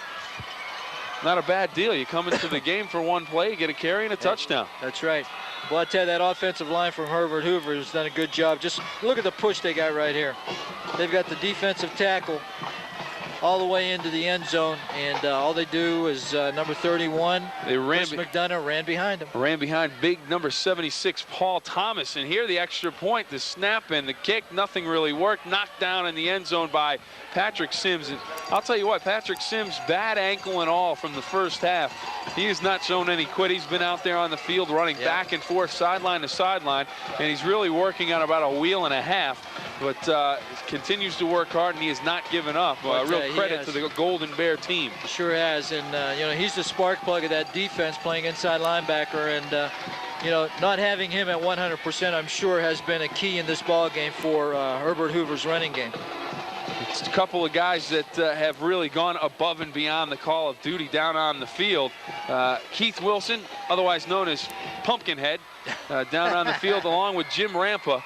Speaker 1: Not a bad deal. You come into the game for one play, you get a carry and a touchdown.
Speaker 2: That's right. Well, I tell you, that offensive line from Herbert Hoover has done a good job. Just look at the push they got right here. They've got the defensive tackle all the way into the end zone, and all they do is number 31, Chris McDonough, ran behind him.
Speaker 1: Ran behind big number 76, Paul Thomas. And here the extra point, the snap and the kick, nothing really worked. Knocked down in the end zone by Patrick Sims. And I'll tell you what, Patrick Sims, bad ankle and all from the first half. He has not shown any quit. He's been out there on the field running back and forth, sideline to sideline, and he's really working on about a wheel and a half, but continues to work hard, and he has not given up. Real credit to the Golden Bear team.
Speaker 2: He sure has, and he's the spark plug of that defense, playing inside linebacker, and not having him at 100%, I'm sure, has been a key in this ball game for Herbert Hoover's running game.
Speaker 1: It's a couple of guys that have really gone above and beyond the call of duty down on the field. Keith Wilson, otherwise known as Pumpkinhead, down on the field along with Jim Rampa.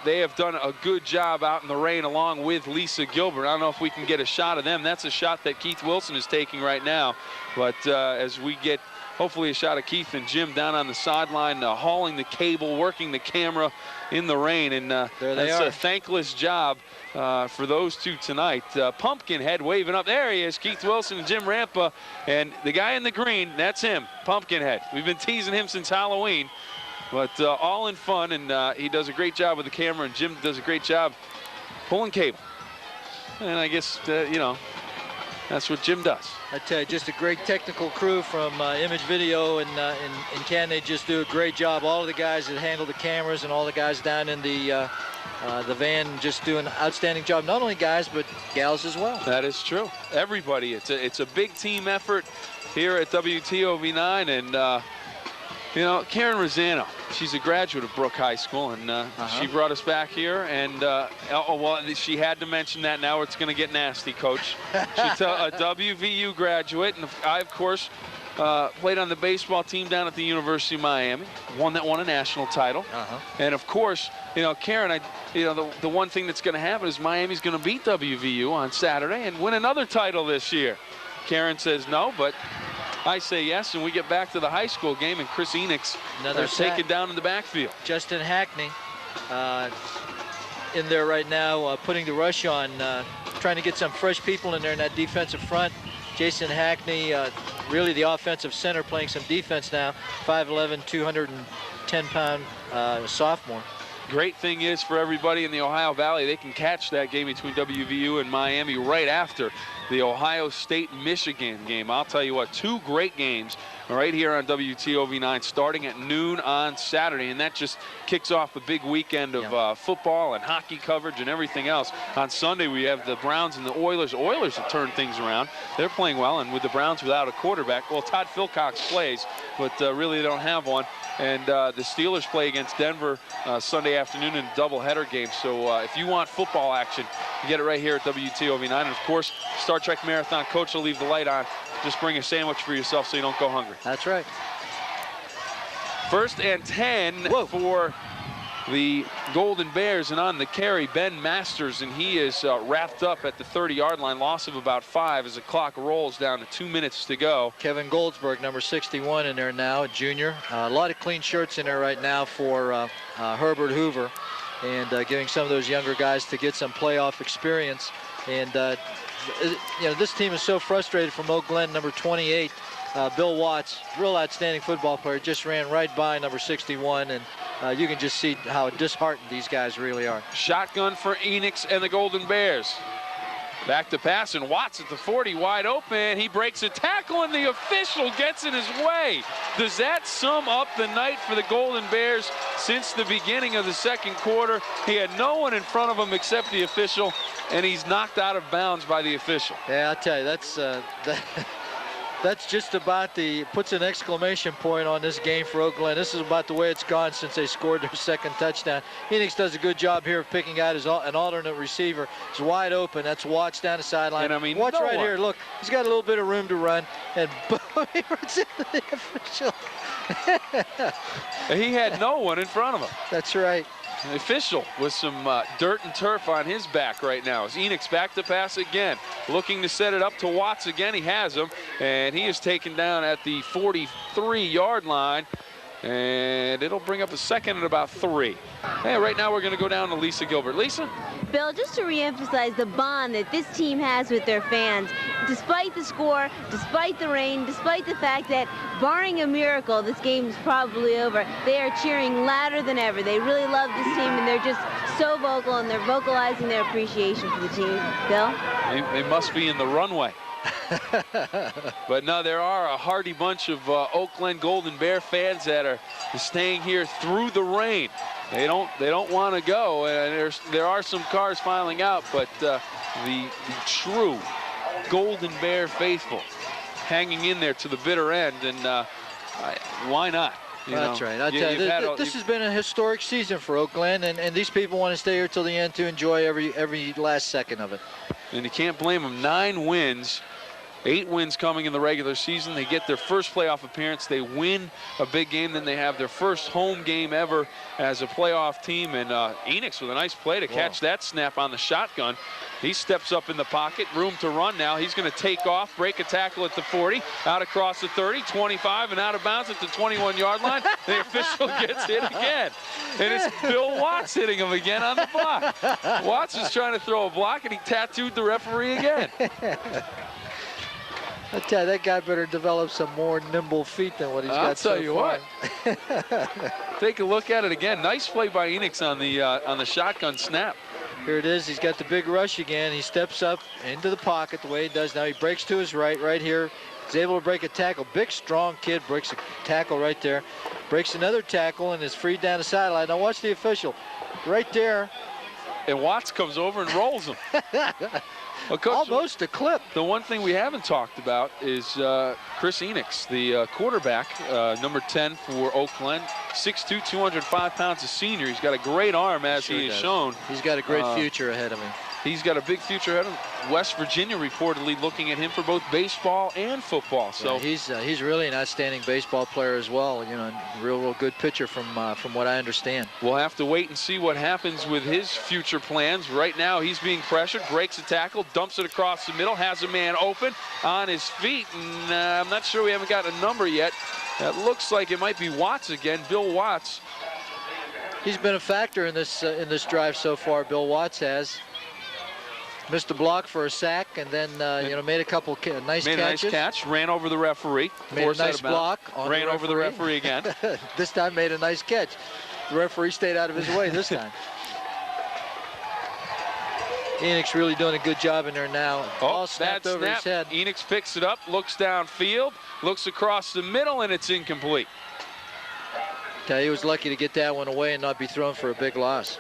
Speaker 1: They have done a good job out in the rain along with Lisa Gilbert. I don't know if we can get a shot of them. That's a shot that Keith Wilson is taking right now. But as we get hopefully a shot of Keith and Jim down on the sideline, hauling the cable, working the camera in the rain. And that's a thankless job for those two tonight. Pumpkinhead waving up. There he is, Keith Wilson and Jim Rampa. And the guy in the green, that's him, Pumpkinhead. We've been teasing him since Halloween. But all in fun, and he does a great job with the camera, and Jim does a great job pulling cable. And I guess, you know, that's what Jim does.
Speaker 2: I tell you, just a great technical crew from Image Video and Canton. They just do a great job. All of the guys that handle the cameras and all the guys down in the van just do an outstanding job. Not only guys, but gals as well.
Speaker 1: That is true. Everybody. It's a big team effort here at WTOV9, and you know, Karen Rosano, she's a graduate of Brook High School, and she brought us back here, and oh, well, she had to mention that. Now it's going to get nasty, Coach. She's a WVU graduate, and I, of course, played on the baseball team down at the University of Miami, one that won a national title. And of course, you know, Karen, you know, the one thing that's going to happen is Miami's going to beat WVU on Saturday and win another title this year. Karen says no, but I say yes, and we get back to the high school game, and Chris Enix is taken down in the backfield.
Speaker 2: Justin Hackney in there right now, putting the rush on, trying to get some fresh people in there in that defensive front. Jason Hackney, really the offensive center, playing some defense now. 5'11", 210-pound sophomore.
Speaker 1: Great thing is for everybody in the Ohio Valley, they can catch that game between WVU and Miami right after the Ohio State-Michigan game. I'll tell you what, two great games right here on WTOV9 starting at noon on Saturday, and that just kicks off a big weekend of football and hockey coverage and everything else. On Sunday, we have the Browns and the Oilers. Oilers have turned things around. They're playing well, and with the Browns without a quarterback, well, Todd Philcox plays, but really they don't have one. And the Steelers play against Denver Sunday afternoon in a doubleheader game. So if you want football action, you get it right here at WTOV9. And of course, Star Trek Marathon Coach will leave the light on. Just bring a sandwich for yourself so you don't go hungry.
Speaker 2: That's right.
Speaker 1: 1st and 10 for the Golden Bears, and on the carry, Ben Masters, and he is wrapped up at the 30-yard line. Loss of about 5 as the clock rolls down to 2 minutes to go.
Speaker 2: Kevin Goldsberg, number 61, in there now, a junior. A lot of clean shirts in there right now for Herbert Hoover, and giving some of those younger guys to get some playoff experience. And you know, this team is so frustrated from Oak Glen, number 28. Bill Watts, real outstanding football player, just ran right by number 61, and you can just see how disheartened these guys really are.
Speaker 1: Shotgun for Enix and the Golden Bears. Back to pass, and Watts at the 40, wide open. He breaks a tackle, and the official gets in his way. Does that sum up the night for the Golden Bears since the beginning of the second quarter? He had no one in front of him except the official, and he's knocked out of bounds by the official.
Speaker 2: Yeah, I'll tell you, that's just about puts an exclamation point on this game for Oak Glen. This is about the way it's gone since they scored their second touchdown. Enix does a good job here of picking out an alternate receiver. It's wide open. That's Watts down the sideline.
Speaker 1: And I mean,
Speaker 2: Watts right here. Look, he's got a little bit of room to run, and boom, he runs into the official.
Speaker 1: He had no one in front of him.
Speaker 2: That's right.
Speaker 1: The official with some dirt and turf on his back right now. As Enix back to pass again, looking to set it up to Watts again. He has him, and he is taken down at the 43-yard line, and it'll bring up a second at about 3. Hey, right now we're going to go down to Lisa Gilbert. Lisa?
Speaker 3: Bill, just to reemphasize the bond that this team has with their fans, despite the score, despite the rain, despite the fact that, barring a miracle, this game is probably over, they are cheering louder than ever. They really love this team, and they're just so vocal, and they're vocalizing their appreciation for the team. Bill?
Speaker 1: They must be in the runway. But no, there are a hearty bunch of Oak Glen Golden Bear fans that are staying here through the rain. They don't want to go, and there are some cars filing out, but the true Golden Bear faithful hanging in there to the bitter end, and why not?
Speaker 2: That's right. I'll tell you, this has been a historic season for Oak Glen, and these people want to stay here till the end to enjoy every last second of it.
Speaker 1: And you can't blame them. 9 wins. 8 wins coming in the regular season. They get their first playoff appearance. They win a big game. Then they have their first home game ever as a playoff team. And Enix with a nice play to catch that snap on the shotgun. He steps up in the pocket, room to run now. He's going to take off, break a tackle at the 40, out across the 30, 25, and out of bounds at the 21-yard line. The official gets hit again. And it's Bill Watts hitting him again on the block. Watts is trying to throw a block, and he tattooed the referee again.
Speaker 2: I tell you, that guy better develop some more nimble feet than what he's got so far.
Speaker 1: I'll tell you what. Take a look at it again. Nice play by Enix on the shotgun snap.
Speaker 2: Here it is. He's got the big rush again. He steps up into the pocket the way he does now. He breaks to his right here. He's able to break a tackle. Big, strong kid breaks a tackle right there. Breaks another tackle and is freed down the sideline. Now watch the official. Right there.
Speaker 1: And Watts comes over and rolls him. Well, Coach,
Speaker 2: almost a clip.
Speaker 1: The one thing we haven't talked about is Chris Enix, the quarterback, number 10 for Oak Glen. 6'2", 205 pounds, a senior. He's got a great arm, as he has shown.
Speaker 2: He's got a great future ahead of him.
Speaker 1: He's got a big future ahead of him. West Virginia reportedly looking at him for both baseball and football. So
Speaker 2: yeah, he's really an outstanding baseball player as well. You know, real good pitcher from what I understand.
Speaker 1: We'll have to wait and see what happens with his future plans. Right now, he's being pressured, breaks a tackle, dumps it across the middle, has a man open on his feet, and I'm not sure, we haven't got a number yet. That looks like it might be Watts again, Bill Watts.
Speaker 2: He's been a factor in this drive so far. Bill Watts has. Missed a block for a sack, and then made a couple nice catches.
Speaker 1: Made a nice catch, ran over the referee.
Speaker 2: Made a nice block.
Speaker 1: Ran over the referee again.
Speaker 2: This time made a nice catch. The referee stayed out of his way this time. Enix really doing a good job in there now. Ball snapped over his head.
Speaker 1: Enix picks it up, looks downfield, looks across the middle, and it's incomplete.
Speaker 2: Tell you, he was lucky to get that one away and not be thrown for a big loss.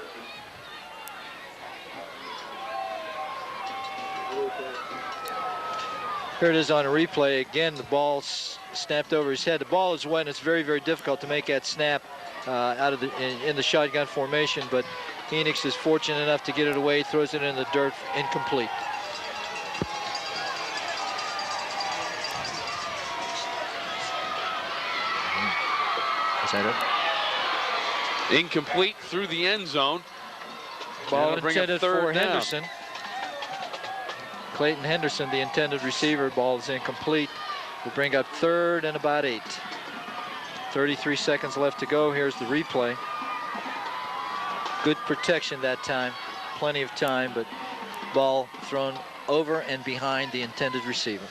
Speaker 2: Here it is on a replay. Again, the ball snapped over his head. The ball is wet, and it's very, very difficult to make that snap in the shotgun formation, but Enix is fortunate enough to get it away, throws it in the dirt, incomplete. Is that it?
Speaker 1: Incomplete through the end zone.
Speaker 2: Ball intended for Henderson. Clayton Henderson, the intended receiver. Ball is incomplete. We'll bring up 3rd and about 8. 33 seconds left to go. Here's the replay. Good protection that time. Plenty of time, but ball thrown over and behind the intended receiver.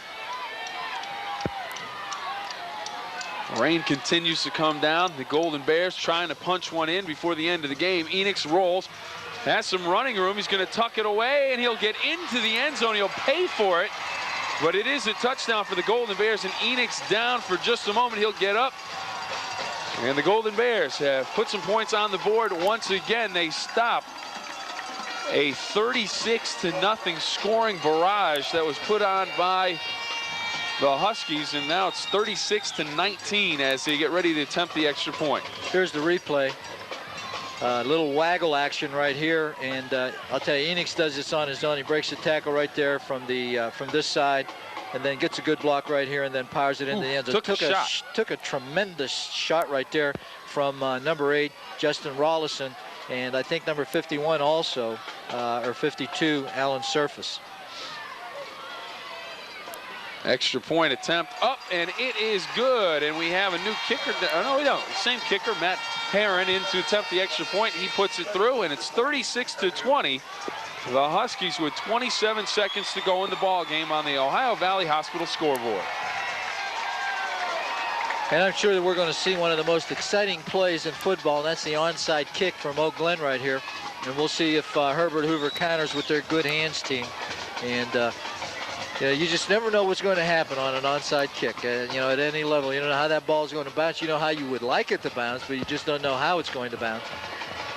Speaker 1: Rain continues to come down. The Golden Bears trying to punch one in before the end of the game. Enix rolls. Has some running room. He's going to tuck it away, and he'll get into the end zone. He'll pay for it, but it is a touchdown for the Golden Bears, and Enix down for just a moment. He'll get up, and the Golden Bears have put some points on the board. Once again, they stop a 36-0 scoring barrage that was put on by the Huskies, and now it's 36-19 as they get ready to attempt the extra point.
Speaker 2: Here's the replay. Little waggle action right here, and I'll tell you, Enix does this on his own. He breaks the tackle right there from this side, and then gets a good block right here, and then powers it into the end zone. Took a tremendous shot right there from number 8, Justin Rollison, and I think number 51 also, or 52, Alan Surface.
Speaker 1: Extra point attempt up, and it is good. And we have a new kicker. No, we don't. Same kicker, Matt Herron, in to attempt the extra point. He puts it through, and it's 36-20. The Huskies with 27 seconds to go in the ball game on the Ohio Valley Hospital scoreboard.
Speaker 2: And I'm sure that we're going to see one of the most exciting plays in football, and that's the onside kick from Oak Glen right here. And we'll see if Herbert Hoover counters with their good hands team. And you just never know what's going to happen on an onside kick. At any level, you don't know how that ball is going to bounce. You know how you would like it to bounce, but you just don't know how it's going to bounce.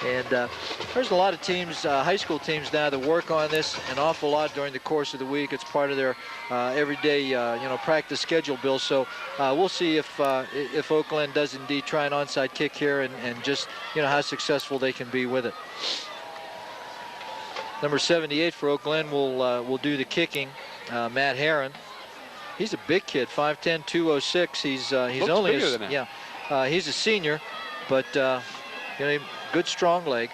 Speaker 2: And there's a lot of teams, high school teams now, that work on this an awful lot during the course of the week. It's part of their everyday, practice schedule, Bill. So we'll see if Oak Glen does indeed try an onside kick here, and just how successful they can be with it. Number 78 for Oak Glen will do the kicking. Matt Herron. He's a big kid, 5'10", 206. He's only
Speaker 1: bigger than that.
Speaker 2: He's a senior, but good strong leg.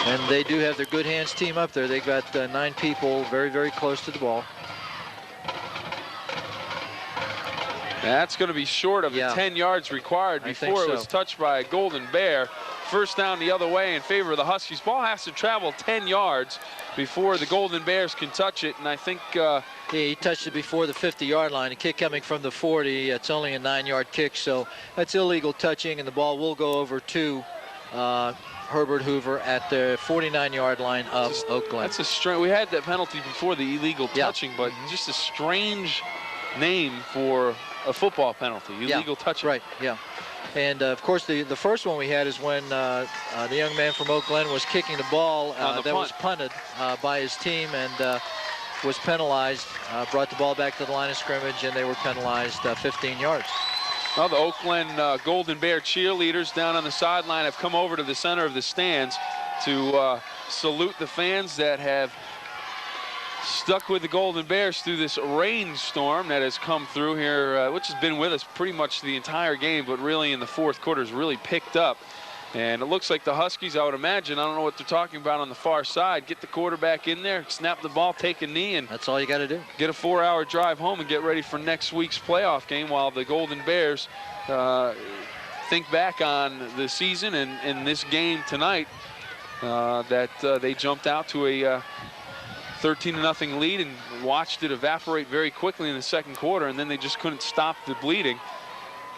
Speaker 2: And they do have their good hands team up there. They've got 9 people very, very close to the ball.
Speaker 1: That's going to be short of the 10 yards required before it was touched by a Golden Bear. First down the other way in favor of the Huskies. Ball has to travel 10 yards before the Golden Bears can touch it, and I think
Speaker 2: he touched it before the 50-yard line. A kick coming from the 40. It's only a 9-yard kick, so that's illegal touching, and the ball will go over to Herbert Hoover at the 49-yard line of Oak Glen.
Speaker 1: That's a strange. We had that penalty before the illegal touching, but just a strange name for a football penalty. Illegal touching.
Speaker 2: Right. Yeah. And of course, the first one we had is when the young man from Oak Glen was kicking the ball that was punted by his team and was penalized. Brought the ball back to the line of scrimmage, and they were penalized 15 yards.
Speaker 1: Well, the Oak Glen Golden Bear cheerleaders down on the sideline have come over to the center of the stands to salute the fans that have stuck with the Golden Bears through this rainstorm that has come through here, which has been with us pretty much the entire game, but really in the fourth quarter has really picked up. And it looks like the Huskies, I would imagine, I don't know what they're talking about on the far side, get the quarterback in there, snap the ball, take a knee, and
Speaker 2: that's all you got to do.
Speaker 1: Get a 4-hour drive home and get ready for next week's playoff game while the Golden Bears think back on the season and this game tonight that they jumped out to a 13-0 lead and watched it evaporate very quickly in the second quarter, and then they just couldn't stop the bleeding.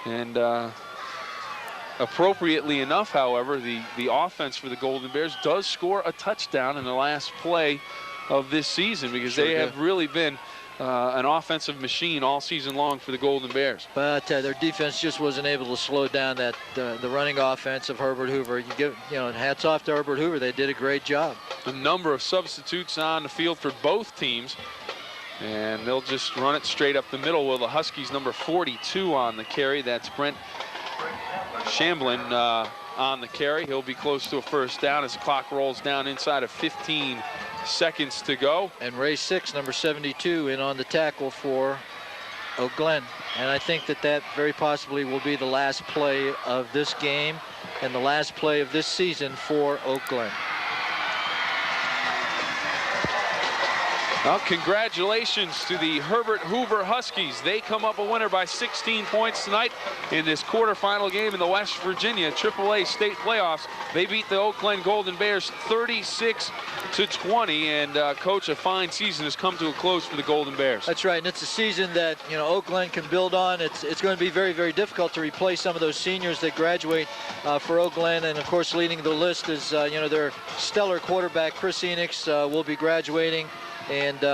Speaker 1: And appropriately enough, however, the offense for the Golden Bears does score a touchdown in the last play of this season, because they have really been an offensive machine all season long for the Golden Bears.
Speaker 2: But their defense just wasn't able to slow down that the running offense of Herbert Hoover. Hats off to Herbert Hoover. They did a great job.
Speaker 1: A number of substitutes on the field for both teams, and they'll just run it straight up the middle. Will the Huskies number 42 on the carry? That's Brent Shamblin on the carry. He'll be close to a first down as the clock rolls down inside of 15 seconds to go.
Speaker 2: And Ray 6, number 72, in on the tackle for Oak Glen. And I think that very possibly will be the last play of this game and the last play of this season for Oak Glen.
Speaker 1: Well, congratulations to the Herbert Hoover Huskies. They come up a winner by 16 points tonight in this quarterfinal game in the West Virginia AAA state playoffs. They beat the Oak Glen Golden Bears 36-20, and Coach, a fine season has come to a close for the Golden Bears.
Speaker 2: That's right, and it's a season that Oak Glen can build on. It's going to be very, very difficult to replace some of those seniors that graduate for Oak Glen, and of course leading the list is their stellar quarterback Chris Enix will be graduating. And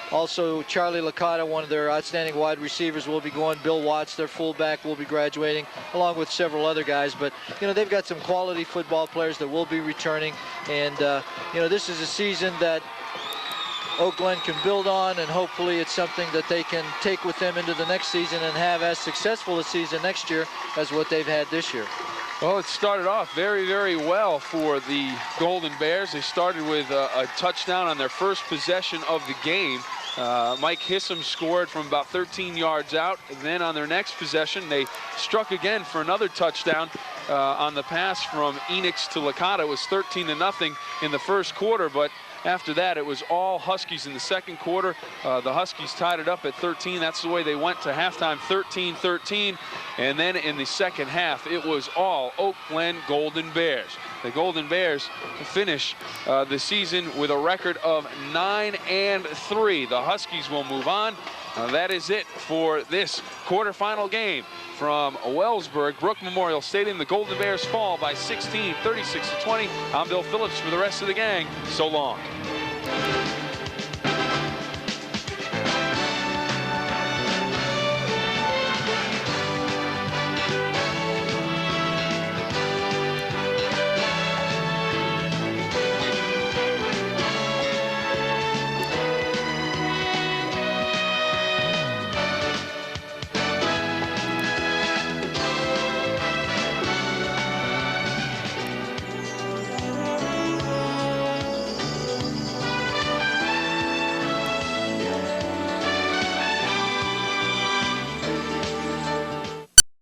Speaker 2: also Charlie Licata, one of their outstanding wide receivers, will be going. Bill Watts, their fullback, will be graduating, along with several other guys. But they've got some quality football players that will be returning, and this is a season that Oak Glen can build on, and hopefully it's something that they can take with them into the next season and have as successful a season next year as what they've had this year.
Speaker 1: Well, it started off very, very well for the Golden Bears. They started with a touchdown on their first possession of the game. Mike Hissam scored from about 13 yards out. And then on their next possession, they struck again for another touchdown on the pass from Enix to Licata. It was 13-0 in the first quarter, but after that, it was all Huskies in the second quarter. The Huskies tied it up at 13. That's the way they went to halftime, 13-13. And then in the second half, it was all Oak Glen Golden Bears. The Golden Bears finish the season with a record of 9-3. The Huskies will move on. That is it for this quarterfinal game from Wellsburg, Brook Memorial Stadium. The Golden Bears fall by 16, 36-20. I'm Bill Phillips for the rest of the gang. So long.